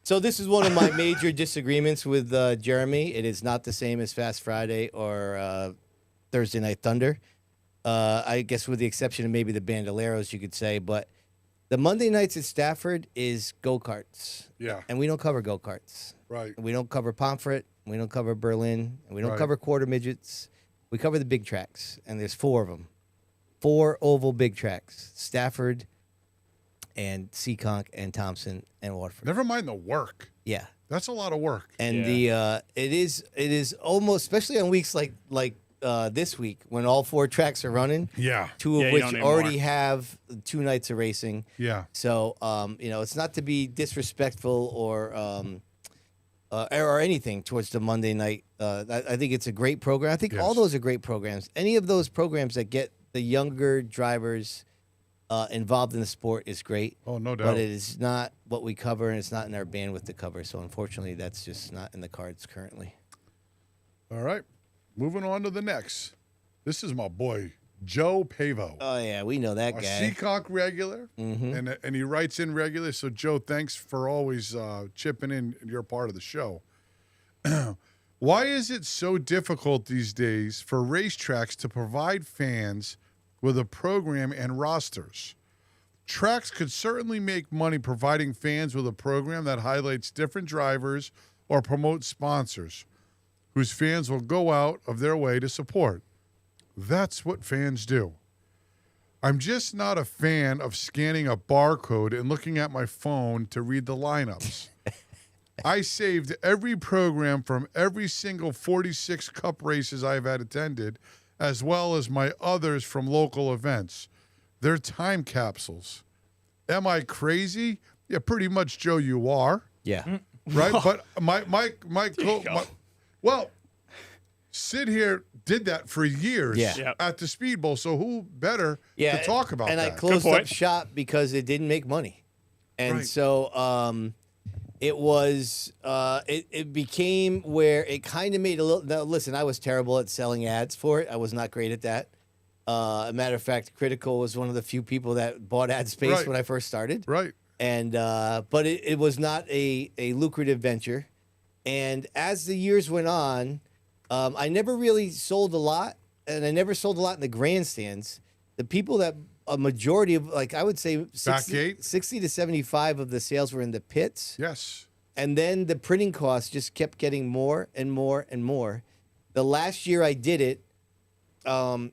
So this is one of my major disagreements with Jeremy. It is not the same as Fast Friday or Thursday Night Thunder. I guess with the exception of maybe the Bandoleros, you could say. But the Monday nights at Stafford is go-karts. Yeah. And we don't cover go-karts. Right. We don't cover Pomfret. We don't cover Berlin. And we don't Right. cover quarter midgets. We cover the big tracks. And there's 4 of them. 4 oval big tracks. Stafford and CONT and Thompson and Waterford. Never mind the work. Yeah. That's a lot of work. And it is almost, especially on weeks like this week when all 4 tracks are running. Yeah. 2 Yeah, of you which don't need already more. have 2 nights of racing. Yeah. So it's not to be disrespectful or anything towards the Monday night. I think it's a great program. I think all Yes. those are great programs. Any of those programs that get the younger drivers involved in the sport is great. Oh, no doubt. But it is not what we cover, and it's not in our bandwidth to cover. So unfortunately, that's just not in the cards currently. All right. Moving on to the next. This is my boy, Joe Pavo. Oh yeah, we know that Our guy. CONT regular, Mhm. and he writes in regular. So, Joe, thanks for always chipping in your part of the show. Why is it so difficult these days for racetracks to provide fans with a program and rosters? Tracks could certainly make money providing fans with a program that highlights different drivers or promotes sponsors whose fans will go out of their way to support. That's what fans do. I'm just not a fan of scanning a barcode and looking at my phone to read the lineups. I saved every program from every single 46 Cup races I've had attended, as well as my others from local events. They're time capsules. Am I crazy? Yeah, pretty much, Joe, you are. Yeah. Right? But well, Sid here did that for years at the Speedbowl, so who better to talk about and that? I closed up shop because it didn't make money. And Right. so it was it became where it kind of made a little. Now, listen, I was terrible at selling ads for it. I was not great at that. A matter of fact, Critical was one of the few people that bought ad space Right. when I first started. Right. And but it was not a lucrative venture. And as the years went on, I never really sold a lot, and I never sold a lot in the grandstands. The people that a majority of, like I would say, 60 to 75 of the sales were in the pits. Yes. And then the printing costs just kept getting more and more and more. The last year I did it, I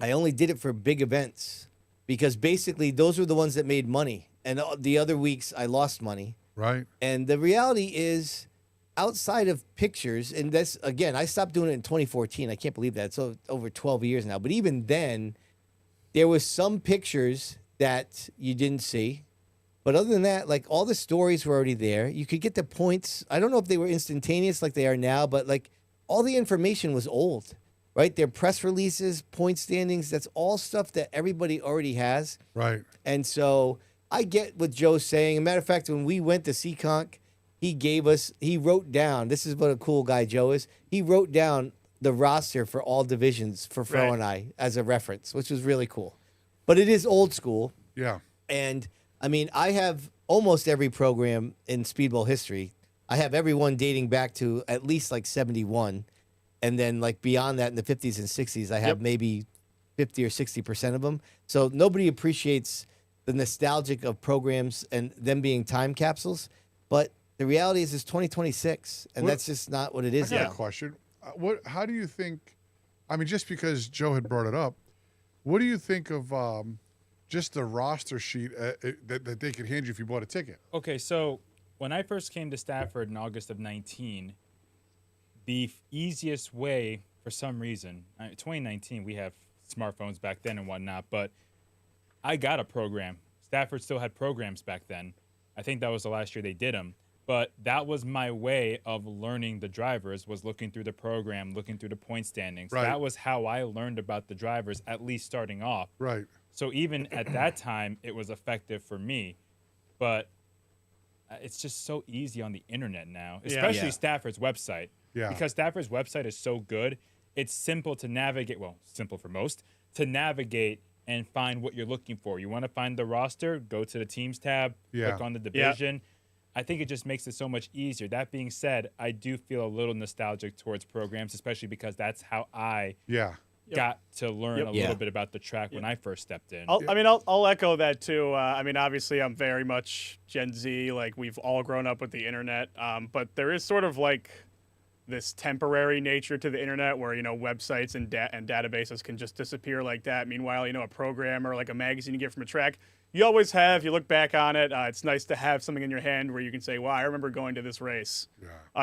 only did it for big events because basically those were the ones that made money. And the other weeks I lost money. Right. And the reality is, outside of pictures, and that's, again, I stopped doing it in 2014. I can't believe that. It's over 12 years now. But even then, there was some pictures that you didn't see. But other than that, like all the stories were already there. You could get the points. I don't know if they were instantaneous like they are now, but like all the information was old, right? Their press releases, point standings, that's all stuff that everybody already has. Right. And so I get what Joe's saying. As a matter of fact, when we went to CONT, he wrote down, this is what a cool guy Joe is, he wrote down the roster for all divisions for Fro and I as a reference, which was really cool. But it is old school. Yeah. And, I mean, I have almost every program in Speedbowl history. I have everyone dating back to at least like 71. And then like beyond that in the 50s and 60s, I have maybe 50 or 60% of them. So nobody appreciates the nostalgic of programs and them being time capsules. But the reality is it's 2026, and that's just not what it is I got now. a question. How do you think, I mean, just because Joe had brought it up, what do you think of just the roster sheet that they could hand you if you bought a ticket? Okay, so when I first came to Stafford in August of 19, the easiest way, for some reason, 2019, we have smartphones back then and whatnot, but I got a program. Stafford still had programs back then. I think that was the last year they did them. But that was my way of learning the drivers, was looking through the program, looking through the point standings. Right. That was how I learned about the drivers, at least starting off. Right. So even at that time, it was effective for me. But it's just so easy on the internet now, especially Stafford's website. Yeah. Because Stafford's website is so good, it's simple to navigate. Well, simple for most, to navigate and find what you're looking for. You want to find the roster, go to the teams tab, click on the division. I think it just makes it so much easier. That being said, I do feel a little nostalgic towards programs, especially because that's how I got to learn a little bit about the track when I first stepped in. I'll echo that too. I mean, obviously, I'm very much Gen Z. Like, we've all grown up with the internet. But there is sort of like this temporary nature to the internet where, websites and databases can just disappear like that. Meanwhile, a program or like a magazine you get from a track, you always have. You look back on it. It's nice to have something in your hand where you can say, wow, I remember going to this race.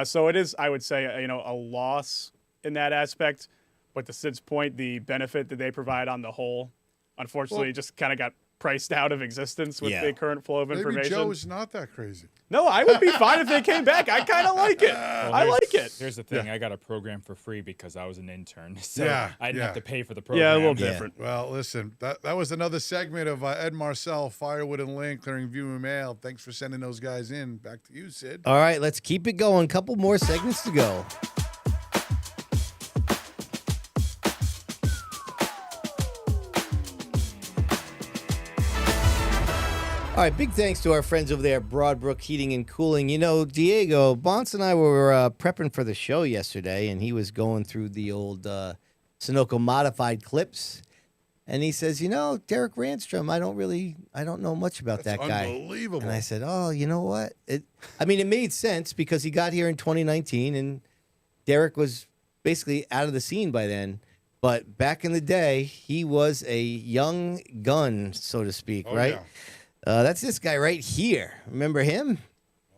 So it is, I would say, a loss in that aspect. But to Sid's point, the benefit that they provide on the whole, unfortunately, just kind of got priced out of existence with the current flow of information. Maybe Joe's not that crazy. No, I would be fine if they came back. I kind of like it. Well, I like it. Here's the thing. I got a program for free because I was an intern. So I didn't have to pay for the Yeah, program. a little different. Well, listen, that was another segment of Ed Marcel, Firewood and Link, clearing viewer mail. Thanks for sending those guys in. Back to you, Sid. All right, let's keep it going. Couple more segments to go. All right, big thanks to our friends over there at Broadbrook Heating and Cooling. Diego, Bonssa and I were prepping for the show yesterday, and he was going through the old Sunoco modified clips. And he says, Derek Randstrom, I don't know much about that guy. Unbelievable. And I said, oh, you know what? It made sense because he got here in 2019, and Derek was basically out of the scene by then. But back in the day, he was a young gun, so to speak, right? Yeah. That's this guy right here. Remember him?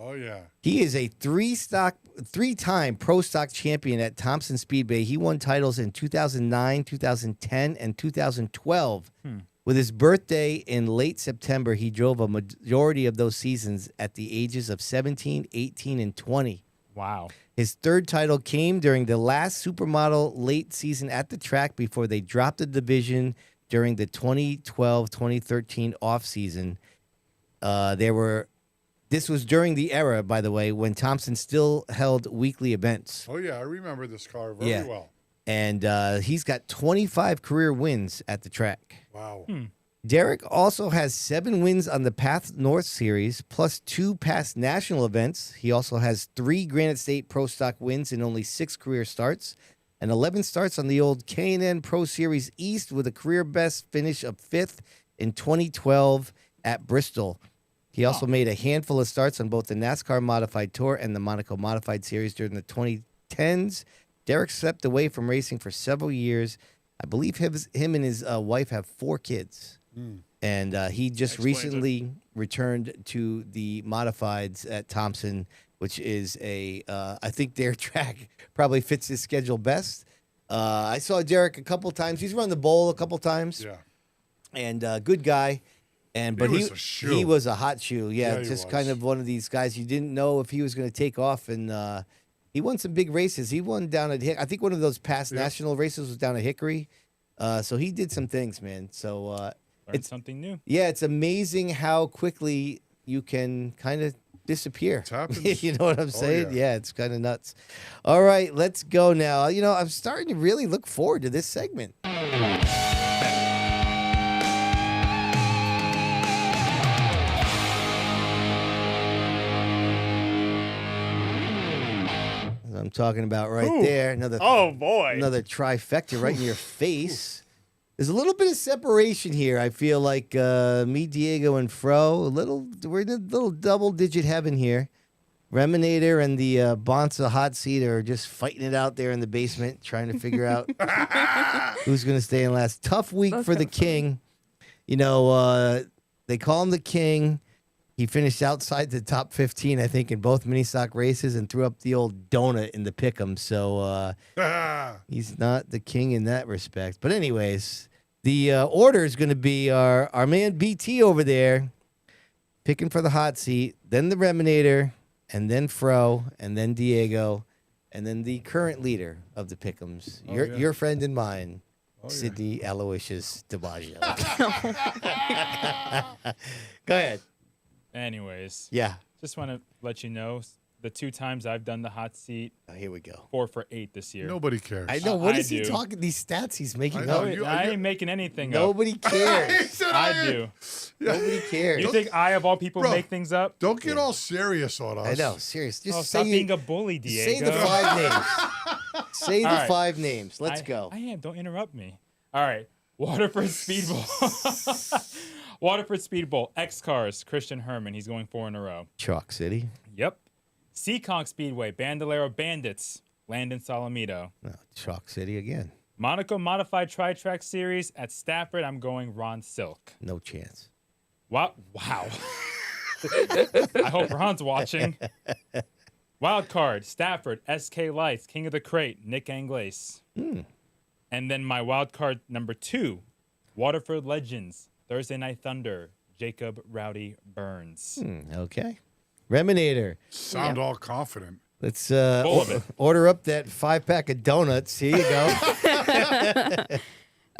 Oh, yeah. He is a three-time pro stock champion at Thompson Speedway. He won titles in 2009, 2010, and 2012. With his birthday in late September, he drove a majority of those seasons at the ages of 17, 18, and 20. Wow. His third title came during the last Supermodel late season at the track before they dropped the division during the 2012-2013 offseason. This was during the era, by the way, when Thompson still held weekly events. Oh, yeah. I remember this car very well. And he's got 25 career wins at the track. Wow. Derek also has 7 wins on the Path North Series, plus 2 past national events. He also has 3 Granite State Pro Stock wins in only 6 career starts, and 11 starts on the old K&N Pro Series East with a career best finish of 5th in 2012 at Bristol. He also made a handful of starts on both the NASCAR Modified Tour and the Monaco Modified Series during the 2010s. Derek stepped away from racing for several years. I believe him and his wife have 4 kids. And he just recently returned to the Modifieds at Thompson, which is I think their track probably fits his schedule best. I saw Derek a couple times. He's run the bowl a couple times. Yeah. And good guy. But he was a hot shoe. Yeah, just kind of one of these guys you didn't know if he was going to take off. And he won some big races. He won down at I think one of those past national races was down at Hickory. So he did some things, man. So it's something new. Yeah, it's amazing how quickly you can kind of disappear. You know what I'm saying? Yeah, it's kind of nuts. All right, let's go now. I'm starting to really look forward to this segment. I'm talking about right there. Another oh boy, another trifecta right in your face. There's a little bit of separation here. I feel like me, Diego, and Fro, we're in a little double-digit heaven here. Reminator and the Bonssa hot seat are just fighting it out there in the basement, trying to figure out who's going to stay in last. Tough week for the King. You know, they call him the King. He finished outside the top 15, I think, in both mini stock races and threw up the old donut in the pick'em. So he's not the king in that respect. But anyways, the order is going to be our man BT over there picking for the hot seat, then the Reminator, and then Fro, and then Diego, and then the current leader of the pick'ems, your friend and mine, Sydney Aloysius DiMaggio. Go ahead. Anyways. Yeah. Just want to let you know the 2 times I've done the hot seat. Oh, here we go. 4 for 8 this year. Nobody cares. I know. What is he talking? These stats he's making up. I ain't making anything Nobody up. cares. I do. Nobody cares. You think I, of all people, make things up? Don't get all serious on us. I know. Serious. Just stop being a bully, Diego. Say the 5 names. Say the 5 names. Let's go. I am. Don't interrupt me. All right. Waterford Speedbowl. Waterford Speedbowl. X-Cars. Christian Herman. He's going 4 in a row. Chalk City. Yep. CONT Speedway. Bandolero Bandits. Landon Solomito. Chalk City again. Monaco Modified Tri-Track Series at Stafford. I'm going Ron Silk. No chance. Wow. I hope Ron's watching. Wild card. Stafford. SK Lights. King of the Crate. Nick Anglace. And then my wild card number 2. Waterford Legends. Thursday Night Thunder. Jacob Rowdy Burns. Okay. Reminator. Sound all confident. Let's Full of it. order up that 5-pack of donuts. Here you go.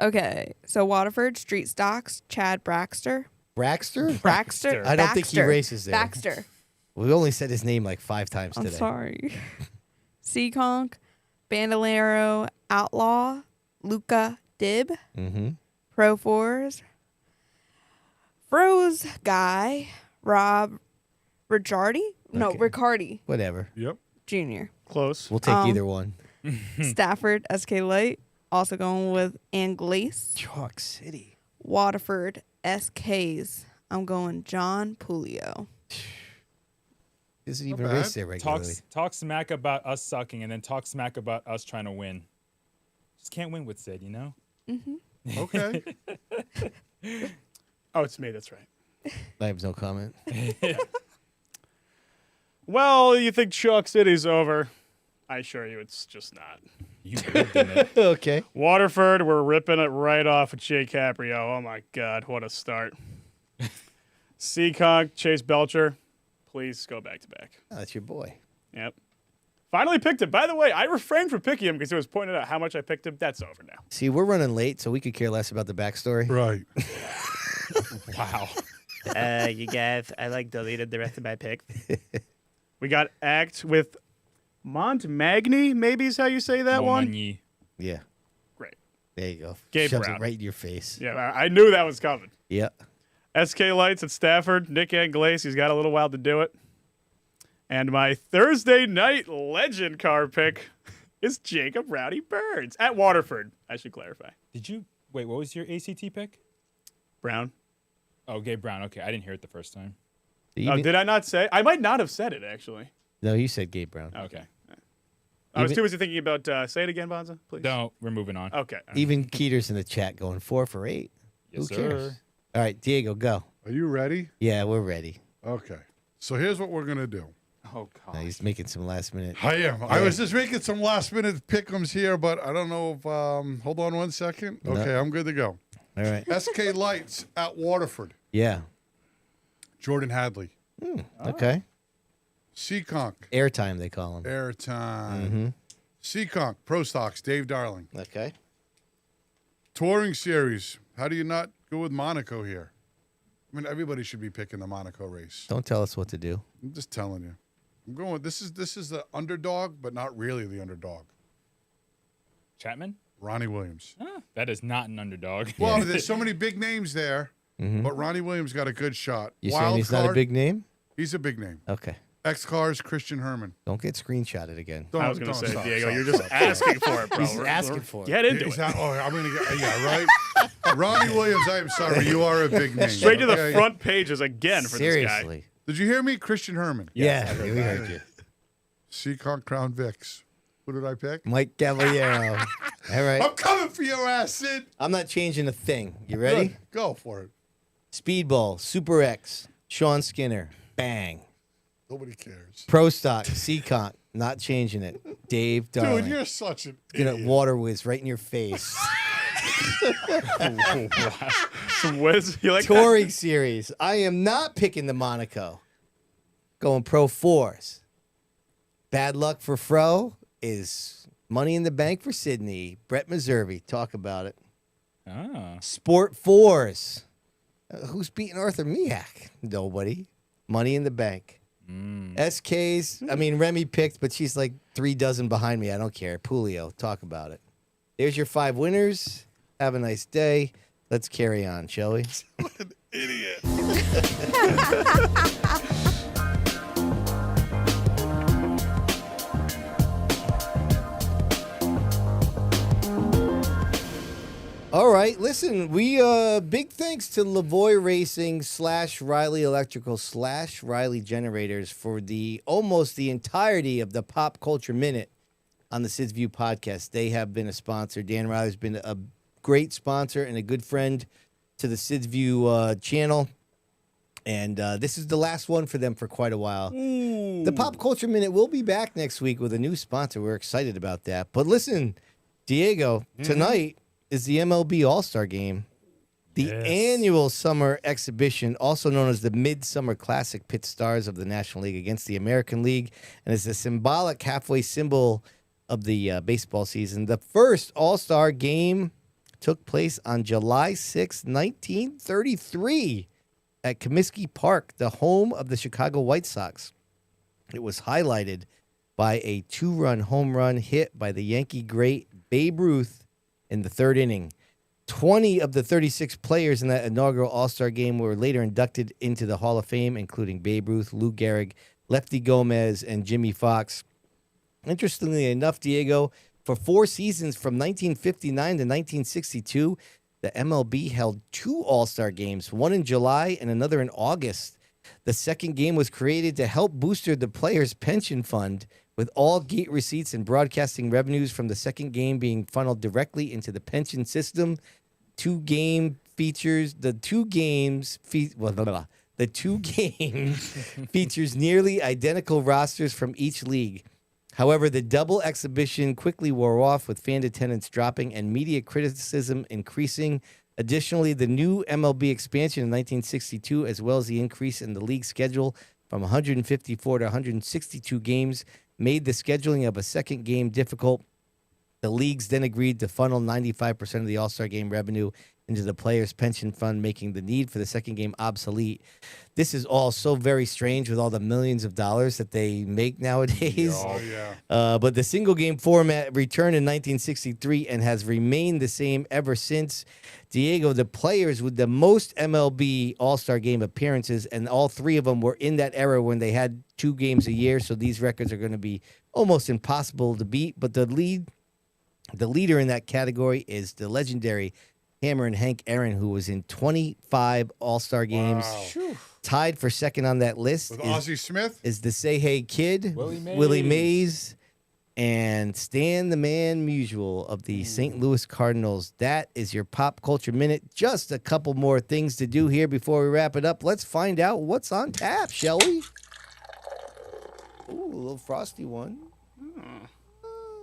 Okay, so Waterford Street Stocks, Chad Braxter. Braxter? I don't think he races there. Baxter. We only said his name like 5 times I'm today. sorry. Seaconk, Bandolero Outlaw, Luca Dib, Pro Fours, Froze Guy, Rob Ricciardi? No, Riccardi. Whatever. Yep. Junior. Close. We'll take either one. Stafford SK Light, also going with Anglace. Chalk City. Waterford SKs. I'm going John Pulio. Doesn't even race there regularly. Talk smack about us sucking and then talk smack about us trying to win. Just can't win with Sid, you know? Okay. Oh, it's me. That's right. I have no comment. Well, you think Chalk City's over. I assure you it's just not. You lived in it. Okay. Waterford, we're ripping it right off of Jay Caprio. Oh, my God. What a start. Seaconk, Chase Belcher. Please go back-to-back. Oh, that's your boy. Yep. Finally picked him. By the way, I refrained from picking him because it was pointed out how much I picked him. That's over now. See, we're running late, so we could care less about the backstory. Right. Wow. You guys, I deleted the rest of my picks. We got Act with Montmagny, maybe is how you say that one. Montmagny. Yeah. Great. There you go. Gabe Shoves Brown. it right in your face. Yeah, I knew that was coming. Yeah. SK Lights at Stafford, Nick Anglace, he's got a little while to do it. And my Thursday night legend car pick is Jacob Rowdy Burns at Waterford, I should clarify. Wait, what was your ACT pick? Brown. Oh, Gabe Brown. Okay, I didn't hear it the first time. Did I not say? I might not have said it, actually. No, you said Gabe Brown. Okay. I was too busy thinking about, say it again, Bonza, please. No, we're moving on. Okay. Even Keeter's in the chat going 4 for 8. Yes, Who cares? sir. All right, Diego, go. Are you ready? Yeah, we're ready. Okay. So here's what we're going to do. Oh, God. Now, he's making some last minute. I am. I was just making some last minute pick'ems here, but I don't know if, hold on one second. Okay, No. I'm good to go. All right. SK Lights at Waterford. Yeah. Jordan Hadley. Okay. Seaconk. Airtime, they call him. Airtime. Seaconk. Pro Stocks. Dave Darling. Okay. Touring Series. How do you not go with Monaco here? I mean, everybody should be picking the Monaco race. Don't tell us what to do. I'm just telling you. I'm going. This is the underdog, but not really the underdog. Chapman? Ronnie Williams. That is not an underdog. Well, there's so many big names there, but Ronnie Williams got a good shot. You saying he's not a big name? He's a big name. Okay. X-Cars, Christian Herman. Don't get screenshotted again. I was going to say, stop, Diego, stop, you're just stop, asking for it, bro. He's asking for it. Get into it. I'm going to get, yeah, right? Ronnie Williams, I am sorry. You are a big name. Straight to the Okay? front pages again for this guy. Seriously. Did you hear me? Christian Herman. Yeah, we heard you. CONT Crown Vics. Who did I pick? Mike Cavallero. All right. I'm coming for your ass, Sid. I'm not changing a thing. You ready? Good. Go for it. Speedball, Super X, Sean Skinner, bang. Nobody cares. Pro Stock, CONT, not changing it. Dave Darling. Dude, you're such an Gonna idiot. water whiz right in your face. Some whiz. You like Touring Series. I am not picking the Monaco. Going Pro 4s. Bad luck for Fro is Money in the Bank for Sydney. Brett Meservey. Talk about it. Ah. Sport 4s. Who's beating Arthur Miak? Nobody. Money in the Bank. SKs. I mean, Remy picked, but she's like 3 dozen behind me. I don't care. Pulio. Talk about it. There's your 5 winners. Have a nice day. Let's carry on, shall we? What an idiot. All right, listen, we big thanks to Lavoie Racing / Riley Electrical / Riley Generators for almost the entirety of the Pop Culture Minute on the Sid's View podcast. They have been a sponsor. Dan Riley's been a great sponsor and a good friend to the Sid's View channel. And this is the last one for them for quite a while. The Pop Culture Minute will be back next week with a new sponsor. We're excited about that. But listen, Diego, tonight is the MLB All-Star Game. The annual summer exhibition, also known as the Midsummer Classic, pits stars of the National League against the American League, and is a symbolic halfway symbol of the baseball season. The first All-Star Game took place on July 6, 1933 at Comiskey Park, the home of the Chicago White Sox. It was highlighted by a 2-run home run hit by the Yankee great Babe Ruth in the 3rd inning. 20 of the 36 players in that inaugural All-Star Game were later inducted into the Hall of Fame, including Babe Ruth, Lou Gehrig, Lefty Gomez, and Jimmy Fox. Interestingly enough, Diego, for 4 seasons from 1959 to 1962, the MLB held 2 All-Star Games, one in July and another in August. The second game was created to help booster the players' pension fund, with all gate receipts and broadcasting revenues from the second game being funneled directly into the pension system. The two games features nearly identical rosters from each league. However, the double exhibition quickly wore off, with fan attendance dropping and media criticism increasing. Additionally, the new MLB expansion in 1962, as well as the increase in the league schedule from 154 to 162 games, made the scheduling of a second game difficult. The leagues then agreed to funnel 95% of the All-Star Game revenue into the players' pension fund, making the need for the second game obsolete. This is all so very strange with all the millions of dollars that they make nowadays. Oh, yeah. But the single game format returned in 1963 and has remained the same ever since. Diego, the players with the most MLB All-Star Game appearances, and all 3 of them were in that era when they had 2 games a year, so these records are going to be almost impossible to beat. But the leader in that category is the legendary Hammer and Hank Aaron, who was in 25 All-Star games. Wow. Tied for second on that list With Ozzie Smith? is the Say Hey Kid, Willie Mays, and Stan the Man Musial of the St. Louis Cardinals. That is your Pop Culture Minute. Just a couple more things to do here before we wrap it up. Let's find out what's on tap, shall we? Ooh, a little frosty one.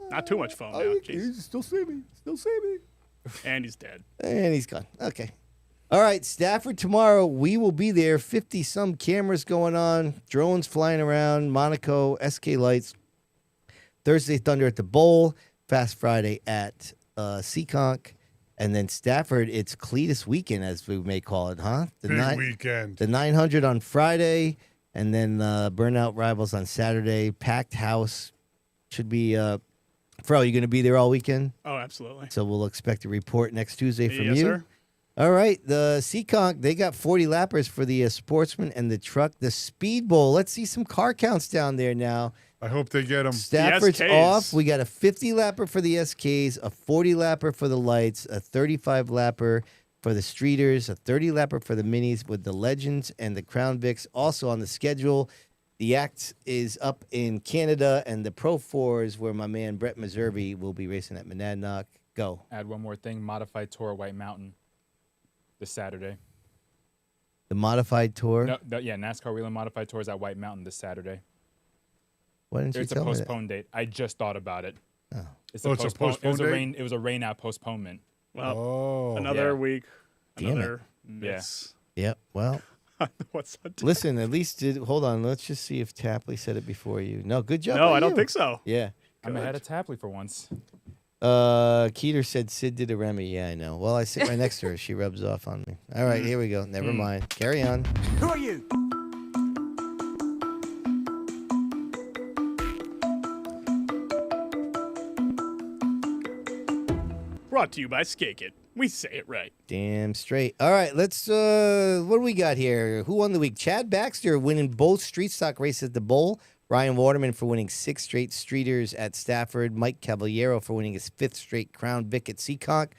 Not too much foam now. Jeez. Still see me. Still see me. And he's dead. And he's gone. Okay. All right, Stafford, tomorrow we will be there. 50-some cameras going on, drones flying around, Monaco, SK Lights. Thursday, Thunder at the Bowl. Fast Friday at Seekonk. And then Stafford, it's Cletus weekend, as we may call it, huh? Big weekend. The 900 on Friday, and then Burnout Rivals on Saturday. Packed house. Should be... Fro, you going to be there all weekend? Oh, absolutely. So we'll expect a report next Tuesday from Yes, you. sir. All right. The Seekonk, they got 40 lappers for the Sportsman and the Truck. The Speedbowl, let's see some car counts down there now. I hope they get them. Stafford's SKs. off. We got a 50 lapper for the SKs, a 40 lapper for the lights, a 35 lapper for the streeters, a 30 lapper for the minis with the Legends and the Crown Vics also on the schedule. The act is up in Canada, and the Pro 4s where my man Brett Meservey will be racing at Monadnock. Go. Add one more thing. Modified Tour White Mountain this Saturday. The Modified Tour. No, yeah, NASCAR Whelen Modified Tour is at White Mountain this Saturday. Why didn't you It's a tell me that? postponed date. I just thought about it. Oh. It's Oh, it's a postponed date? It was a rain out postponement. Well, another week. Damn Another it. miss. Yep. Well, What's that? listen, at least hold on. Let's just see if Tapley said it before you. No, good job. No, by I don't you. think so. Yeah. I'm ahead of Tapley for once. Keeter said Sid did a Remy. Yeah, I know. Well, I sit right next to her. She rubs off on me. All right, here we go. Never mind. Carry on. Who are you? Brought to you by Skake It. We say it right. Damn straight. All right, let's what do we got here? Who won the week? Chad Baxter winning both street stock races at the Bowl. Ryan Waterman for winning 6 straight streeters at Stafford. Mike Caballero for winning his 5th straight Crown Vic at Seekonk.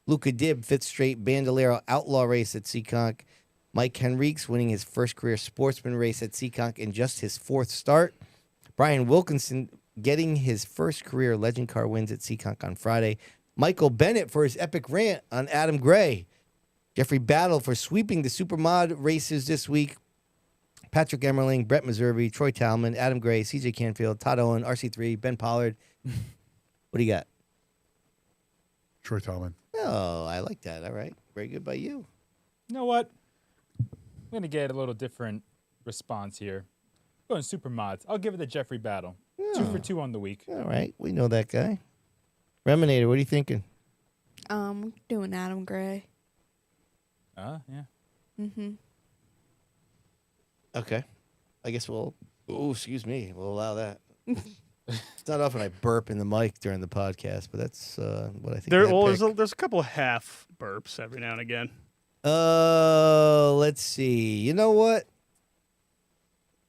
Luca Dibb, 5th straight Bandolero Outlaw race at Seekonk. Mike Henriques winning his first career sportsman race at Seekonk in just his 4th start. Brian Wilkinson getting his first career legend car wins at Seekonk on Friday. Michael Bennett for his epic rant on Adam Gray. Jeffrey Battle for sweeping the Supermod races this week. Patrick Emmerling, Brett Meservey, Troy Talman, Adam Gray, CJ Canfield, Todd Owen, RC3, Ben Pollard. What do you got? Troy Talman. Oh, I like that. All right. Very good by you. You know what? I'm going to get a little different response here. Going super mods. I'll give it to Jeffrey Battle. 2 for 2 on the week. All right. We know that guy. Reminator, what are you thinking? Doing Adam Gray. Yeah. Mm-hmm. Okay. I guess we'll, excuse me, we'll allow that. It's not often I burp in the mic during the podcast, but that's what I think. There's a couple of half burps every now and again. Let's see. You know what?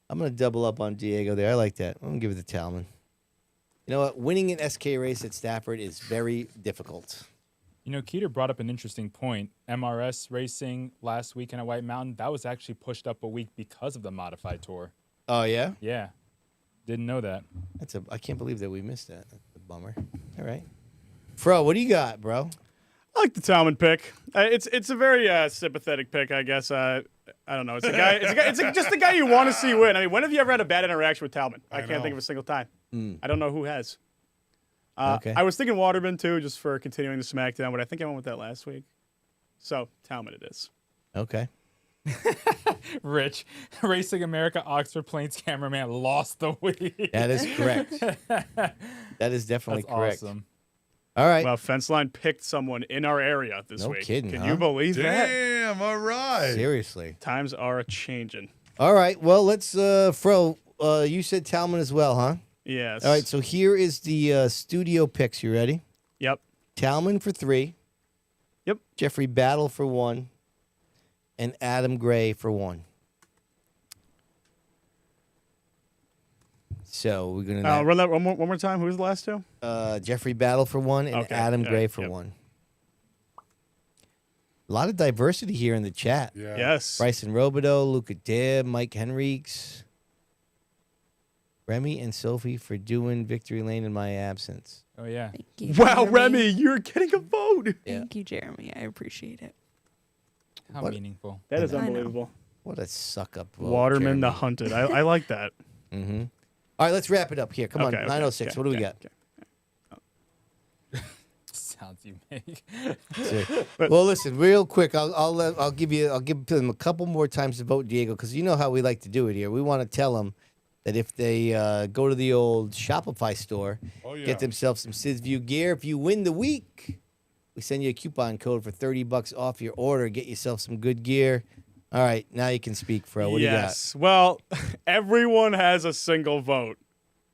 I'm going to double up on Diego there. I like that. I'm going to give it to Talman. You know what? Winning an SK race at Stafford is very difficult. You know, Keeter brought up an interesting point. MRS racing last weekend at White Mountain, that was actually pushed up a week because of the modified tour. Oh, yeah? Yeah. Didn't know that. I can't believe that we missed that. That's a bummer. All right. Fro, what do you got, bro? I like the Talman pick. It's a very sympathetic pick, I guess. I don't know. It's a guy. It's just the guy you want to see win. I mean, when have you ever had a bad interaction with Talman? I can't think of a single time. I don't know who has. Okay. I was thinking Waterman too, just for continuing the SmackDown, but I think I went with that last week. So Talman it is. Okay. Rich, Racing America Oxford Plains cameraman lost the week. That is correct. That is definitely That's correct. Awesome. All right. Well, Fenceline picked someone in our area this No week. kidding, Can huh? you believe that? Damn, all right. Seriously. Times are a-changing. All right. Well, let's, Fro, you said Talman as well, huh? Yes. All right. So here is the studio picks. You ready? Yep. Talman for 3. Yep. Jeffrey Battle for 1. And Adam Gray for 1. So we're going to run that one more time. Who's the last two? Jeffrey Battle for 1 and Okay. Adam Yeah, Gray for yep. 1. A lot of diversity here in the chat. Yeah. Yes. Bryson Robideau, Luca Dibb, Mike Henriques, Remy and Sophie for doing Victory Lane in my absence. Oh, yeah. Thank you, Wow, Jeremy. Remy, you're getting a vote. Thank you, Jeremy. I appreciate it. How What? meaningful. That is I know. unbelievable. What a suck up. Waterman the Hunted. I like that. Mm-hmm. All right, let's wrap it up here. Come Okay, on, okay, 906. okay, What do we okay, got? okay. Sounds you make. Well, listen, real quick. I'll give them a couple more times to vote Diego, because you know how we like to do it here. We want to tell them that if they go to the old Shopify store, get themselves some Sid's View gear. If you win the week, we send you a coupon code for $30 off your order. Get yourself some good gear. All right, now you can speak, Fro. What do you got? Well, everyone has a single vote.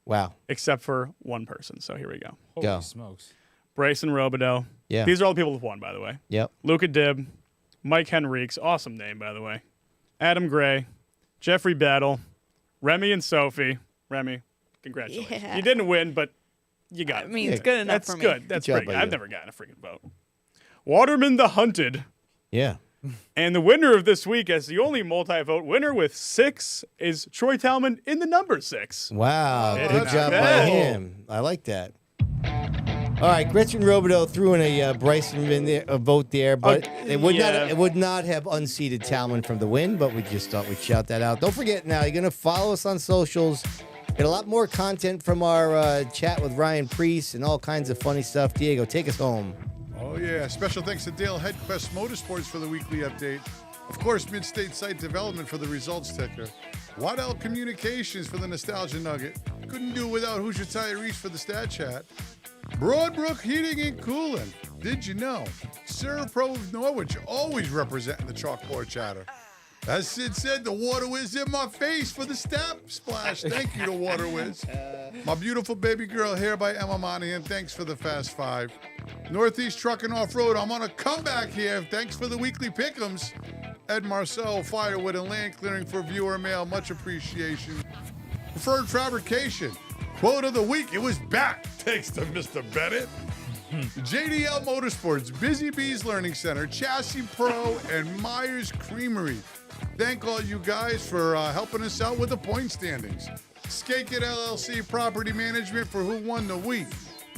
Wow. Except for one person. So here we go. Holy smokes. Bryson Robideau. Yeah. These are all the people who've won, by the way. Yep. Luca Dibb. Mike Henriques. Awesome name, by the way. Adam Gray. Jeffrey Battle. Remy and Sophie. Remy, Congratulations. Yeah. You didn't win, but you got it. I mean, it's good enough That's for me. good. That's Good job pretty good. by I've you. never gotten a freaking vote. Waterman the Hunted. Yeah. And the winner of this week, as the only multi-vote winner with 6, is Troy Talman in the number 6. Wow. It Good is job by bad. him. I like that. All right, Gretchen Robideau threw in a Bryson vote there, but it would not have unseated Talman from the win, but we just thought we'd shout that out. Don't forget now, you're going to follow us on socials. Get a lot more content from our chat with Ryan Preece and all kinds of funny stuff. Diego, take us home. Oh, yeah. Special thanks to Dale Headquest Motorsports for the weekly update. Of course, Midstate Site Development for the results ticker. Waddell Communications for the Nostalgia Nugget. Couldn't do without Hoosier Tire Reach for the Stat Chat. Broadbrook Heating and Cooling. Did you know? Serapro of Norwich always representing the chalkboard chatter. As Sid said, the water whiz in my face for the step splash. Thank you to Water Whiz. My beautiful baby girl here by Emma Monahan. Thanks for the Fast Five. Northeast Trucking Off-Road. I'm on a comeback here. Thanks for the weekly pick'ems. Ed Marcel, Firewood, and Land Clearing for viewer mail. Much appreciation. Preferred Fabrication. Quote of the week. It was back. Thanks to Mr. Bennett. JDL Motorsports, Busy Bees Learning Center, Chassis Pro, and Myers Creamery. Thank all you guys for helping us out with the point standings. Skate It LLC Property Management for who won the week.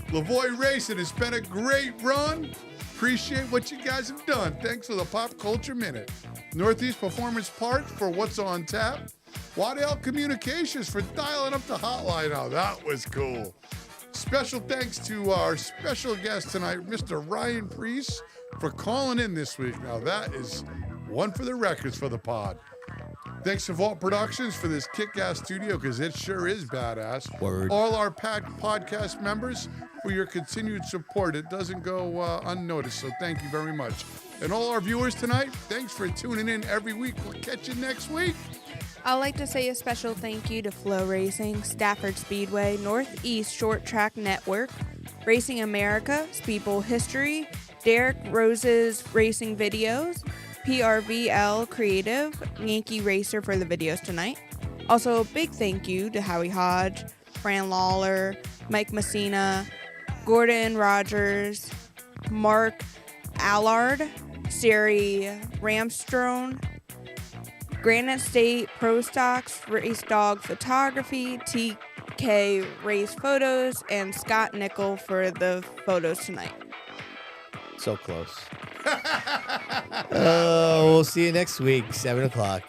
Lavoie Racing, it's been a great run. Appreciate what you guys have done. Thanks for the Pop Culture Minute. Northeast Performance Parts for what's on tap. Waddell Communications for dialing up the hotline. Oh, that was cool. Special thanks to our special guest tonight, Mr. Ryan Preece, for calling in this week. Now, that is one for the records for the pod. Thanks to Vault Productions for this kick-ass studio, because it sure is badass. Word. All our podcast members for your continued support. It doesn't go unnoticed, so thank you very much. And all our viewers tonight, thanks for tuning in every week. We'll catch you next week. I'd like to say a special thank you to Flow Racing, Stafford Speedway, Northeast Short Track Network, Racing America, Speedbowl History, Derek Rose's Racing Videos, PRVL Creative, Yankee Racer for the videos tonight. Also, a big thank you to Howie Hodge, Fran Lawler, Mike Messina, Gordon Rogers, Mark Allard, Sari Ramstrone, Granite State Pro Stocks, Race Dog Photography, TK Race Photos, and Scott Nickel for the photos tonight. So close. We'll see you next week, 7 o'clock.